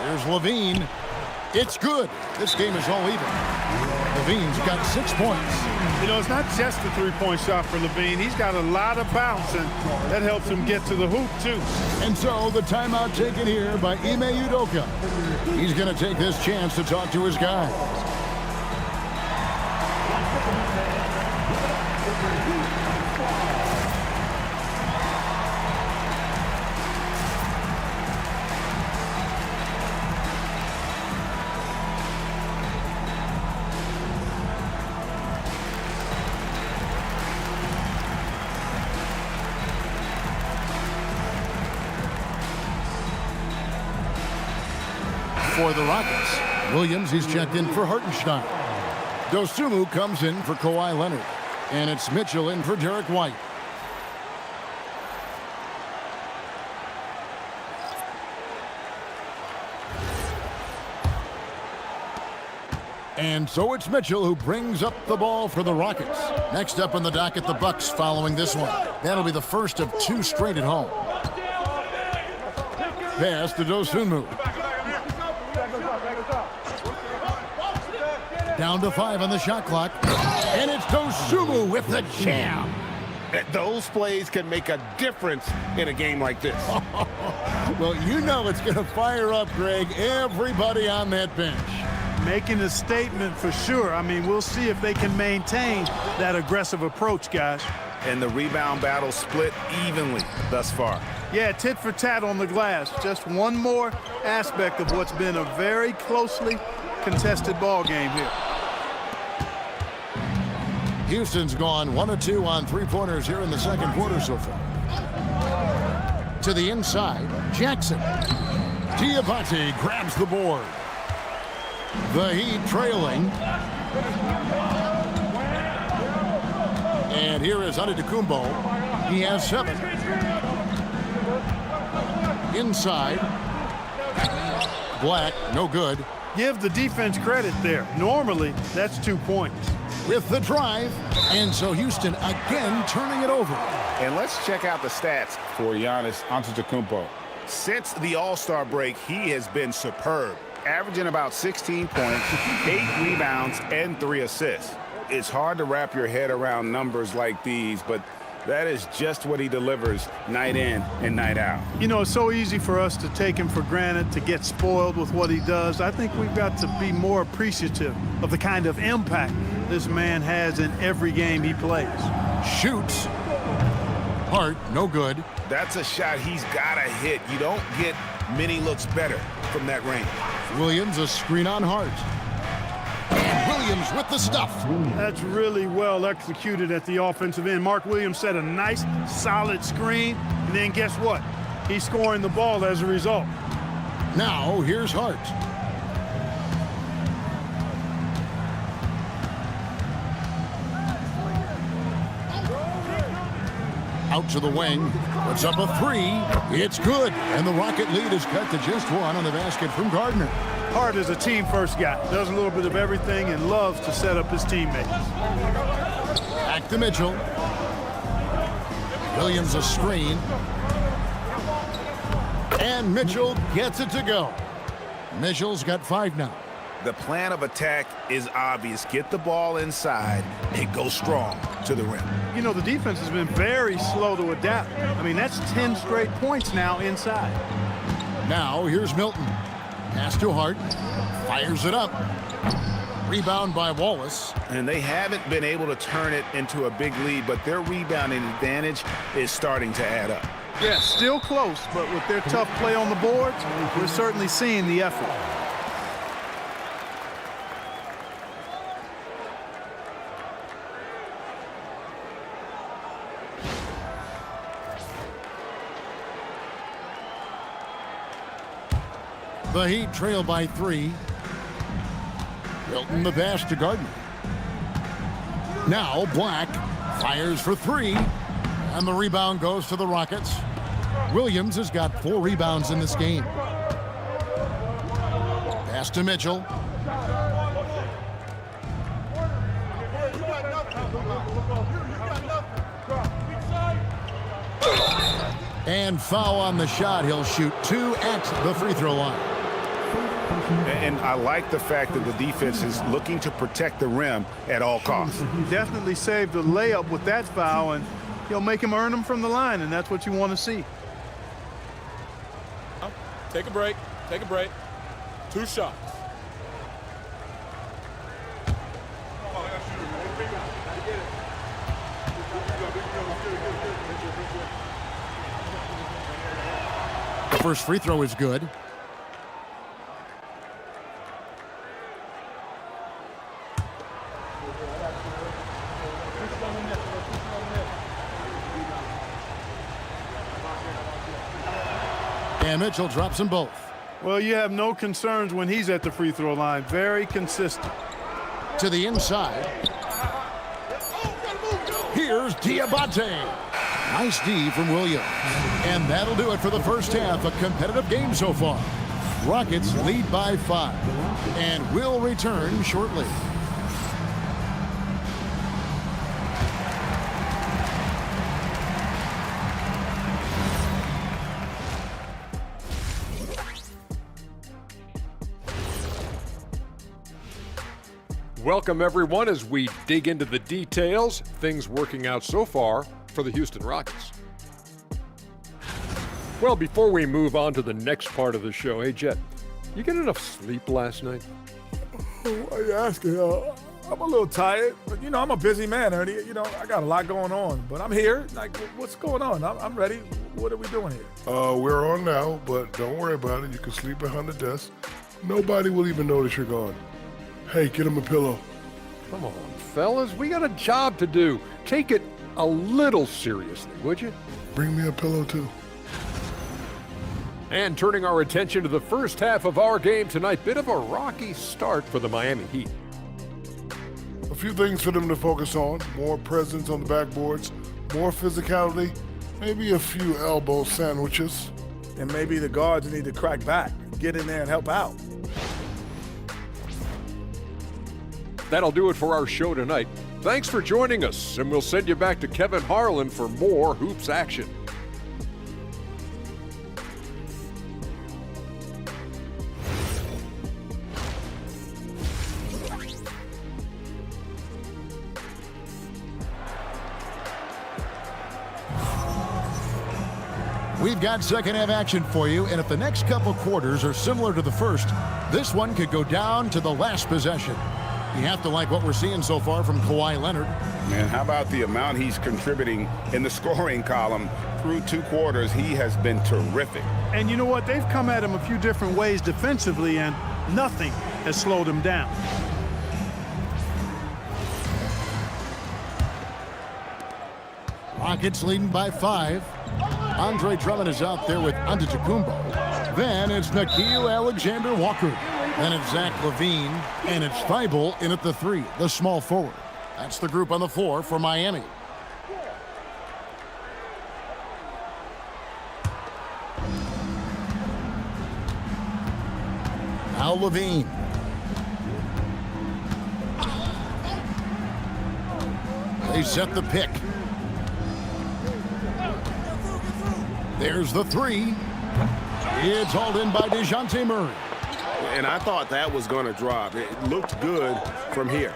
K: Here's Levine. It's good. This game is all even. Levine's got 6 points.
B: You know, it's not just a three-point shot for Levine. He's got a lot of bounce, and that helps him get to the hoop, too.
K: And so the timeout taken here by Ime Udoka. He's going to take this chance to talk to his guys. For the Rockets, Williams, he's checked in for Hartenstein. Dosunmu comes in for Kawhi Leonard. And it's Mitchell in for Derek White. And so it's Mitchell who brings up the ball for the Rockets. Next up on the docket, the Bucks following this one. That'll be the first of 2 straight at home. Pass to Dosunmu. Down to 5 on the shot clock. And it's Dosunmu with the jam.
P: Those plays can make a difference in a game like this.
K: Well, you know it's going to fire up, Greg, everybody on that bench.
B: Making a statement for sure. I mean, we'll see if they can maintain that aggressive approach, guys.
N: And the rebound battle split evenly thus far.
B: Yeah, tit for tat on the glass. Just one more aspect of what's been a very closely contested ball game here.
K: Houston's gone 1 of 2 on three-pointers here in the second quarter so far. To the inside, Jackson. Diabate grabs the board. The Heat trailing. And here is Antetokounmpo. He has 7. Inside. Black, no good.
B: Give the defense credit there. Normally, that's 2 points.
K: With the drive, and so Houston again turning it over.
N: And let's check out the stats for Giannis Antetokounmpo. Since the All-Star break, he has been superb, averaging about 16 points, 8 rebounds, and 3 assists. It's hard to wrap your head around numbers like these, but that is just what he delivers night in and night out.
B: You know, it's so easy for us to take him for granted, to get spoiled with what he does. I think we've got to be more appreciative of the kind of impact this man has in every game he plays.
K: Shoots. Hart, no good.
N: That's a shot he's got to hit. You don't get many looks better from that range.
K: Williams, a screen on Hart. And Williams with the stuff.
B: That's really well executed at the offensive end. Mark Williams set a nice, solid screen, and then guess what? He's scoring the ball as a result.
K: Now, here's Hart. Out to the wing. Puts up a three. It's good. And the Rocket lead is cut to just one on the basket from Gardner.
B: Hart is a team-first guy. Does a little bit of everything and loves to set up his teammates.
K: Back to Mitchell. Williams a screen. And Mitchell gets it to go. Mitchell's got 5 now.
N: The plan of attack is obvious. Get the ball inside and go strong to the rim.
B: You know, the defense has been very slow to adapt. I mean, that's 10 straight points now inside.
K: Now, here's Milton. Pass to Hart. Fires it up. Rebound by Wallace.
N: And they haven't been able to turn it into a big lead, but their rebounding advantage is starting to add up.
B: Yeah, still close, but with their tough play on the boards, we're certainly seeing the effort.
K: The Heat trail by 3. Milton the pass to Gardner. Now Black fires for 3. And the rebound goes to the Rockets. Williams has got 4 rebounds in this game. Pass to Mitchell. And foul on the shot. He'll shoot 2 at the free throw line.
N: And I like the fact that the defense is looking to protect the rim at all costs.
B: He definitely saved the layup with that foul, and he'll make him earn them from the line, and that's what you want to see.
S: Take a break. Take a break. 2 shots.
K: The first free throw is good. And Mitchell drops them both.
B: Well, you have no concerns when he's at the free throw line. Very consistent.
K: To the inside. Here's Diabate. Nice D from Williams. And that'll do it for the first half. A competitive game so far. Rockets lead by 5. And will return shortly.
H: Welcome, everyone, as we dig into the details. Things working out so far for the Houston Rockets. Well, before we move on to the next part of the show, hey, Jet, you get enough sleep last night?
J: Why are you asking? I'm a little tired, but, you know, I'm a busy man, Ernie. You know, I got a lot going on, but I'm here. Like, what's going on? I'm ready. What are we doing here?
I: We're on now, but don't worry about it. You can sleep behind the desk. Nobody will even notice you're gone. Hey, get him a pillow.
H: Come on, fellas. We got a job to do. Take it a little seriously, would you?
I: Bring me a pillow, too.
H: And turning our attention to the first half of our game tonight, bit of a rocky start for the Miami Heat.
I: A few things for them to focus on. More presence on the backboards, more physicality, maybe a few elbow sandwiches.
J: And maybe the guards need to crack back, get in there and help out.
H: That'll do it for our show tonight. Thanks for joining us, and we'll send you back to Kevin Harlan for more Hoops action.
K: We've got second half action for you, and if the next couple quarters are similar to the first, this one could go down to the last possession. You have to like what we're seeing so far from Kawhi Leonard.
N: Man, how about the amount he's contributing in the scoring column through 2 quarters? He has been terrific.
B: And you know what? They've come at him a few different ways defensively, and nothing has slowed him down.
K: Rockets leading by 5. Andre Drummond is out there with Antetokounmpo. Then it's Nickeil Alexander-Walker. Then it's Zach LaVine, and it's Thibault in at the 3, the small forward. That's the group on the floor for Miami. Now LaVine. They set the pick. There's the 3. It's hauled in by DeJounte Murray.
P: And I thought that was going to drop. It looked good from here.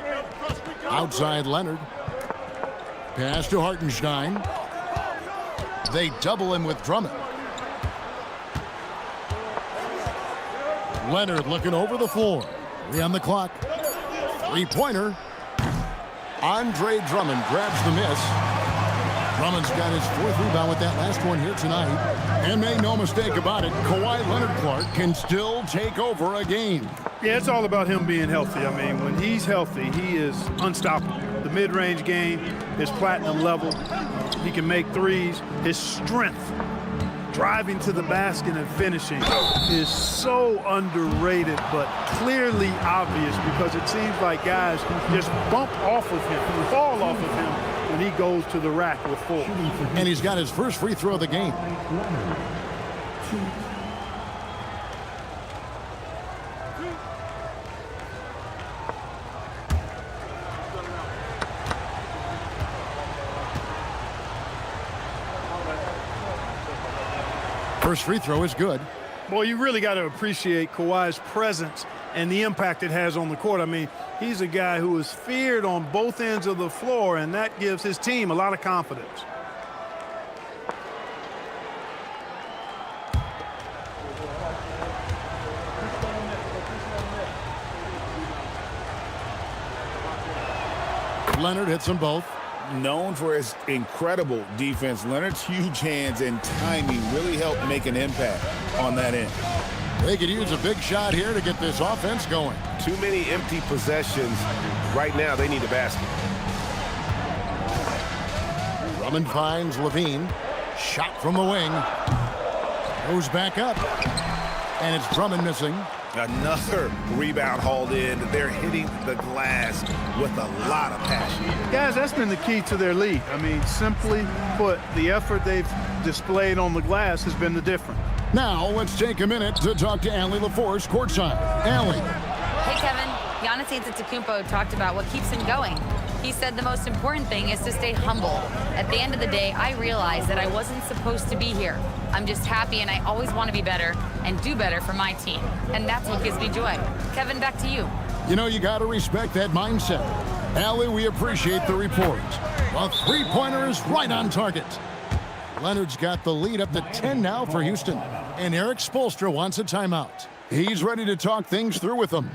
K: Outside Leonard. Pass to Hartenstein. They double him with Drummond. Leonard looking over the floor. 3 on the clock. 3-pointer. Andre Drummond grabs the miss. Drummond's got his 4th rebound with that last one here tonight. And make no mistake about it, Kawhi Leonard-Clark can still take over a game.
B: Yeah, it's all about him being healthy. I mean, when he's healthy, he is unstoppable. The mid-range game is platinum level. He can make threes. His strength, driving to the basket and finishing, is so underrated, but clearly obvious, because it seems like guys just bump off of him, fall off of him when he goes to the rack with 4.
K: And he's got his first free throw of the game. First free throw is good.
B: Boy, you really got to appreciate Kawhi's presence and the impact it has on the court. I mean, he's a guy who is feared on both ends of the floor, and that gives his team a lot of confidence.
K: Leonard hits them both.
L: Known for his incredible defense, Leonard's huge hands and timing really helped make an impact on that end.
K: They could use a big shot here to get this offense going.
P: Too many empty possessions. Right now, they need a basket.
K: Drummond finds LaVine. Shot from the wing. Goes back up. And it's Drummond missing.
N: Another rebound hauled in. They're hitting the glass with a lot of passion.
B: Guys, that's been the key to their lead. I mean, simply put, the effort they've displayed on the glass has been the difference.
K: Now, let's take a minute to talk to Allie LaForce courtside. Allie.
D: Hey, Kevin. Giannis Antetokounmpo talked about what keeps him going. He said the most important thing is to stay humble. At the end of the day, I realized that I wasn't supposed to be here. I'm just happy, and I always want to be better and do better for my team. And that's what gives me joy. Kevin, back to you.
K: You know, you got to respect that mindset. Allie, we appreciate the report. A 3-pointer is right on target. Leonard's got the lead up to 10 now for Houston. And Eric Spoelstra wants a timeout. He's ready to talk things through with them.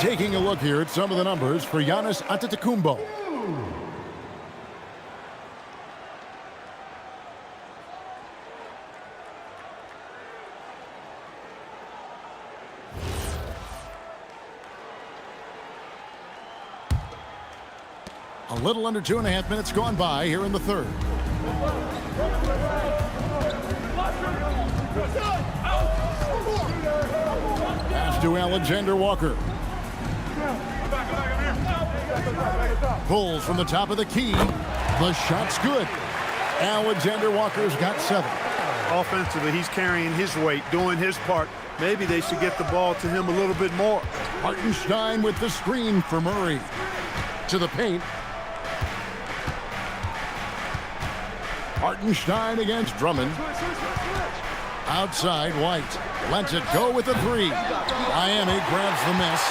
K: Taking a look here at some of the numbers for Giannis Antetokounmpo. A little under 2.5 minutes gone by here in the third. Pass to Alexander Walker. Pulls from the top of the key. The shot's good. Alexander Walker's got 7.
B: Offensively, he's carrying his weight, doing his part. Maybe they should get the ball to him a little bit more.
K: Hartenstein with the screen for Murray. To the paint. Hartenstein against Drummond. Outside, White lets it go with the 3. Miami grabs the miss.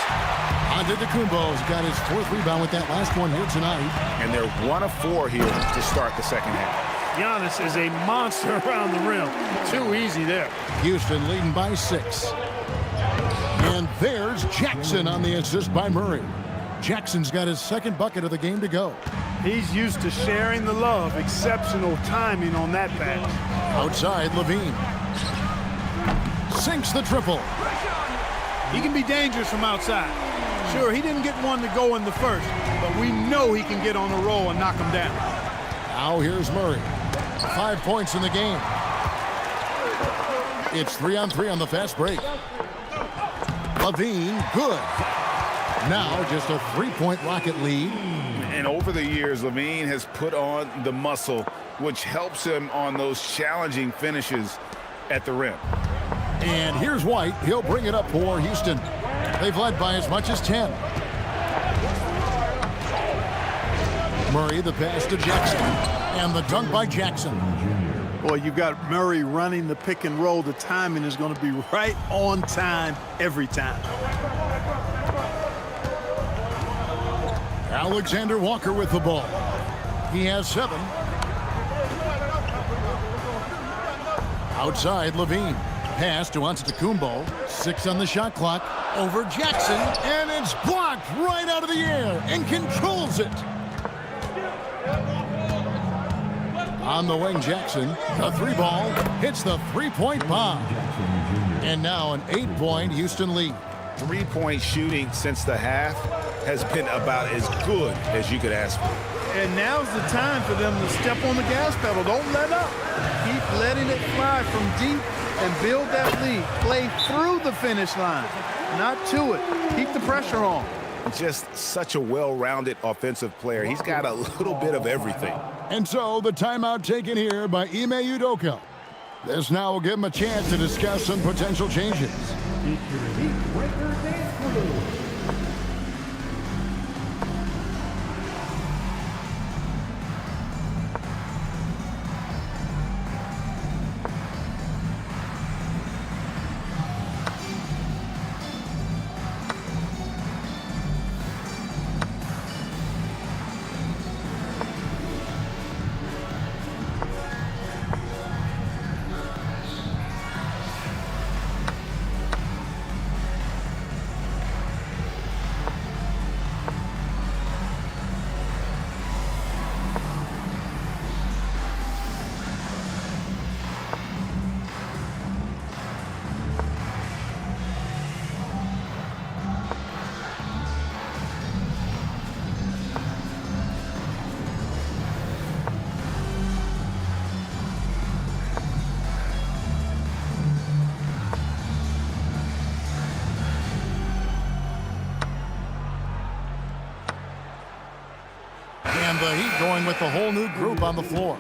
K: Antetokounmpo's got his 4th rebound with that last one here tonight.
N: And they're 1 of 4 here to start the second half.
B: Giannis is a monster around the rim. Too easy there.
K: Houston leading by 6. And there's Jackson on the assist by Murray. Jackson's got his 2nd bucket of the game to go.
B: He's used to sharing the love. Exceptional timing on that pass.
K: Outside, Levine. Sinks the triple.
B: He can be dangerous from outside. Sure, he didn't get one to go in the first, but we know he can get on a roll and knock him down.
K: Now here's Murray. 5 points in the game. It's 3-on-3 on the fast break. Levine, good. Now just a 3-point Rocket lead.
N: And over the years, Levine has put on the muscle, which helps him on those challenging finishes at the rim.
K: And here's White. He'll bring it up for Houston. They've led by as much as 10. Murray, the pass to Jackson. And the dunk by Jackson.
B: Boy, you've got Murray running the pick and roll. The timing is going to be right on time every time.
K: Alexander Walker with the ball. He has 7. Outside, Levine. Pass to Antetokounmpo. 6 on the shot clock. Over Jackson. And it's blocked right out of the air and controls it. On the wing, Jackson. The 3 ball hits the 3-point bomb. And now an 8-point Houston lead.
N: 3-point shooting since the half has been about as good as you could ask for.
B: And now's the time for them to step on the gas pedal. Don't let up. Keep letting it fly from deep and build that lead. Play through the finish line, not to it. Keep the pressure on.
N: Just such a well-rounded offensive player. He's got a little bit of everything.
K: And so the timeout taken here by Ime Udoka. This now will give him a chance to discuss some potential changes. And the Heat going with the whole new group on the floor.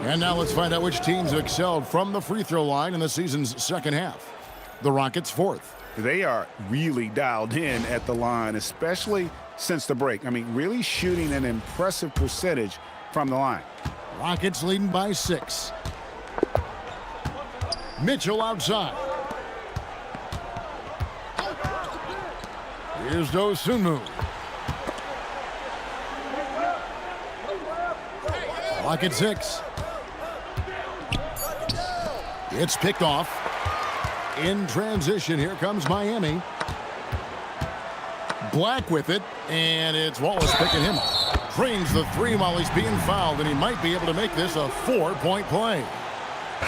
K: And now let's find out which teams have excelled from the free throw line in the season's second half. The Rockets 4th.
N: They are really dialed in at the line, especially since the break. I mean, really shooting an impressive percentage from the line.
K: Rockets leading by 6. Mitchell outside. Here's Dosunmu. Rocket 6. It's picked off. In transition, here comes Miami. Black with it, and it's Wallace picking him up. Drains the three while he's being fouled, and he might be able to make this a 4-point play.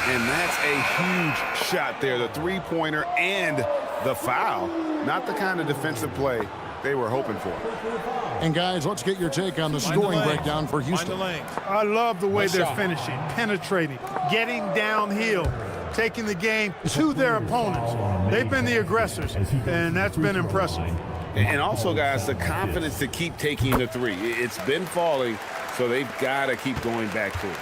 N: And that's a huge shot there, the three-pointer and the foul. Not the kind of defensive play they were hoping for.
K: And guys, let's get your take on the scoring breakdown for Houston.
B: I love the way they're finishing, penetrating, getting downhill, taking the game to their opponents. They've been the aggressors, and that's been impressive.
N: And also, guys, the confidence to keep taking the three. It's been falling, so they've got to keep going back to it.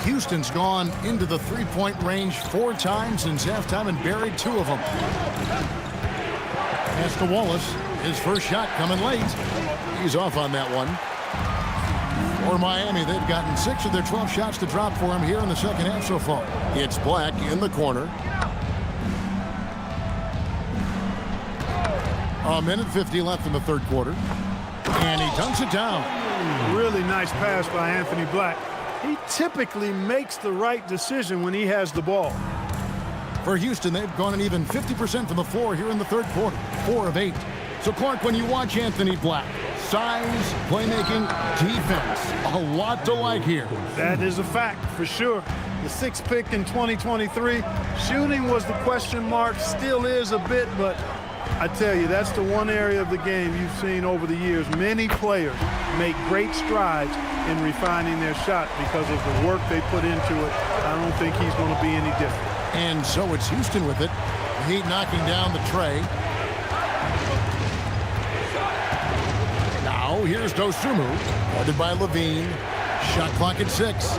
K: Houston's gone into the three-point range 4 times since halftime and buried 2 of them. Pass to Wallace. His first shot coming late. He's off on that one. For Miami, they've gotten 6 of their 12 shots to drop for him here in the second half so far. It's Black in the corner. 1:50 left in the third quarter. And he dunks it down.
B: Really nice pass by Anthony Black. He typically makes the right decision when he has the ball.
K: For Houston, they've gone an even 50% from the floor here in the third quarter. 4 of 8. So, Clark, when you watch Anthony Black, size, playmaking, defense, a lot to like here.
B: That is a fact, for sure. The 6th pick in 2023. Shooting was the question mark, still is a bit, but I tell you, that's the one area of the game you've seen over the years. Many players make great strides in refining their shot because of the work they put into it. I don't think he's going to be any different.
K: And so it's Houston with it. The Heat knocking down the tray. Now here's Dosunmu, guarded by Levine. Shot clock at 6.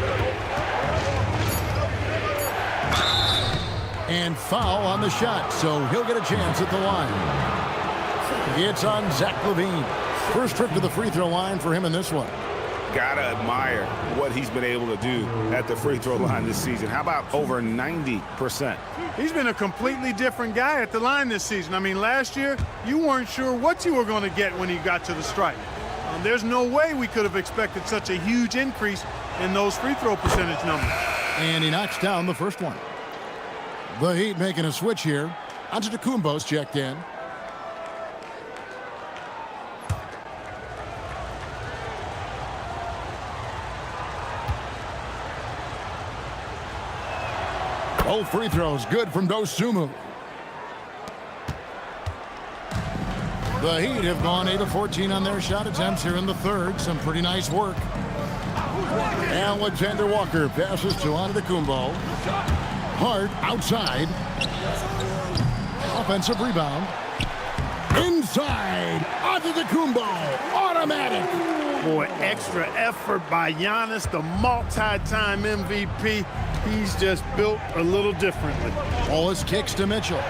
K: And foul on the shot, so he'll get a chance at the line. It's on Zach LaVine. First trip to the free throw line for him in this one.
N: Gotta admire what he's been able to do at the free throw line this season. How about over 90%?
B: He's been a completely different guy at the line this season. I mean, last year, you weren't sure what you were going to get when he got to the stripe. There's no way we could have expected such a huge increase in those free throw percentage numbers.
K: And he knocks down the first one. The Heat making a switch here. Antetokounmpo's checked in. Both free throws good from Dosunmu. The Heat have gone 8 of 14 on their shot attempts here in the third. Some pretty nice work. Alexander Walker passes to Antetokounmpo. Hart outside. Offensive rebound. Inside. Antetokounmpo. Automatic.
B: Boy, extra effort by Giannis, the multi-time MVP. He's just built a little differently.
K: Wallace kicks to Mitchell.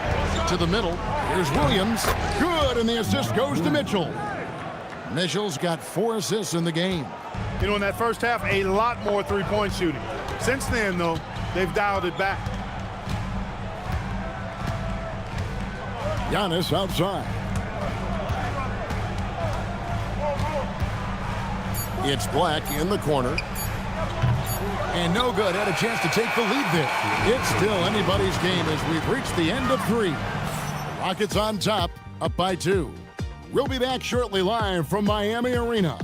K: To the middle. Here's Williams. Good, and the assist goes to Mitchell. Mitchell's got 4 assists in the game.
B: You know, in that first half, a lot more three-point shooting. Since then, though, they've dialed it back.
K: Giannis outside. It's Black in the corner. And no good. Had a chance to take the lead there. It's still anybody's game as we've reached the end of 3. Rockets on top, up by 2. We'll be back shortly live from Miami Arena.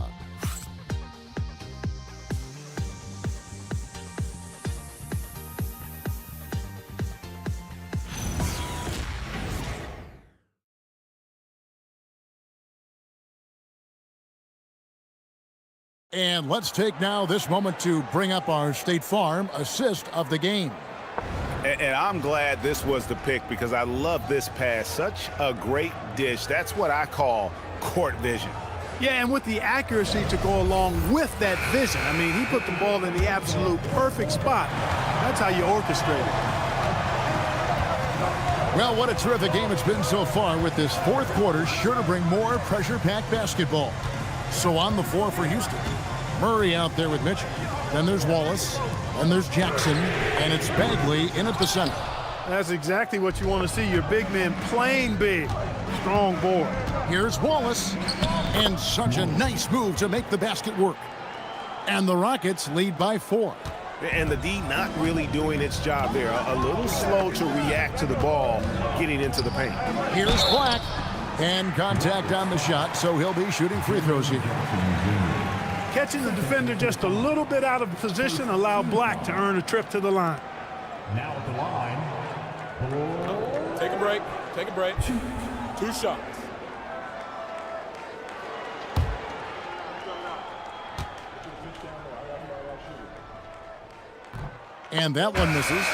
K: And let's take now this moment to bring up our State Farm assist of the game.
N: And I'm glad this was the pick because I love this pass. Such a great dish. That's what I call court vision.
B: Yeah, and with the accuracy to go along with that vision. I mean, he put the ball in the absolute perfect spot. That's how you orchestrate it.
K: Well, what a terrific game it's been so far with this fourth quarter. Sure to bring more pressure-packed basketball. So on the floor for Houston. Murray out there with Mitchell. Then there's Wallace. And there's Jackson. And it's Bagley in at the center.
B: That's exactly what you want to see. Your big men playing big. Strong board.
K: Here's Wallace. And such a nice move to make the basket work. And the Rockets lead by 4.
N: And the D not really doing its job there. A little slow to react to the ball getting into the paint.
K: Here's Black. And contact on the shot, so he'll be shooting free throws here.
B: Catching the defender just a little bit out of position allowed Black to earn a trip to the line.
F: Now at the line.
S: Take a break. Take a break. 2 shots.
K: And that one misses.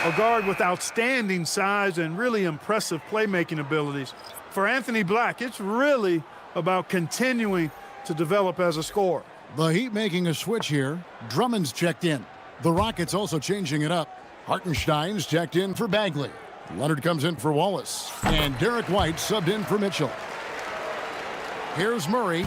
B: A guard with outstanding size and really impressive playmaking abilities. For Anthony Black, it's really about continuing to develop as a scorer.
K: The Heat making a switch here. Drummond's checked in. The Rockets also changing it up. Hartenstein's checked in for Bagley. Leonard comes in for Wallace. And Derek White subbed in for Mitchell. Here's Murray.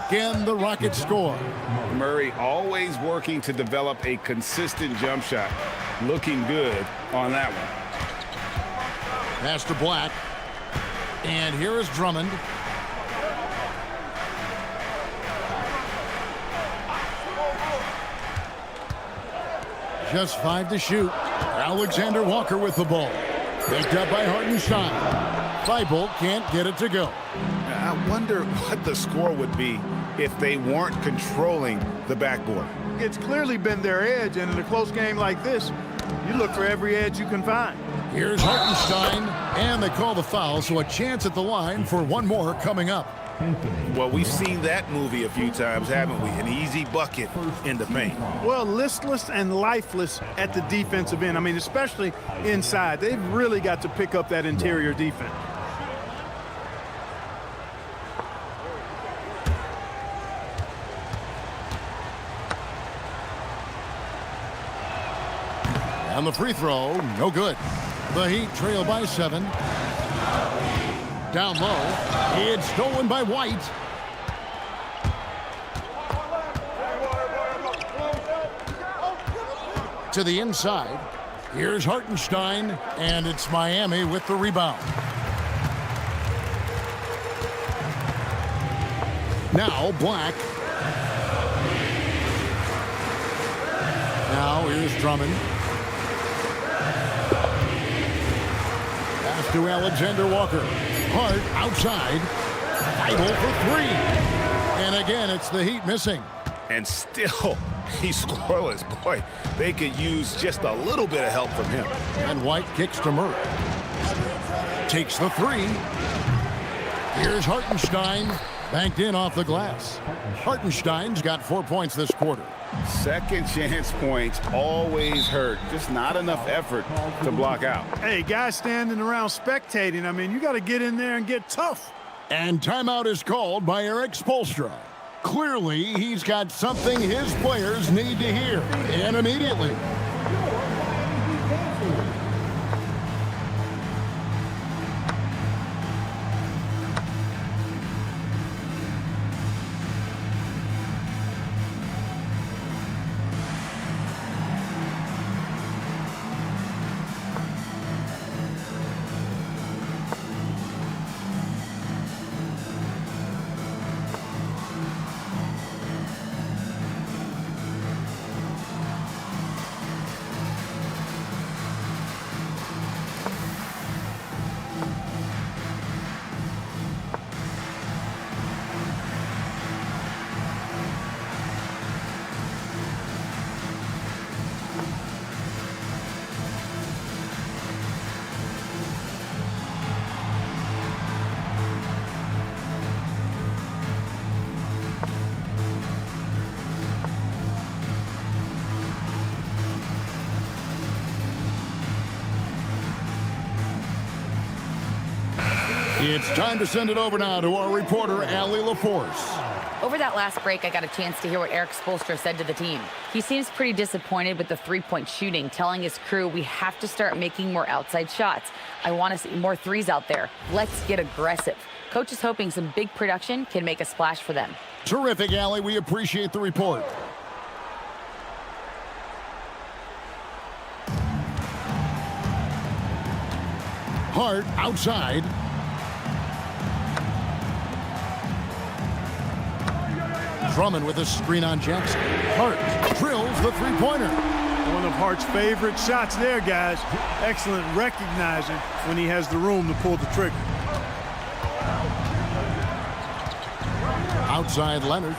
K: Again, the Rockets score.
N: Murray always working to develop a consistent jump shot. Looking good on that one.
K: Pass to Black. And here is Drummond. Just 5 to shoot. Alexander Walker with the ball. Picked up by Hartenstein. Thibault can't get it to go.
N: I wonder what the score would be if they weren't controlling the backboard.
B: It's clearly been their edge, and in a close game like this, you look for every edge you can find.
K: Here's Hartenstein, and they call the foul, so a chance at the line for one more coming up.
N: Well, we've seen that movie a few times, haven't we? An easy bucket in the paint.
B: Well, listless and lifeless at the defensive end. I mean, especially inside. They've really got to pick up that interior defense.
K: And the free throw, no good. The Heat trail by 7. Down low. It's stolen by White. To the inside. Here's Hartenstein, and it's Miami with the rebound. Now Black. Now here's Drummond. Pass to Alexander Walker. Hart outside. Thibault for 3. And again, it's the Heat missing.
N: And still, he's scoreless. Boy, they could use just a little bit of help from him.
K: And White kicks to Murray. Takes the 3. Here's Hartenstein. Banked in off the glass. Hartenstein's got 4 points this quarter.
N: Second chance points always hurt. Just not enough effort to block out.
B: Hey, guys standing around spectating, I mean, you got to get in there and get tough.
K: And timeout is called by Eric Spoelstra. Clearly, he's got something his players need to hear, and immediately. It's time to send it over now to our reporter, Allie LaForce.
D: Over that last break, I got a chance to hear what Eric Spoelstra said to the team. He seems pretty disappointed with the three-point shooting, telling his crew we have to start making more outside shots. I want to see more threes out there. Let's get aggressive. Coach is hoping some big production can make a splash for them.
K: Terrific, Allie. We appreciate the report. Hart outside. Drummond with a screen on Jackson. Hart drills the three-pointer.
B: One of Hart's favorite shots there, guys. Excellent recognizing when he has the room to pull the trigger.
K: Outside Leonard.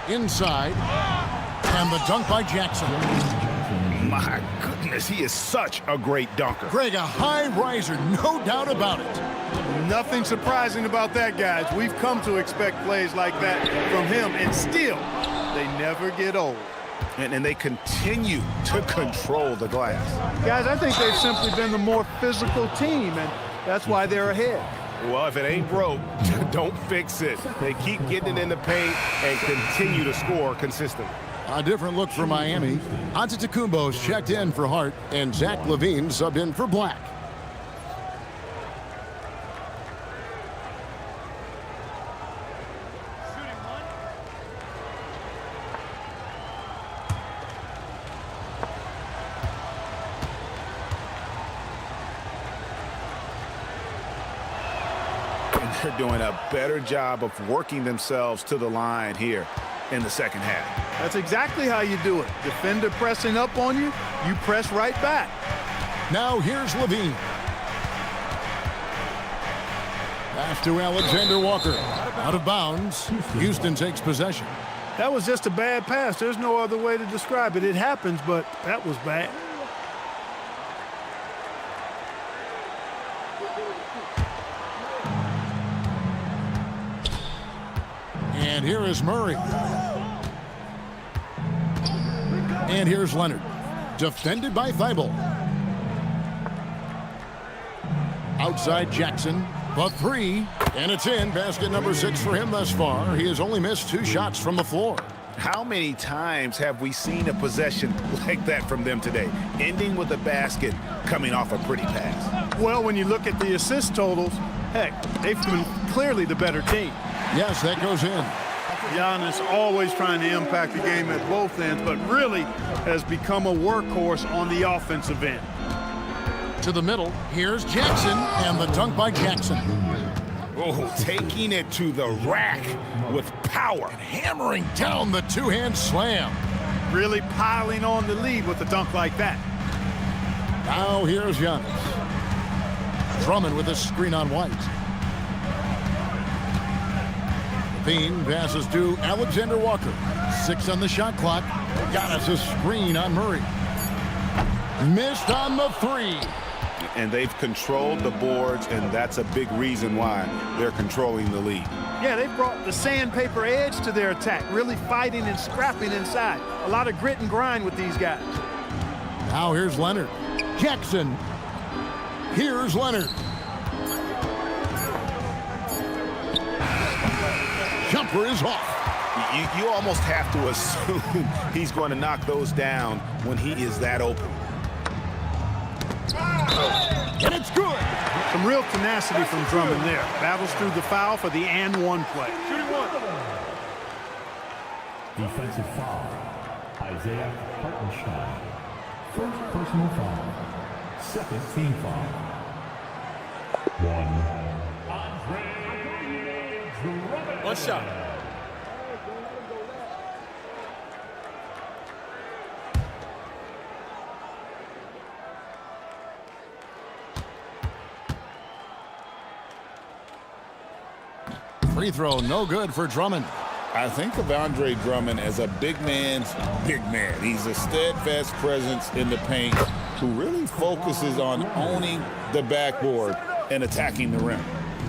K: Inside. And the dunk by Jackson.
N: My goodness, he is such a great dunker.
K: Greg, a high riser, no doubt about it.
B: Nothing surprising about that, guys. We've come to expect plays like that from him, and still, they never get old.
N: And they continue to control the glass.
B: Guys, I think they've simply been the more physical team, and that's why they're ahead.
P: Well, if it ain't broke, don't fix it. They keep getting it in the paint and continue to score consistently.
K: A different look for Miami. Antetokounmpo's checked in for Hart, and Zach LaVine subbed in for Black.
N: They're doing a better job of working themselves to the line here in the second half.
B: That's exactly how you do it. Defender pressing up on you, you press right back.
K: Now here's LaVine. Pass to Alexander Walker. Out of bounds. Houston takes possession.
B: That was just a bad pass. There's no other way to describe it. It happens, but that was bad.
K: And here is Murray. And here's Leonard. Defended by Thibault. Outside Jackson. The three. And it's in. Basket number 6 for him thus far. He has only missed 2 shots from the floor.
N: How many times have we seen a possession like that from them today? Ending with a basket, coming off a pretty pass.
B: Well, when you look at the assist totals, heck, they've been clearly the better team.
K: Yes, that goes in.
B: Giannis always trying to impact the game at both ends, but really has become a workhorse on the offensive end.
K: To the middle, here's Jackson, and the dunk by Jackson.
N: Oh, taking it to the rack with power.
K: And hammering down the two-hand slam.
B: Really piling on the lead with a dunk like that.
K: Now here's Giannis. Drummond with a screen on White. LaVine passes to Alexander Walker. 6 on the shot clock. Giannis a screen on Murray. Missed on the 3.
N: And they've controlled the boards, and that's a big reason why they're controlling the lead.
B: Yeah, they've brought the sandpaper edge to their attack, really fighting and scrapping inside. A lot of grit and grind with these guys.
K: Now here's Leonard. Jackson. Here's Leonard. Jumper is off.
N: You almost have to assume he's going to knock those down when he is that open.
K: And it's good.
B: Some real tenacity from Drummond there. Battles through the foul for the and-one play.
F: Defensive foul. Isaiah Hartenstein. First personal foul. Second team foul. 1. Andre Drummond.
S: One shot.
K: Free throw, no good for Drummond.
L: I think of Andre Drummond as a big man's big man. He's a steadfast presence in the paint who really focuses on owning the backboard and attacking the rim.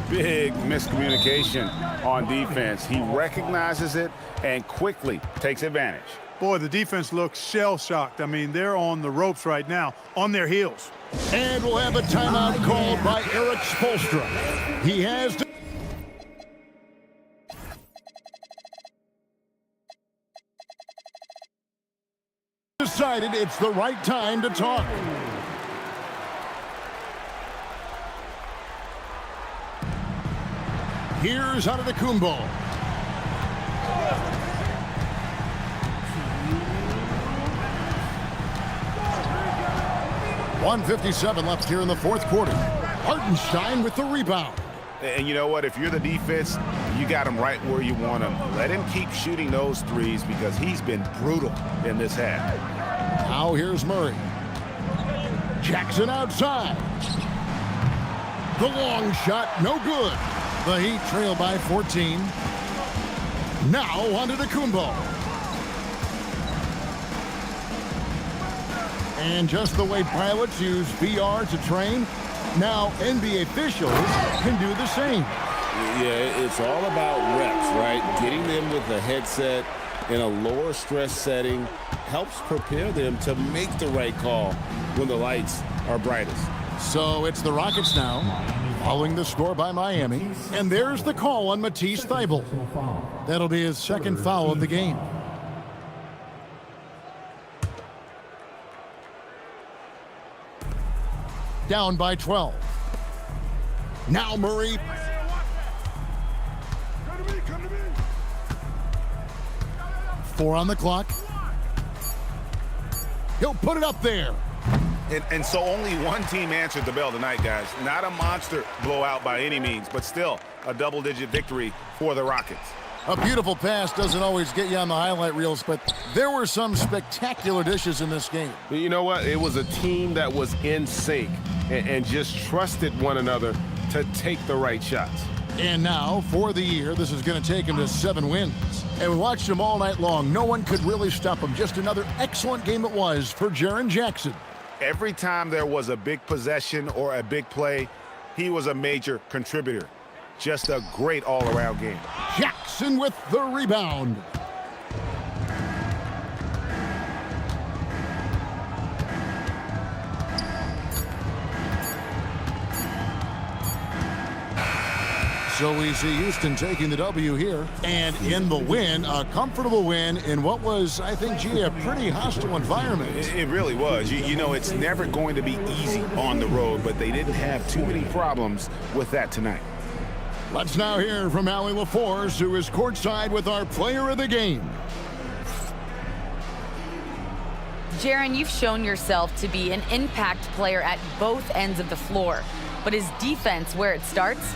N: Big miscommunication on defense. He recognizes it and quickly takes advantage.
B: Boy, the defense looks shell-shocked. I mean, they're on the ropes right now, on their heels.
K: And we'll have a timeout called by Eric Spoelstra. He has decided it's the right time to talk. Here's Antetokounmpo. .157 left here in the fourth quarter. Hartenstein with the rebound.
N: And you know what? If you're the defense, You got him right where you want him. Let him keep shooting those threes because he's been brutal in this half.
K: Now here's Murray. Jackson outside. The long shot, no good. The Heat trail by 14. Now onto the Kumbo. And just the way pilots use VR to train, now NBA officials can do the same.
L: Yeah, it's all about reps, right? Getting them with a headset in a lower stress setting helps prepare them to make the right call when the lights are brightest.
K: So it's the Rockets now, following the score by Miami. And there's the call on Matisse Thybulle. That'll be his second foul of the game. Down by 12. Now Murray. Four on the clock. He'll put it up there.
N: And so only one team answered the bell tonight, guys. Not a monster blowout by any means, but still a double-digit victory for the Rockets.
K: A beautiful pass doesn't always get you on the highlight reels, but there were some spectacular dishes in this game.
P: You know what? It was a team that was in sync and just trusted one another to take the right shots.
K: And now, for the year, this is going to take him to 7 wins. And we watched him all night long. No one could really stop him. Just another excellent game it was for Jaren Jackson.
N: Every time there was a big possession or a big play, he was a major contributor. Just a great all-around game.
K: Jackson with the rebound. So we see Houston taking the W here. And in the win, a comfortable win in what was, I think, G, a pretty hostile environment.
N: It really was. You know, it's never going to be easy on the road, but they didn't have too many problems with that tonight.
K: Let's now hear from Allie LaForce, who is courtside with our player of the game.
D: Jaren, you've shown yourself to be an impact player at both ends of the floor. But is defense where it starts?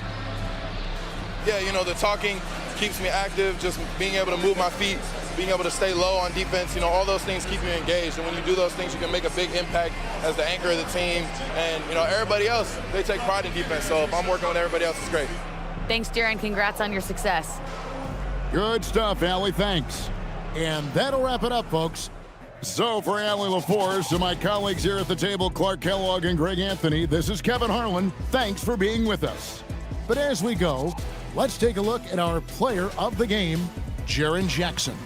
T: Yeah, you know, the talking keeps me active, just being able to move my feet, being able to stay low on defense, you know, all those things keep you engaged. And when you do those things, you can make a big impact as the anchor of the team. And, you know, everybody else, they take pride in defense. So if I'm working with everybody else, it's great.
D: Thanks, Jaren. Congrats on your success.
K: Good stuff, Allie. Thanks. And that'll wrap it up, folks. So for Allie LaForce and my colleagues here at the table, Clark Kellogg and Greg Anthony, this is Kevin Harlan. Thanks for being with us. But as we go, let's take a look at our player of the game, Jaren Jackson.